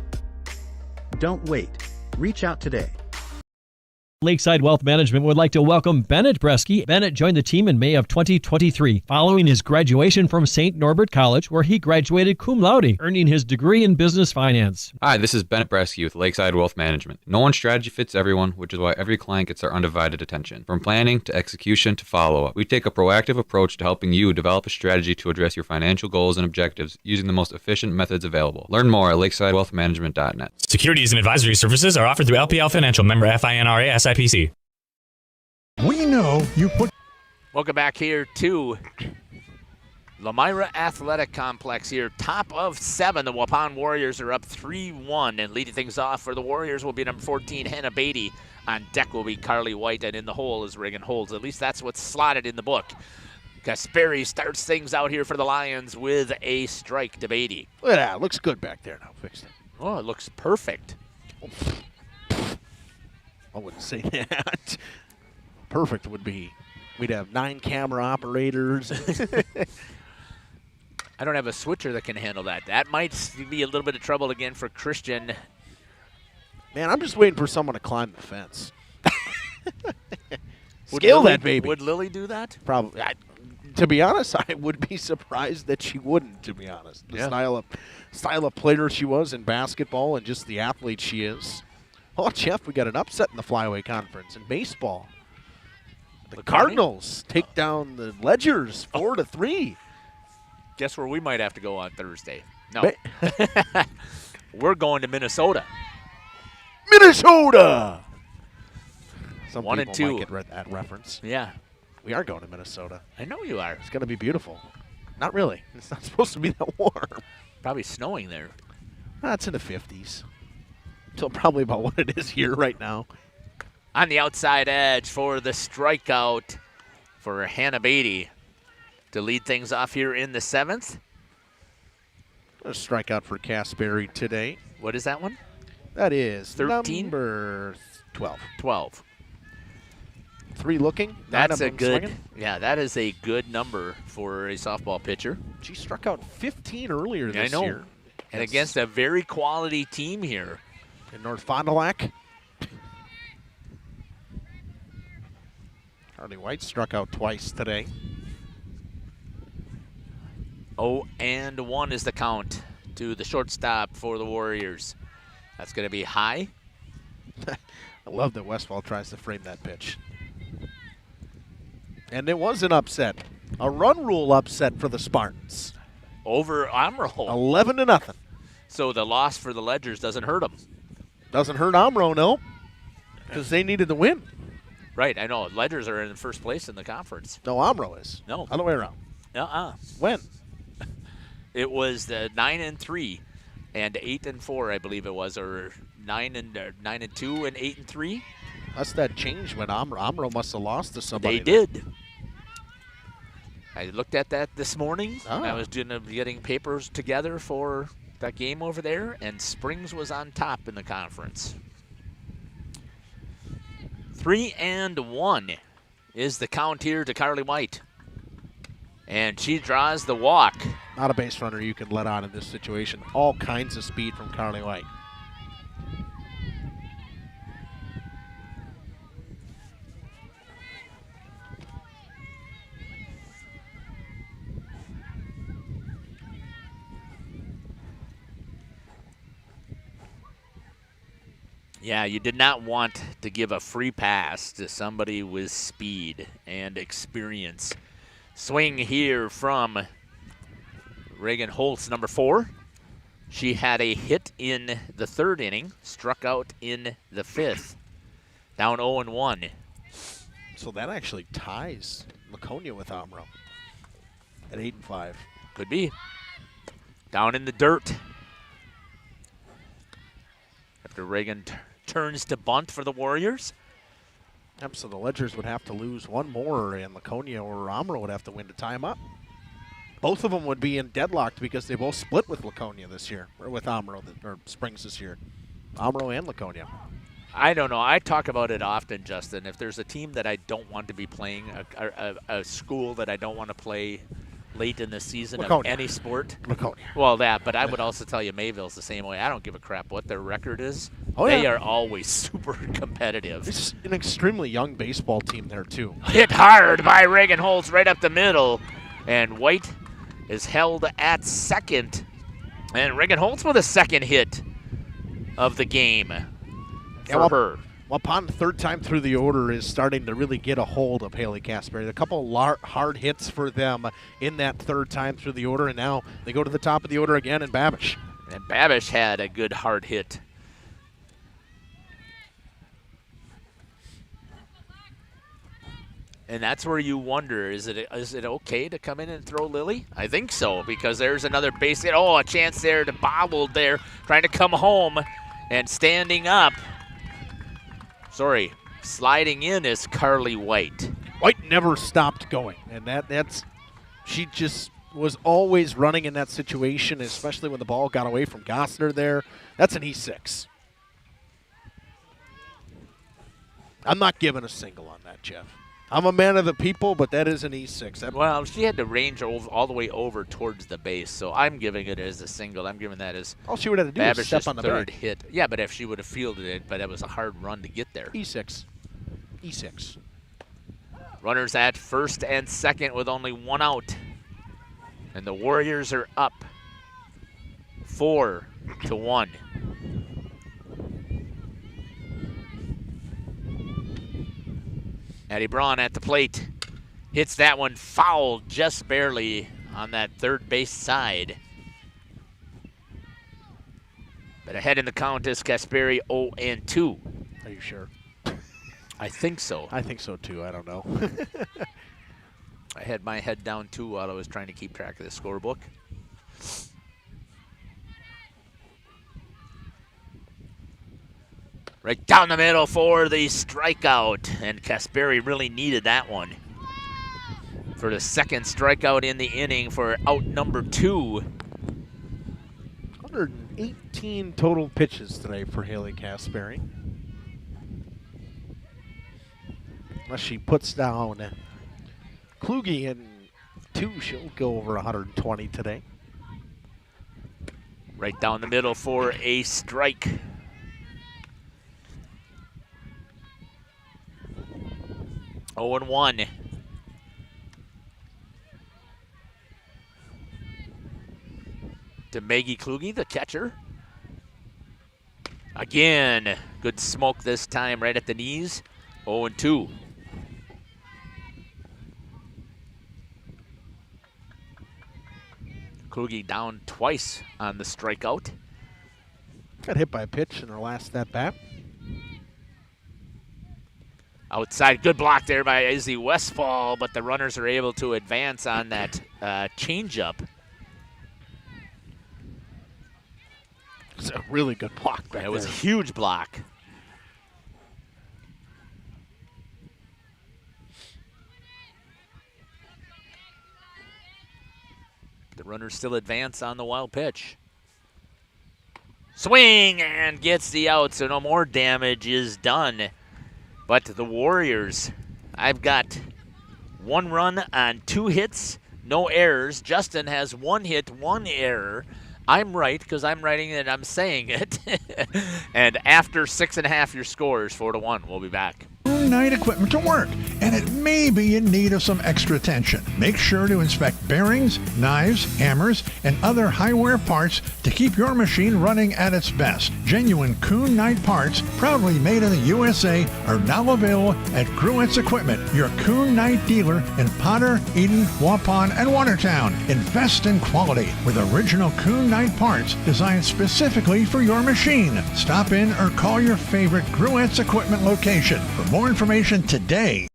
Don't wait. Reach out today. Lakeside Wealth Management would like to welcome Bennett Bresky. Bennett joined the team in May of 2023, following his graduation from St. Norbert College, where he graduated cum laude, earning his degree in business finance. Hi, this is Bennett Bresky with Lakeside Wealth Management. No one's strategy fits everyone, which is why every client gets our undivided attention. From planning to execution to follow-up, we take a proactive approach to helping you develop a strategy to address your financial goals and objectives using the most efficient methods available. Learn more at lakesidewealthmanagement.net. Securities and advisory services are offered through LPL Financial, member FINRA SIPC. We know you put... Welcome back here to Lomira Athletic Complex here, top of 7. The Waupun Warriors are up 3-1, and leading things off for the Warriors will be number 14, Hannah Beatty. On deck will be Carly White, and in the hole is Reagan Holtz. At least that's what's slotted in the book. Gasperi starts things out here for the Lions with a strike to Beatty. Look at that. It looks good back there now. Fixed it. Oh, it looks perfect. I wouldn't say that. Perfect would be, we'd have 9 camera operators. I don't have a switcher that can handle that. That might be a little bit of trouble again for Christian. Man, I'm just waiting for someone to climb the fence. Scale that baby. Would Lily do that? Probably. To be honest, I would be surprised that she wouldn't, to be honest. The style of player she was in basketball and just the athlete she is. Oh, Jeff, we got an upset in the Flyway Conference in baseball. The Cardinals take down the Ledgers 4-3. Guess where we might have to go on Thursday? No. We're going to Minnesota. Minnesota! Some 1 and 2. people might get that reference. Yeah. We are going to Minnesota. I know you are. It's going to be beautiful. Not really. It's not supposed to be that warm. Probably snowing there. It's in the 50s. Until probably about what it is here right now. On the outside edge for the strikeout for Hannah Beatty to lead things off here in the 7th. A strikeout for Casperi today. What is that one? That is 13? Number 12. 12. 3 looking. That's a good, swinging. yeah, that is a good number for a softball pitcher. She struck out 15 earlier this year. And against a very quality team here. In North Fond du Lac. Carly White struck out twice today. 0-1 is the count to the shortstop for the Warriors. That's going to be high. I love that Westfall tries to frame that pitch. And it was an upset. A run rule upset for the Spartans. Over Amro. 11-0. So the loss for the Ledgers doesn't hurt them. Doesn't hurt Amro, no. Because they needed the win. Right, I know. Ledgers are in first place in the conference. No, Amro is. No. Other way around. When? It was the 9-3 and 8-4, I believe it was, or 9-2 and 8-3. That's that change when Amro must have lost to somebody. They did. I looked at that this morning. I was getting papers together for that game over there, and Springs was on top in the conference. 3-1 is the count here to Carly White. And she draws the walk. Not a base runner you can let on in this situation. All kinds of speed from Carly White. Yeah, you did not want to give a free pass to somebody with speed and experience. Swing here from Reagan Holtz, number 4. She had a hit in the 3rd inning, struck out in the 5th. Down 0-1. So that actually ties Laconia with Amro at 8-5. Could be. Down in the dirt. After Reagan turns to bunt for the Warriors. Yep, so the Ledgers would have to lose one more, and Laconia or Amro would have to win to tie them up. Both of them would be in deadlocked because they both split with Laconia this year, or with Amro, or Springs this year. Amro and Laconia. I don't know. I talk about it often, Justin. If there's a team that I don't want to be playing, a school that I don't want to play late in the season of any sport. Laconia. Well, that, but I would also tell you Mayville's the same way. I don't give a crap what their record is. Oh, they yeah. are always super competitive. It's an extremely young baseball team there, too. Hit hard by Reagan Holtz right up the middle. And White is held at second. And Reagan Holtz with a second hit of the game for her. Waupun, the 3rd time through the order, is starting to really get a hold of Haley Casperi. A couple hard hits for them in that 3rd time through the order, and now they go to the top of the order again in Babish. And Babish had a good hard hit. And that's where you wonder, is it okay to come in and throw Lily? I think so, because there's another base hit. Oh, a chance there to bobble there, trying to come home and standing up. Sorry, sliding in is Carly White. White never stopped going, and she just was always running in that situation, especially when the ball got away from Gossner there. That's an E6. I'm not giving a single on that, Jeff. I'm a man of the people, but that is an E6. Well, she had to range all the way over towards the base, so I'm giving it as a single. I'm giving that as all she would have to do was step on the third bag. hit. Yeah, but if she would have fielded it, but it was a hard run to get there. E6. E6. Runners at first and second with only one out. And the Warriors are up 4-1. Addie Braun at the plate. Hits that one foul just barely on that third base side. But ahead in the count is Kasperi 0-2. Are you sure? I think so. I think so too. I don't know. I had my head down too while I was trying to keep track of the scorebook. Right down the middle for the strikeout, and Kasperi really needed that one for the second strikeout in the inning for out number 2. 118 total pitches today for Haley Kasperi. Unless she puts down Kluge in 2, she'll go over 120 today. Right down the middle for a strike. Oh, 1. To Maggie Kluge, the catcher. Again, good smoke this time right at the knees. 0-2. Kluge down twice on the strikeout. Got hit by a pitch in her last at-bat. Outside, good block there by Izzy Westfall, but the runners are able to advance on that changeup. It's a really good block back there. It was a huge block. The runners still advance on the wild pitch. Swing and gets the out, so no more damage is done. But the Warriors, I've got 1 run on 2 hits, no errors. Justin has 1 hit, 1 error. I'm right because I'm writing it, I'm saying it. And after 6.5, your score is 4-1. We'll be back. Night equipment to work, and it may be in need of some extra attention. Make sure to inspect bearings, knives, hammers, and other high-wear parts to keep your machine running at its best. Genuine Kuhn Knight parts, proudly made in the USA, are now available at Gruett's Equipment, your Kuhn Knight dealer in Potter, Eden, Waupun, and Watertown. Invest in quality with original Kuhn Knight parts designed specifically for your machine. Stop in or call your favorite Gruett's Equipment location. For more information today.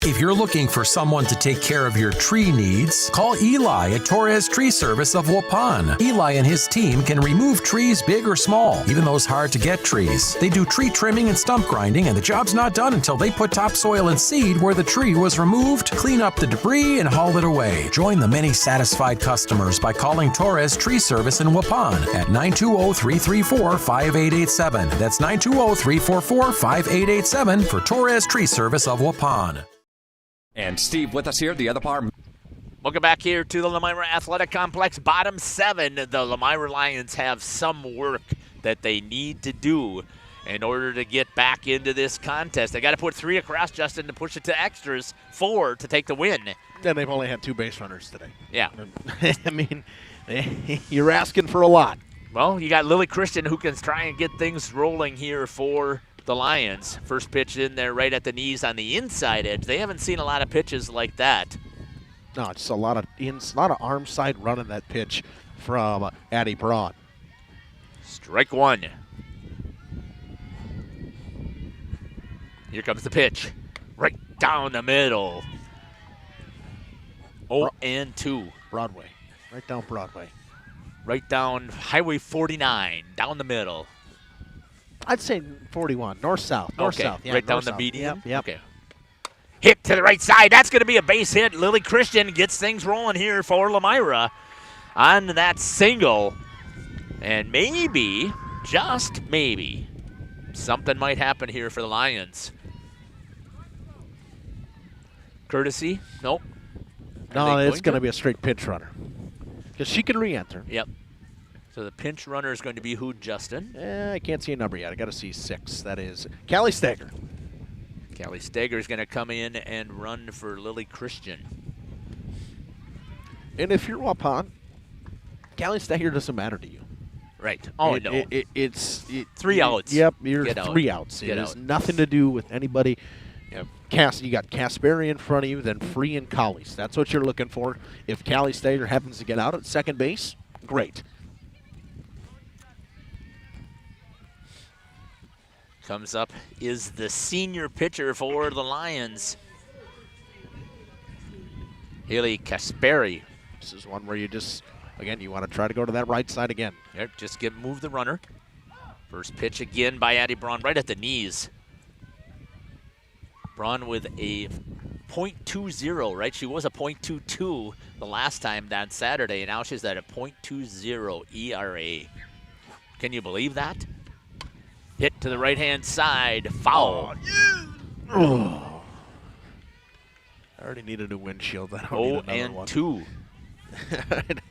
If you're looking for someone to take care of your tree needs, call Eli at Torres Tree Service of Waupun. Eli and his team can remove trees big or small, even those hard to get trees. They do tree trimming and stump grinding, and the job's not done until they put topsoil and seed where the tree was removed, clean up the debris, and haul it away. Join the many satisfied customers by calling Torres Tree Service in Waupun at 920-334-5887. That's 920-344-5887 for Torres Tree Service of Waupun. And Steve with us here, the other part. Welcome back here to the Lomira Athletic Complex. Bottom 7, the Lomira Lions have some work that they need to do in order to get back into this contest. They got to put 3 across, Justin, to push it to extras, 4 to take the win. And they've only had 2 base runners today. Yeah. I mean, you're asking for a lot. Well, you got Lily Christian who can try and get things rolling here for the Lions. First pitch in there right at the knees on the inside edge. They haven't seen a lot of pitches like that. No, it's a lot of arm side running that pitch from Addie Braun. Strike 1. Here comes the pitch. Right down the middle. 0-2. Broadway. Right down Broadway. Right down Highway 49, down the middle. I'd say 41, north-south. North-south, yeah. Right down the north-south. median? Yep. Okay. Hit to the right side. That's going to be a base hit. Lily Christian gets things rolling here for Lomira on that single. And maybe, just maybe, something might happen here for the Lions. Courtesy? Nope. No, it's going to be a straight pinch runner. Because she can re-enter. Yep. So the pinch runner is going to be who, Justin? I can't see a number yet. I got to see 6. That is Callie Stager. Callie Stager is going to come in and run for Lily Christian. And if you're Waupun, Callie Stager doesn't matter to you. Right. Oh, no. It's 3 outs. Yep, you're Get 3 outs. It Get has out. nothing to do with anybody. You got Kasperi in front of you, then Free and Collies. That's what you're looking for. If Callie Stager happens to get out at second base, great. Comes up is the senior pitcher for the Lions, Haley Kasperi. This is one where you just, again, you want to try to go to that right side again. Yep, just move the runner. First pitch again by Addie Braun, right at the knees. Braun with a .20, right? She was a .22 the last time that Saturday, and now she's at a .20 ERA. Can you believe that? Hit to the right-hand side, foul. Oh. I already needed a windshield. I don't need another one. 0-2.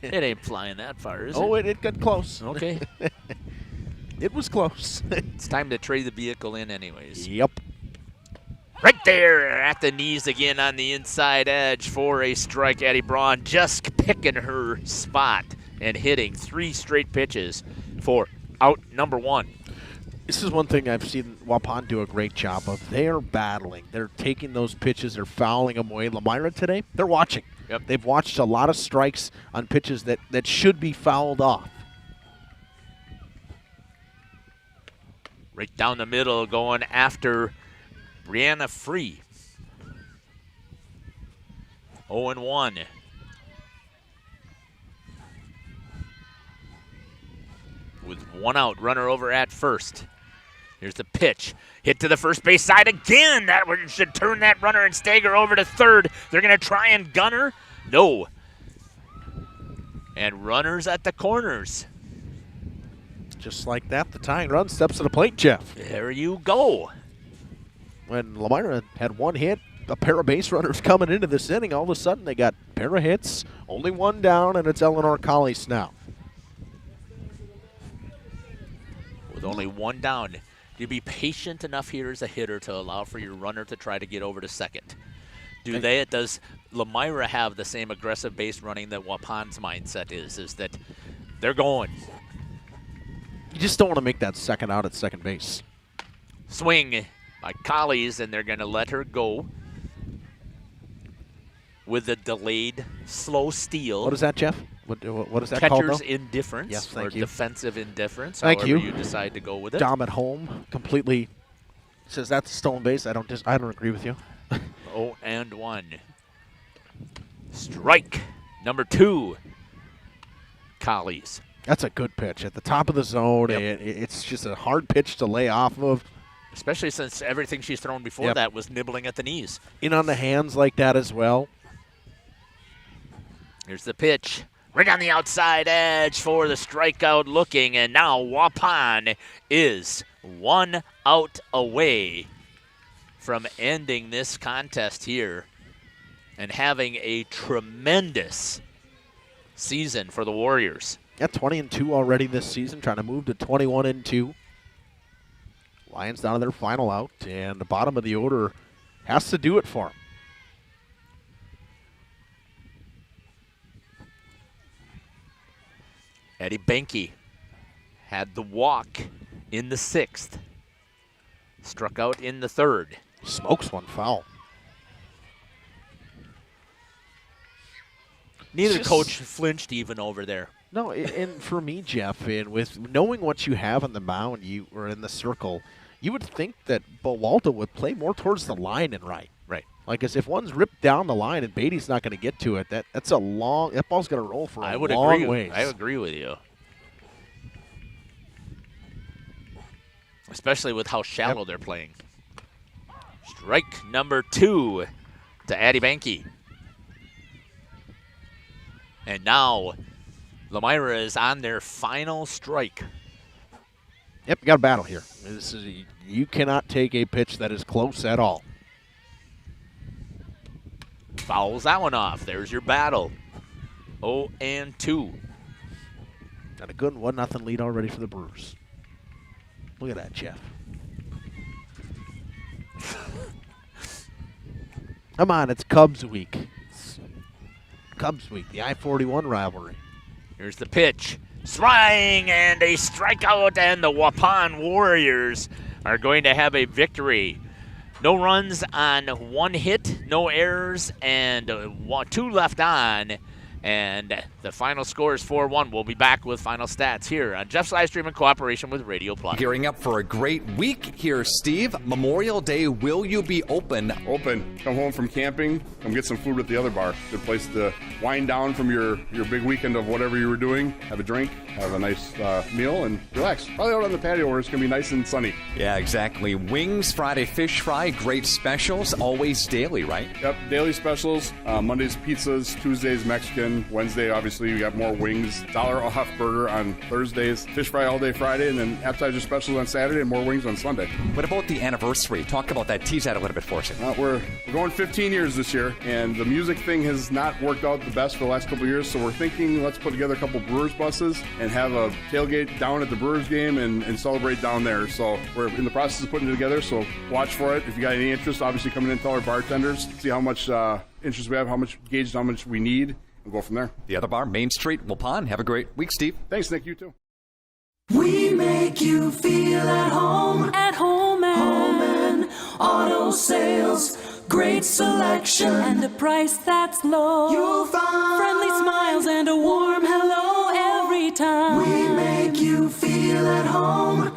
It ain't flying that far, is it? Oh, it got close. Okay. It was close. It's time to trade the vehicle in anyways. Yep. Right there at the knees again on the inside edge for a strike. Addie Braun just picking her spot and hitting 3 straight pitches for out number 1. This is one thing I've seen Waupun do a great job of. They're battling. They're taking those pitches. They're fouling them away. Lomira today, they're watching. Yep. They've watched a lot of strikes on pitches that should be fouled off. Right down the middle going after Brianna Free. 0-1. With 1 out, runner over at first. Here's the pitch. Hit to the first base side again. That one should turn that runner and Stager over to third. They're going to try and gun her. No. And runners at the corners. Just like that, the tying run steps to the plate, Jeff. There you go. When Lomira had 1 hit, a pair of base runners coming into this inning, all of a sudden they got a pair of hits, only 1 down, and it's Eleanor Collies now. With only 1 down, you be patient enough here as a hitter to allow for your runner to try to get over to second. Does Lomira have the same aggressive base running that Waupun's mindset is that they're going? You just don't want to make that second out at second base. Swing by Collies, and they're going to let her go with a delayed slow steal. What is that, Jeff? What is that Catcher's called, though? indifference, Yes, or thank you. defensive indifference, Thank however you. you decide to go with it. Dom at home completely says that's a stolen base. I don't agree with you. 0-1. Strike number 2. Collies. That's a good pitch at the top of the zone. Yep. It's just a hard pitch to lay off of. Especially since everything she's thrown before that was nibbling at the knees. In on the hands like that as well. Here's the pitch. Right on the outside edge for the strikeout looking, and now Waupun is 1 out away from ending this contest here and having a tremendous season for the Warriors. Yeah, 20-2 already this season, trying to move to 21-2. Lions down to their final out, and the bottom of the order has to do it for them. Eddie Benke had the walk in the 6th. Struck out in the 3rd. Smokes one foul. Neither coach flinched even over there. No, and for me, Jeff, and with knowing what you have on the mound, or in the circle, you would think that Bowalta would play more towards the line and right. Right. Like, as if one's ripped down the line and Beatty's not going to get to it, that ball's going to roll for a long ways. I agree with you. Especially with how shallow they're playing. Strike number 2 to Addie Banky. And now Lomira is on their final strike. Yep, you got a battle here. You cannot take a pitch that is close at all. Fouls that one off. There's your battle. 0-2. Got a good 1-0 lead already for the Brewers. Look at that, Jeff. Come on, it's Cubs week. Cubs week, the I-41 rivalry. Here's the pitch. Swing and a strikeout, and the Waupun Warriors are going to have a victory. No runs on 1 hit, no errors, and 2 left on. And the final score is 4-1. We'll be back with final stats here on Jeff's Livestream in cooperation with Radio Plus. Gearing up for a great week here, Steve. Memorial Day, will you be open? Open. Come home from camping, come get some food at the other bar. Good place to wind down from your big weekend of whatever you were doing. Have a drink, have a nice meal, and relax. Probably out on the patio where it's going to be nice and sunny. Yeah, exactly. Wings, Friday fish fry, great specials, always daily, right? Yep, daily specials. Mondays pizzas, Tuesdays Mexican. Wednesday, obviously, you got more wings. $1 off burger on Thursdays. Fish fry all day Friday, and then appetizer specials on Saturday, and more wings on Sunday. What about the anniversary? Talk about that. Tease that a little bit for us. We're going 15 years this year, and the music thing has not worked out the best for the last couple of years, so we're thinking let's put together a couple Brewers buses and have a tailgate down at the Brewers game and celebrate down there. So we're in the process of putting it together, so watch for it. If you got any interest, obviously come in and tell our bartenders, see how much interest we have, how much we need. We'll go from there. The other bar, Main Street, Waupun. Have a great week, Steve. Thanks, Nick. You too. We make you feel at home and auto sales. Great selection and a price that's low. You'll find friendly smiles and a warm hello every time. We make you feel at home.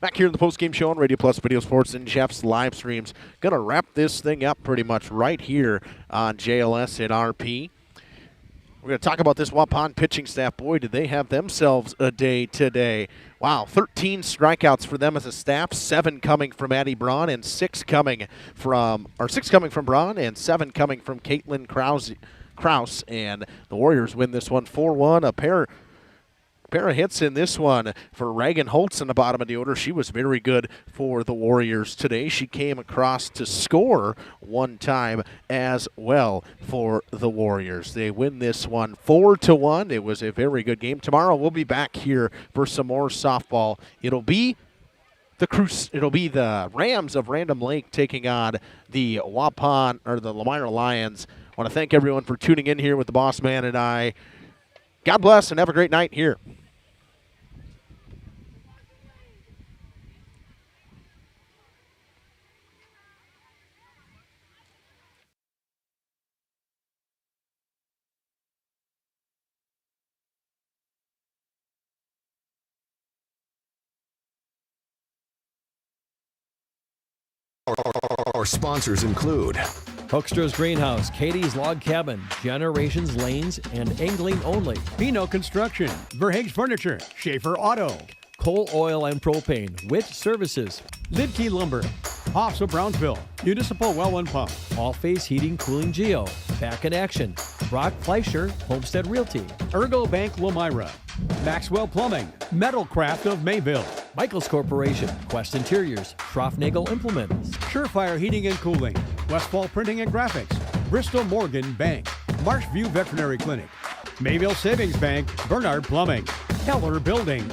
Back here in the postgame show on Radio Plus Video Sports and Jeff's live streams. Going to wrap this thing up pretty much right here on JLS at RP. We're going to talk about this Waupun pitching staff. Boy, did they have themselves a day today. Wow, 13 strikeouts for them as a staff, 7 coming from Addie Braun and 6 coming from Braun and 7 coming from Caitlin Kraus. And the Warriors win this one 4-1. A pair of hits in this one for Reagan Holtz in the bottom of the order. She was very good for the Warriors today. She came across to score 1 time as well for the Warriors. They win this one 4-1. It was a very good game. Tomorrow we'll be back here for some more softball. It'll be the Rams of Random Lake taking on the Waupun or the Lomira Lions. I want to thank everyone for tuning in here with the Boss Man and I. God bless and have a great night here. Our sponsors include Hoekstra's Greenhouse, Katie's Log Cabin, Generations Lanes, and Angling Only. Pino Construction, Verhaeg's Furniture, Schaefer Auto, Coal Oil and Propane, Witt Services, Lidkey Lumber, Hoffs of Brownsville, Municipal Well and Pump, All Face Heating, Cooling Geo, Back in Action, Brock Fleischer, Homestead Realty, Ergo Bank Lomira, Maxwell Plumbing, Metalcraft of Mayville, Michaels Corporation, Quest Interiors, Schroffnagel Implements, Surefire Heating and Cooling, Westfall Printing and Graphics, Bristol Morgan Bank, Marshview Veterinary Clinic, Mayville Savings Bank, Bernard Plumbing, Keller Buildings.